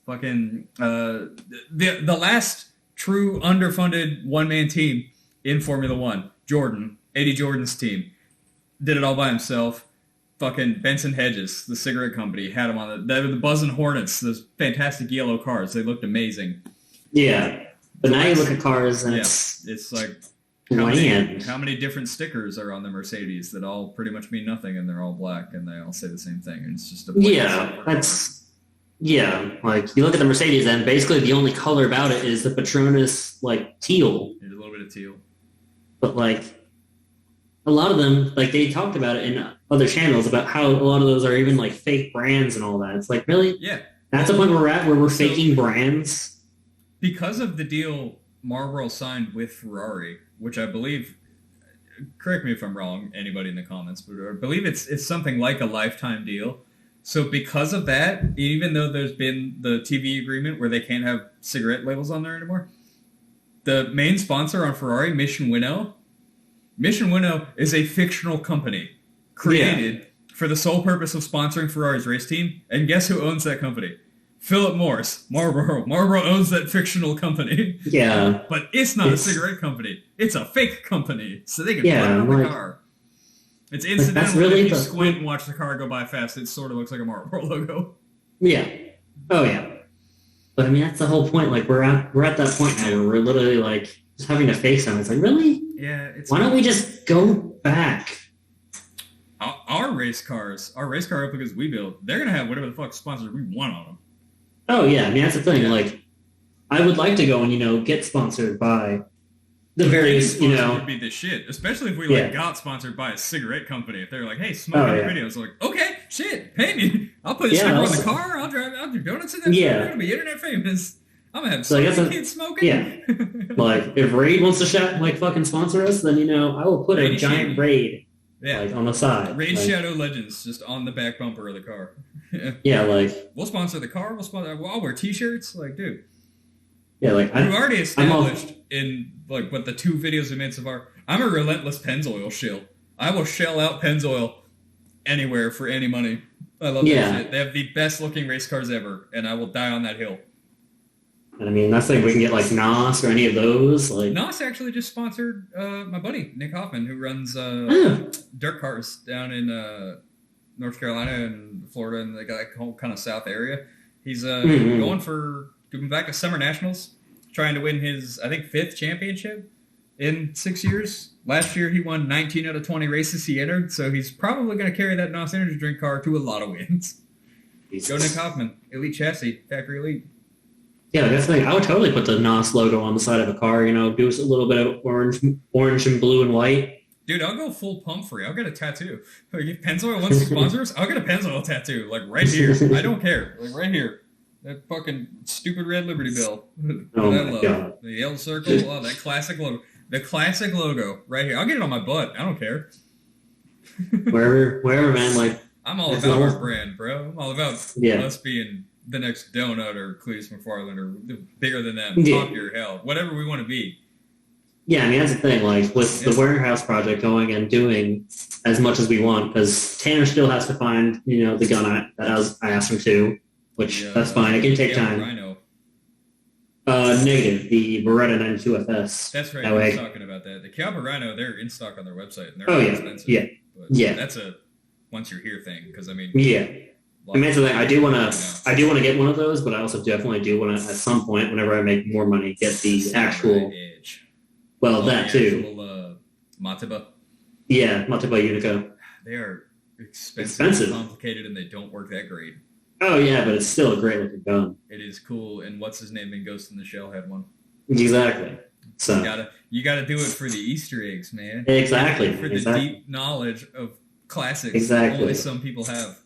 Fucking, the last true underfunded one-man team in Formula One, Eddie Jordan's team, did it all by himself. Fucking Benson Hedges, the cigarette company, had them on the Buzzin' Hornets, those fantastic yellow cars. They looked amazing. Yeah. But now you look at cars and it's like bland. How many different stickers are on the Mercedes that all pretty much mean nothing and they're all black and they all say the same thing and it's just a you look at the Mercedes and basically the only color about it is the Patronus teal. There's a little bit of teal. But a lot of them, they talked about it in other channels about how a lot of those are even fake brands and all that. It's really? Yeah. That's the point where we're at, where we're faking brands. Because of the deal Marlboro signed with Ferrari, which I believe, correct me if I'm wrong, anybody in the comments, but I believe it's something like a lifetime deal. So because of that, even though there's been the TV agreement where they can't have cigarette labels on there anymore, the main sponsor on Ferrari, Mission Winnow is a fictional company created for the sole purpose of sponsoring Ferrari's race team. And guess who owns that company? Philip Morris, Marlboro. Marlboro owns that fictional company. Yeah. But it's not a cigarette company. It's a fake company. So they can put it on the car. It's incidental. If you squint and watch the car go by fast, it sort of looks like a Marlboro logo. Yeah. Oh, yeah. But, I mean, that's the whole point. We're at that point now where we're literally, just having to face them. It's really? Yeah. Why don't we just go back? Our race car replicas we build, they're going to have whatever the fuck sponsors we want on them. Oh, yeah. I mean, that's the thing. I would like to go and, get sponsored by the various, would be the shit. Especially if we, got sponsored by a cigarette company. If they're like, hey, smoke our videos. Like, okay, shit, pay me. I'll put a sticker on the car. I'll do donuts in that. We're going to be internet famous. I'm gonna have So I guess kids smoking. yeah. Like if Raid wants to fucking sponsor us, then I will put a giant Raid on the side. Raid Shadow Legends just on the back bumper of the car. Yeah, we'll sponsor the car. I'll wear T-shirts. Like, dude. Yeah, like we've already established in like what the 2 videos we made so far. I'm a relentless Pennzoil shill. I will shell out Pennzoil anywhere for any money. I love that shit. They have the best looking race cars ever, and I will die on that hill. I mean, that's like we can get like NOS or any of those. Like NOS actually just sponsored my buddy Nick Hoffman, who runs dirt cars down in North Carolina and Florida and that whole kind of South area. He's going back to Summer Nationals, trying to win his, I think, 5th championship in 6 years. Last year, he won 19 out of 20 races he entered, so he's probably going to carry that NOS Energy Drink car to a lot of wins. Go Nick Hoffman, Elite Chassis, Factory Elite. Yeah, that's the thing. I would totally put the NOS logo on the side of a car, do a little bit of orange and blue and white. Dude, I'll go full Pumphrey. I'll get a tattoo. Like, if Pennzoil wants to sponsor us, I'll get a Pennzoil tattoo, like right here. I don't care. Like right here. That fucking stupid red Liberty Bell. Oh my God. The yellow circle. Oh, that classic logo. The classic logo right here. I'll get it on my butt. I don't care. wherever, man. Like I'm all about our brand, bro. I'm all about us being the next Donut or Cletus McFarland or bigger than them, Popular Hell, whatever we want to be. Yeah, I mean, that's the thing. Like with the warehouse project going and doing as much as we want, because Tanner still has to find, the gun I asked him to. Which, that's fine. It can take time. Rhino. Negative. The Beretta 92FS. That's right. I was talking about that. The Chiaba Rhino, they're in stock on their website. And they're expensive. Yeah. But that's a once you're here thing. Because, I mean... Yeah. I mean, that's the thing. I do want to get one of those, but I also definitely do want to, at some point, whenever I make more money, get the actual... Edge. Well, that too. Actual, Matiba. Yeah, Matiba Unico. They are expensive and complicated, and they don't work that great. Oh, yeah, but it's still a great looking gun. It is cool, and what's his name in Ghost in the Shell had one. Exactly. So you gotta do it for the Easter eggs, man. Exactly. For the deep knowledge of classics exactly. only some people have.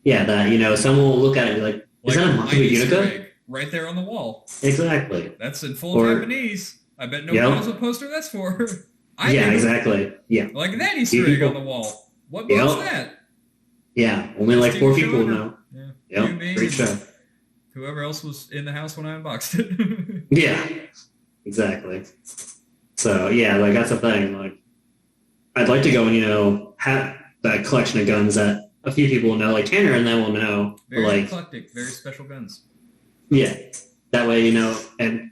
Yeah, that, someone will look at it and be like, is that a Matiba Unico? Right there on the wall. Exactly. That's in full Japanese. I bet nobody knows what poster that's for. Exactly. Yeah. Like that Easter egg on the wall. What was that? Yeah, only like 4 people know. Yeah, great show. Whoever else was in the house when I unboxed it. Yeah, exactly. So yeah, like that's the thing. Like, I'd like to go and have that collection of guns that a few people will know, like Tanner and them will know. Very eclectic, very special guns. Yeah, that way and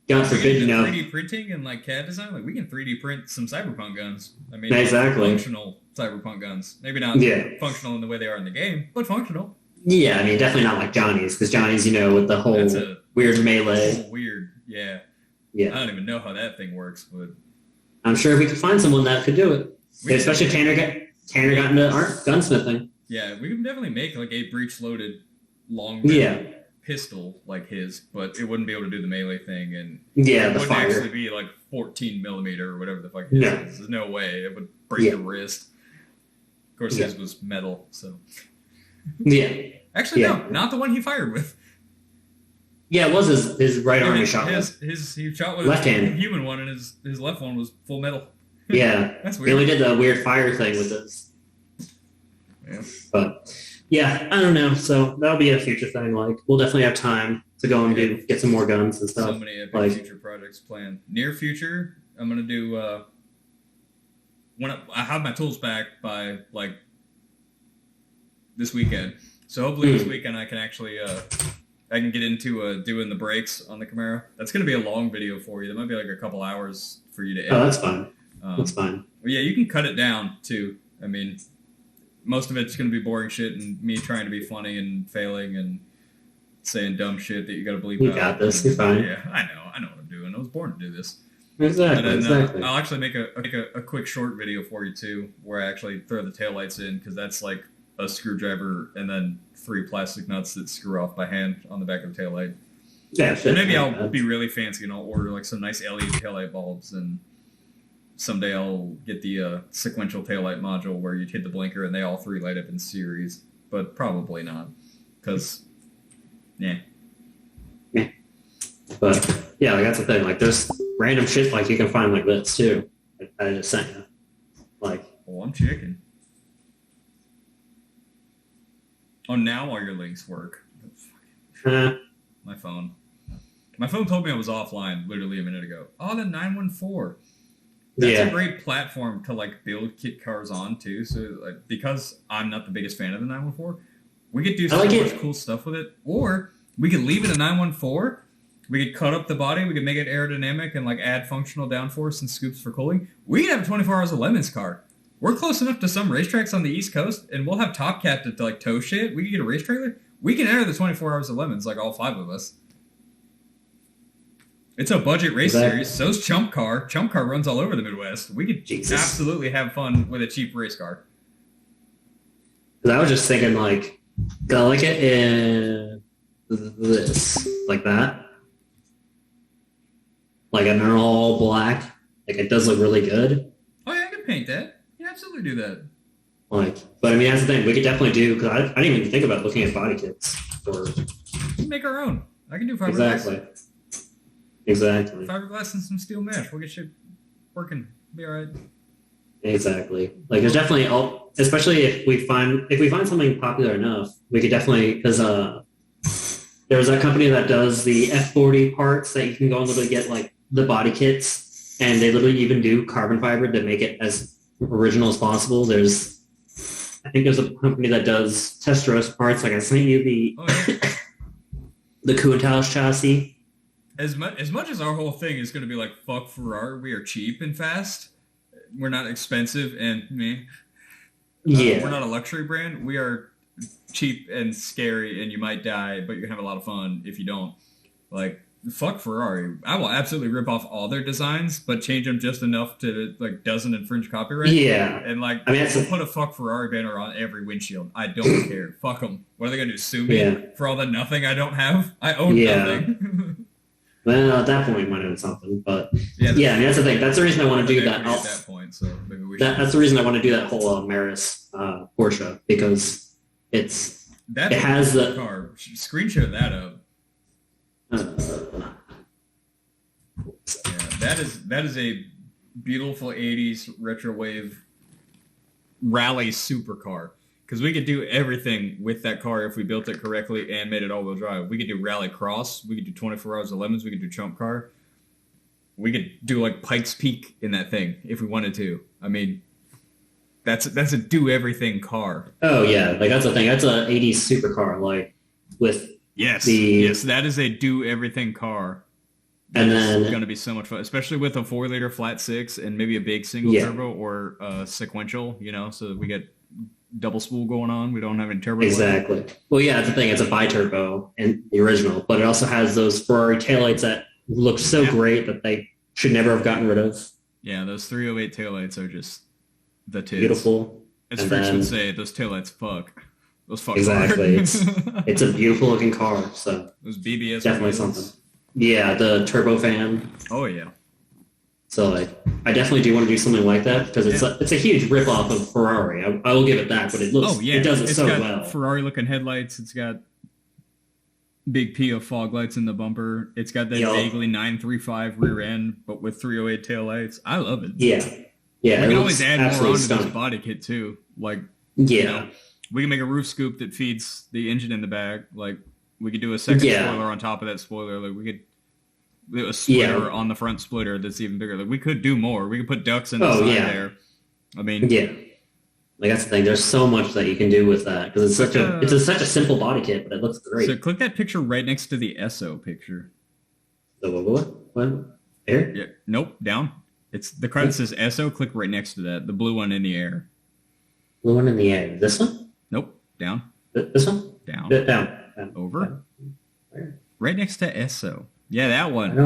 God forbid 3D printing and like CAD design, like we can 3D print some cyberpunk guns. I mean, exactly functional cyberpunk guns. Maybe not functional in the way they are in the game, but functional. Yeah, I mean, definitely not like Johnny's, because Johnny's, with the whole weird melee. Weird, yeah. I don't even know how that thing works, but... I'm sure if we could find someone that could do it. Especially if Tanner got into gunsmithing. Yeah, we can definitely make like a breech-loaded long pistol like his, but it wouldn't be able to do the melee thing, and it wouldn't actually be like 14 millimeter or whatever the fuck it is. There's no way. It would break your wrist. Of course, his was metal, so... Yeah. Actually, no, not the one he fired with. Yeah, it was his right arm he shot with. He shot with left hand. Human one, and his left one was full metal. Yeah. That's weird. He only did the weird fire thing with this. Yeah. But, yeah, I don't know. So that'll be a future thing. Like, we'll definitely have time to go and get some more guns and stuff. So many epic future projects planned. Near future, I'm going to do... when I have my tools back by, like, this weekend. So hopefully this weekend I can actually I can get into doing the brakes on the Camaro. That's going to be a long video for you. That might be like a couple hours for you to edit. Oh, that's fine. That's fine. Well, yeah, you can cut it down too. I mean, most of it's going to be boring shit and me trying to be funny and failing and saying dumb shit that you got to believe. You got this. You're fine. Yeah, I know what I'm doing. I was born to do this. Exactly. I'll actually make a quick short video for you too, where I actually throw the taillights in, because that's like a screwdriver and then 3 plastic nuts that screw off by hand on the back of the taillight. Yeah, and maybe I'll be really fancy and I'll order like some nice LED taillight bulbs, and someday I'll get the sequential taillight module where you hit the blinker and they all 3 light up in series, but probably not, because But yeah, like that's the thing. Like there's random shit like you can find like this too. I just sent you. Like, oh, I'm checking. Oh, now all your links work. My phone. My phone told me I was offline literally a minute ago. Oh, the 914. That's a great platform to like build kit cars on too. So like, because I'm not the biggest fan of the 914, we could do so much cool stuff with it. Or we could leave it a 914. We could cut up the body. We could make it aerodynamic and like add functional downforce and scoops for cooling. We could have a 24 Hours of Lemons car. We're close enough to some racetracks on the East Coast, and we'll have Top Cat to like tow shit. We could get a race trailer. We can enter the 24 Hours of Lemons, like all 5 of us. It's a budget race series. So's Chump Car. Chump Car runs all over the Midwest. We could absolutely have fun with a cheap race car. Because I was just thinking, like, I like it in this, like that. Like an all black. Like, it does look really good. Oh, yeah, I can paint that. Yeah, absolutely do that. Like, but I mean, that's the thing. We could definitely do, because I didn't even think about looking at body kits. We can make our own. I can do fiberglass. Exactly. Fiberglass and some steel mesh. We'll get shit working. Be all right. Exactly. Like, there's definitely especially if we find something popular enough, we could definitely, because there's that company that does the F40 parts that you can go and literally get like the body kits, and they literally even do carbon fiber to make it as original as possible. I think there's a company that does Testarossa parts. Like I sent you the Countach chassis. As much as our whole thing is going to be like, fuck Ferrari, we are cheap and fast. We're not expensive and we're not a luxury brand. We are cheap and scary, and you might die, but you're going to have a lot of fun if you don't. Like, fuck Ferrari. I will absolutely rip off all their designs, but change them just enough to like doesn't infringe copyright. Yeah. And like, we'll put a fuck Ferrari banner on every windshield. I don't care. Fuck them. What are they going to do? Sue me for all the nothing I don't have? I own nothing. Well, at that point, we might own something, but I mean, that's the thing. That's the reason I want to do that. At that point, so maybe we that's the reason I want to do that whole Maris Porsche, because it has the car. Screenshot that up. That is a beautiful 80s retro wave rally supercar. Because we could do everything with that car if we built it correctly and made it all-wheel drive. We could do rally cross. We could do 24 Hours of Lemons. We could do Chump Car. We could do like Pikes Peak in that thing if we wanted to. I mean, that's a do-everything car. Oh, yeah. Like, that's the thing. That's an 80s supercar, like, with Yes, that is a do-everything car. And then it's going to be so much fun, especially with a 4-liter flat 6 and maybe a big single turbo or sequential, so that we get double spool going on. We don't have any turbo. Exactly. Well, yeah, that's the thing. It's a bi-turbo in the original, but it also has those Ferrari taillights that look so great that they should never have gotten rid of. Yeah, those 308 taillights are just the tits. Beautiful. As Fritz would say, those taillights fuck. Those fuck exactly. It's a beautiful looking car. So those BBS definitely wheels. Something. Yeah, the turbo fan. Oh yeah. So like, I definitely do want to do something like that because it's a huge ripoff of Ferrari. I will give it that, but it looks it does it so well. Ferrari looking headlights. It's got big P of fog lights in the bumper. It's got that vaguely 935 rear end, but with 308 tail lights. I love it. Yeah. We can always add more onto this body kit too. Like we can make a roof scoop that feeds the engine in the back. Like we could do a second spoiler on top of that spoiler. Like we could. A splitter on the front splitter that's even bigger. Like we could do more. We could put ducts in the side there. I mean, like that's the thing. There's so much that you can do with that because it's such a simple body kit, but it looks great. So click that picture right next to the SO picture. The what? There? Yeah. Nope. Down. It's the card that says SO. Click right next to that. The blue one in the air. Blue one in the air. This one? Nope. Down. This one? Down. Down. Over. Where? Right next to SO. Yeah, that one.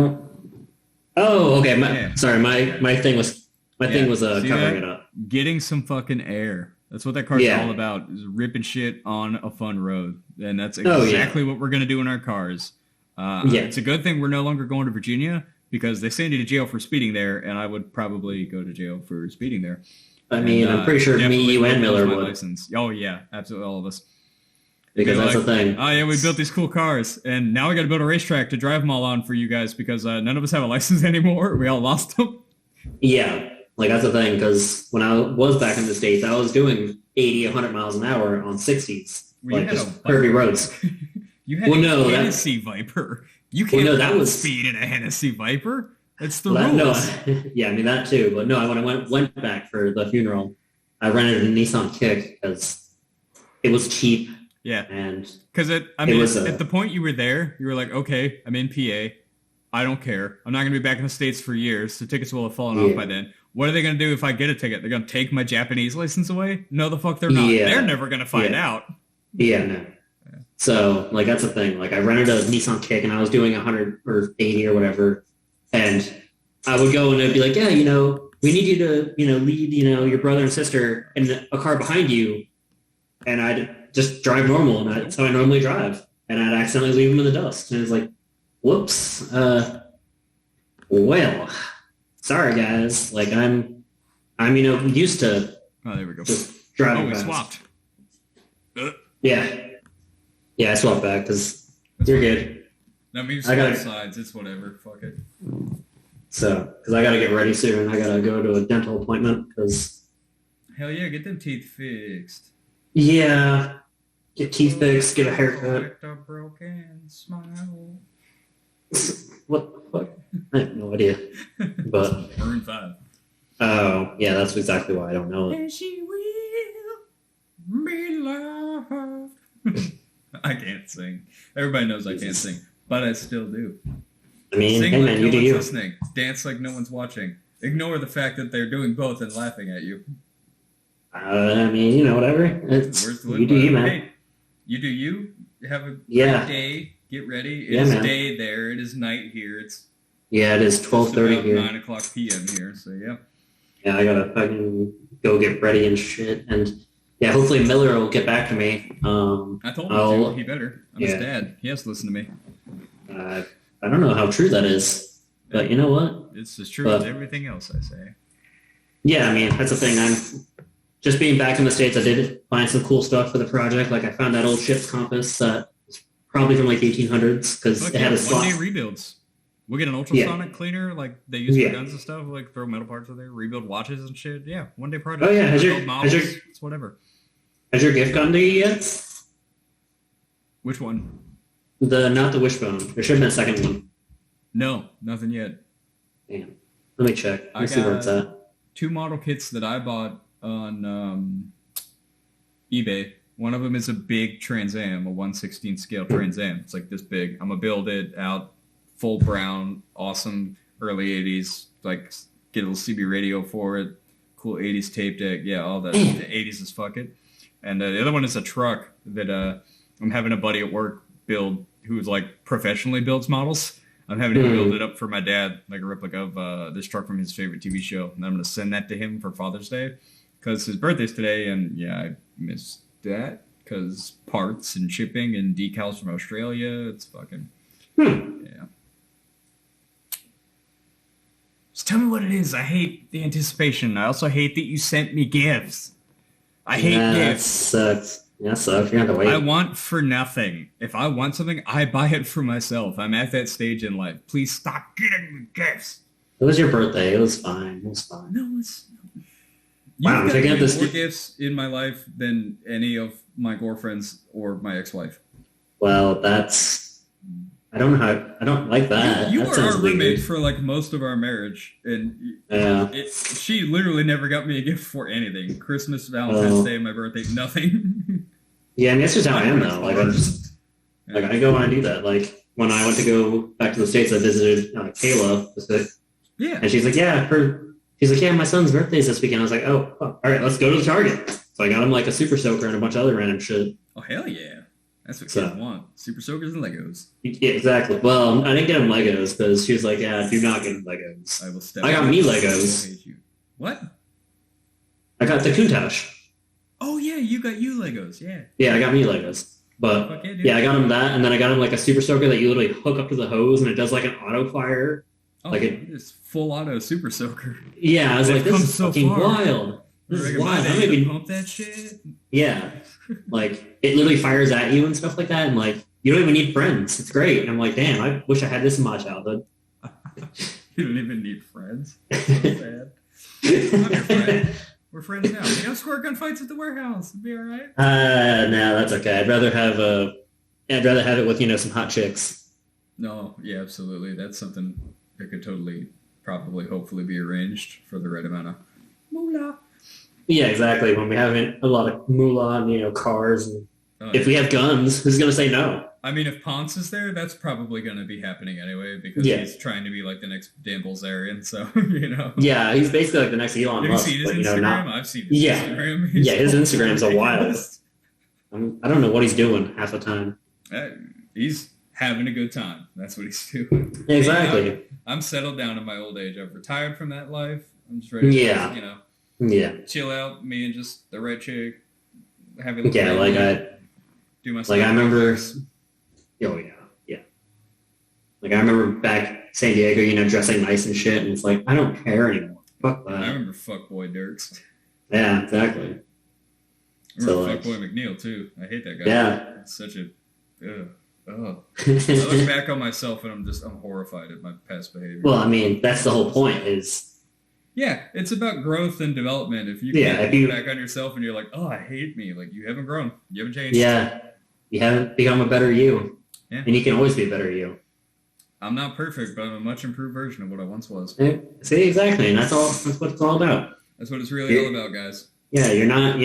Oh, okay. Sorry, my thing was covering it up. Getting some fucking air. That's what that car's all about. Is ripping shit on a fun road, and that's exactly what we're gonna do in our cars. It's a good thing we're no longer going to Virginia because they send you to jail for speeding there, and I would probably go to jail for speeding there. I mean, I'm pretty sure me, you, and Miller would. License. Oh yeah, absolutely, all of us. Because that's the like, thing. oh yeah, we built these cool cars, and now we got to build a racetrack to drive them all on for you guys because none of us have a license anymore. We all lost them. Yeah, like that's the thing. Because when I was back in the States, I was doing 80, 100 miles an hour on 60s, Well, like just curvy roads. You had a Hennessy Viper. You can't that speed in a Hennessy Viper. That's the rules. No, yeah, I mean that too. But no, when I went back for the funeral, I rented a Nissan Kick because it was cheap. Yeah, and because at the point you were there, you were like, okay, I'm in PA. I don't care. I'm not going to be back in the States for years. The tickets will have fallen off by then. What are they going to do if I get a ticket? They're going to take my Japanese license away? No, the fuck they're not. Yeah. They're never going to find out. Yeah, no. Yeah. So, like, that's the thing. Like, I rented a Nissan Kick, and I was doing 100 or 80 or whatever. And I would go and it'd be like, yeah, we need you to, lead, your brother and sister in a car behind you. And I'd just drive normal, and that's how I normally drive. And I'd accidentally leave them in the dust. And it's like, whoops. Well, sorry guys. Like I'm used to. Oh, there we go. Just driving. We fast. swapped. Yeah, I swapped back because you're good. That means both sides. It's whatever. Fuck it. So, because I gotta get ready soon. I gotta go to a dental appointment because. Hell yeah, get them teeth fixed. Yeah, get teeth fixed, get a haircut. A broken smile. What the fuck? I have no idea. But Maroon 5. Oh, yeah, that's exactly why I don't know it. And she will be loved. I can't sing. Everybody knows I can't sing, but I still do. I mean, sing hey like man, no you do one's you. Listening. Dance like no one's watching. Ignore the fact that they're doing both and laughing at you. I mean, whatever. You do you, man. Hey, you do you. Have a great day. Get ready. It is day there. It is night here. It is 12:30 here. 9 o'clock p.m. here. So yeah. Yeah, I gotta fucking go get ready and shit. And yeah, hopefully Miller will get back to me. I told him to. He better. I'm his dad. He has to listen to me. I don't know how true that is, but you know what? It's as true as everything else I say. Yeah, I mean that's the thing. I'm just being back in the States. I did find some cool stuff for the project. Like I found that old ship's compass that was probably from like 1800s because it had a slot. 1-day rebuilds. We'll get an ultrasonic cleaner like they use for guns and stuff. Like throw metal parts in there, rebuild watches and shit. Yeah, 1-day project. Oh yeah, it's whatever. Has your gift gotten to you yet? Which one? Not the wishbone. There should have been a second one. No, nothing yet. Damn. Let me check. Let's see where it's at. 2 model kits that I bought on eBay. One of them is a big Trans Am, a 1/16 scale Trans Am. It's like this big. I'm gonna build it out full brown, awesome early 80s. Like get a little CB radio for it, cool 80s tape deck. Yeah, all that. The 80s is fuck it. And the other one is a truck that I'm having a buddy at work build who's like professionally builds models. I'm having him build it up for my dad, like a replica of this truck from his favorite TV show. And I'm going to send that to him for Father's Day because his birthday's today. And yeah, I missed that because parts and shipping and decals from Australia. It's fucking, yeah. Just tell me what it is. I hate the anticipation. I also hate that you sent me gifts. I hate gifts. That sucks. Yeah, so if you have to wait. I want for nothing. If I want something, I buy it for myself. I'm at that stage in life. Please stop getting me gifts. It was your birthday. It was fine. It was fine. No, it's... Wow, You've got more gifts in my life than any of my girlfriends or my ex-wife. Well, that's... I don't like that. You that were our roommate for like most of our marriage, and she literally never got me a gift for anything. Christmas, Valentine's Day, my birthday, nothing. Yeah, I mean, that's just how I am now. Like, I go and I do that. Like, when I went to go back to the States, I visited Kayla. Yeah. And she's like, my son's birthday's this weekend. I was like, oh, all right, let's go to the Target. So I got him like a Super Soaker and a bunch of other random shit. Oh, hell yeah. That's what kids want. Super Soakers and Legos. Yeah, exactly. Well, I didn't get him Legos because she was like, yeah, do not get him Legos. I got me Legos. Hate you. What? I got the Countach. Oh, yeah, you got you Legos, yeah. Yeah, I got me Legos. But, I got him that, and then I got him like a Super Soaker that you literally hook up to the hose, and it does like an auto fire. Oh, it's full auto Super Soaker. Yeah, I was like, this is so fucking wild. This is Like, wild. am I I'm gonna maybe pump that shit? yeah. Like it literally fires at you and stuff like that, and like you don't even need friends. It's great. And I'm like, damn, I wish I had this in my childhood. You don't even need friends. That's so sad. I'm your friend. We're friends now. We don't score gunfights at the warehouse. It'll be all right. No, that's okay. I'd rather have it with some hot chicks. No, yeah, absolutely. That's something that could totally, probably, hopefully be arranged for the right amount of moolah. Yeah, exactly. When we have a lot of moolah and cars, and if we have guns, who's gonna say no? I mean, if Ponce is there, that's probably going to be happening anyway because he's trying to be like the next Dan Bilzerian. So Yeah, he's basically like the next Elon Musk. Have you seen his Instagram? I've seen his Instagram. Yeah, his Instagram's a wild. I don't know what he's doing half the time. He's having a good time. That's what he's doing. Exactly. I'm settled down in my old age. I've retired from that life. I'm just ready to, chill out. Me and just the right chick. Have a little do my stuff. Like I remember. Oh yeah. Like I remember back San Diego, dressing nice and shit, and it's like I don't care anymore. Fuck that. I remember fuckboy Dirks. Yeah, exactly. I remember fuckboy McNeil too. I hate that guy. Yeah. It's such a. I look back on myself and I'm horrified at my past behavior. Well, I mean, that's the whole point. Yeah, it's about growth and development. If you can't look back on yourself and you're like, oh, I hate me, like you haven't grown, you haven't changed. Yeah, you haven't become a better you. Yeah. And you can always be a better you. I'm not perfect, but I'm a much improved version of what I once was. Yeah, see, exactly, and that's what it's all about. That's what it's really all about, guys. Yeah, you're not,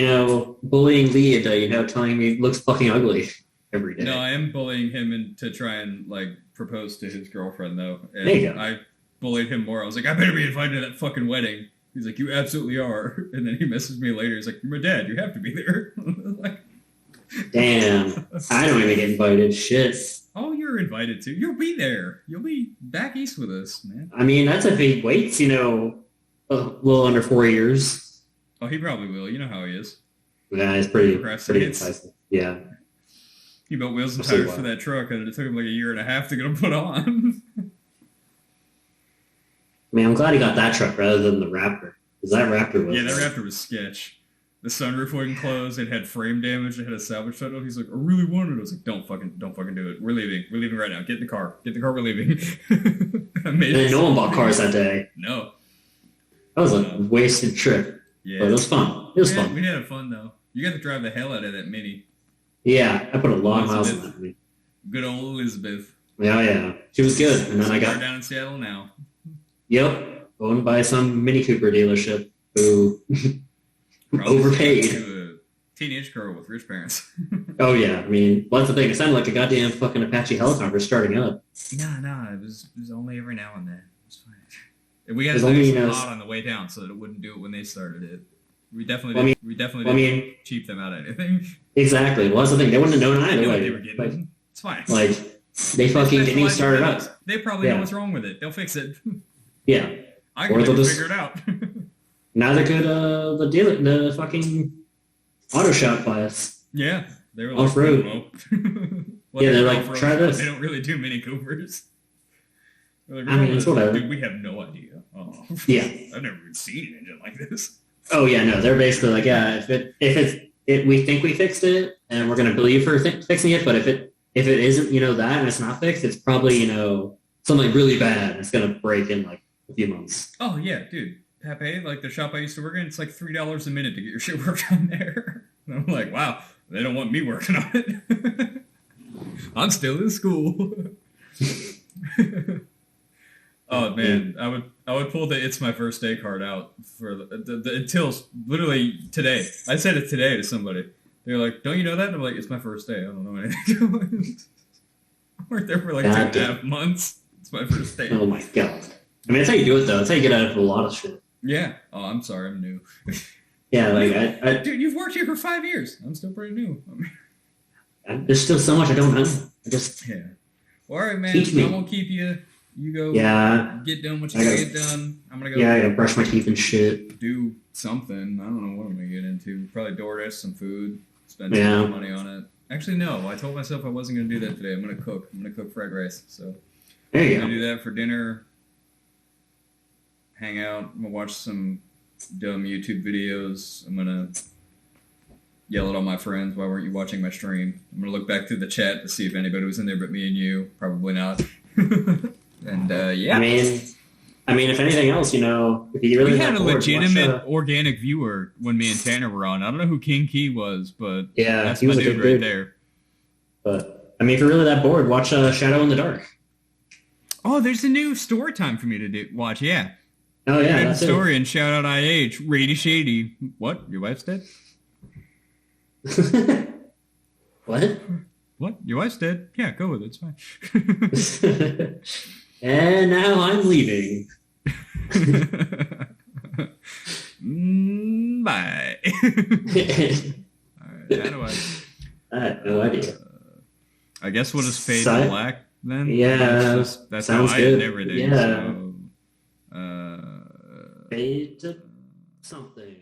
bullying Lee into, telling me he looks fucking ugly every day. No, I am bullying him to try and propose to his girlfriend though. And there you go. I bullied him more. I was like, I better be invited to that fucking wedding. He's like, you absolutely are. And then he messaged me later. He's like, you're my dad. You have to be there. Damn, I don't even get invited. Shit. Oh, you're invited to. You'll be there. You'll be back east with us, man. I mean, that's if he waits, a little under 4 years. Oh, he probably will. You know how he is. Yeah, he's pretty decisive. Yeah. He built wheels and tires for that truck, and it took him like a year and a half to get them put on. I mean, I'm glad he got that truck rather than the Raptor. Because that Raptor was... Yeah, that Raptor was sketch. The sunroof wouldn't close. It had frame damage. It had a salvage title. He's like, I really wanted it. I was like, don't fucking do it. We're leaving. We're leaving right now. Get in the car. We're leaving. And no one bought cars that day. No. That was a wasted trip. Yeah. But it was fun. It was fun. We had fun, though. You got to drive the hell out of that Mini. Yeah, I put a lot of miles in that Mini. Good old Elizabeth. Yeah. She was good. And then I got... down in Seattle now. Yep. Owned by some Mini Cooper dealership who... overpaid. To a teenage girl with rich parents. Oh yeah, I mean, what's the thing? It sounded like a goddamn fucking Apache helicopter starting up. No, it was only every now and then. It was fine. We got to nice and hot on the way down so that it wouldn't do it when they started it. We definitely didn't cheap them out of anything. Exactly. Well, that's the thing. They wouldn't have known either way. They were getting. It's fine. Like they fucking didn't even start it up. They probably know what's wrong with it. They'll fix it. Yeah. I can figure it out. Neither could the fucking auto shop class. Yeah, they were off road. Yeah, they're like, try this. They don't really do Mini Coopers. Like, I mean, it's whatever. Dude, we have no idea. Oh, yeah, I've never even seen an engine like this. Oh yeah, no, they're basically like, yeah, if we think we fixed it, and we're gonna believe for fixing it, but if it isn't, that, and it's not fixed, it's probably something really bad. It's gonna break in like a few months. Oh yeah, dude. Pepe, like the shop I used to work in, it's like $3 a minute to get your shit worked on there. And I'm like, wow, they don't want me working on it. I'm still in school. Oh man, I would pull the "It's my first day" card out for the until literally today. I said it today to somebody. They're like, "Don't you know that?" And I'm like, "It's my first day. I don't know anything." I worked there for like 2.5 months. It's my first day. Oh my god. I mean, that's how you do it though. That's how you get out of a lot of shit. Yeah. Oh, I'm sorry. I'm new. Yeah, like dude, you've worked here for 5 years. I'm still pretty new. There's still so much I don't know. Yeah. Well, all right, man. I won't keep you. You go. Yeah. Get done what you gotta get done. I'm gonna go. Yeah, I gotta brush my teeth and shit. Do something. I don't know what I'm gonna get into. Probably DoorDash some food. Spend some money on it. Actually, no. I told myself I wasn't gonna do that today. I'm gonna cook. I'm gonna cook fried rice. So there you go. I'm gonna do that for dinner. Hang out. I'm gonna watch some dumb YouTube videos. I'm gonna yell at all my friends. Why weren't you watching my stream? I'm gonna look back through the chat to see if anybody was in there but me and you. Probably not. And yeah. I mean, if anything else, if you really we had a legitimate organic viewer when me and Tanner were on. I don't know who King Key was, but yeah, that's he was my a dude good right dude. there. But I mean, if you're really that bored, watch Shadow in the Dark. Oh, there's a new story time for me to watch. Yeah. Oh yeah, that's story and shout out IH Rady Shady. What? Your wife's dead? What? What? Your wife's dead? Yeah, go with it. It's fine. And now I'm leaving. Bye. All right, how do I had no idea. I guess we'll just fade to black then. Yeah, that's sounds how good. I end everything. Yeah. So, Fade to something.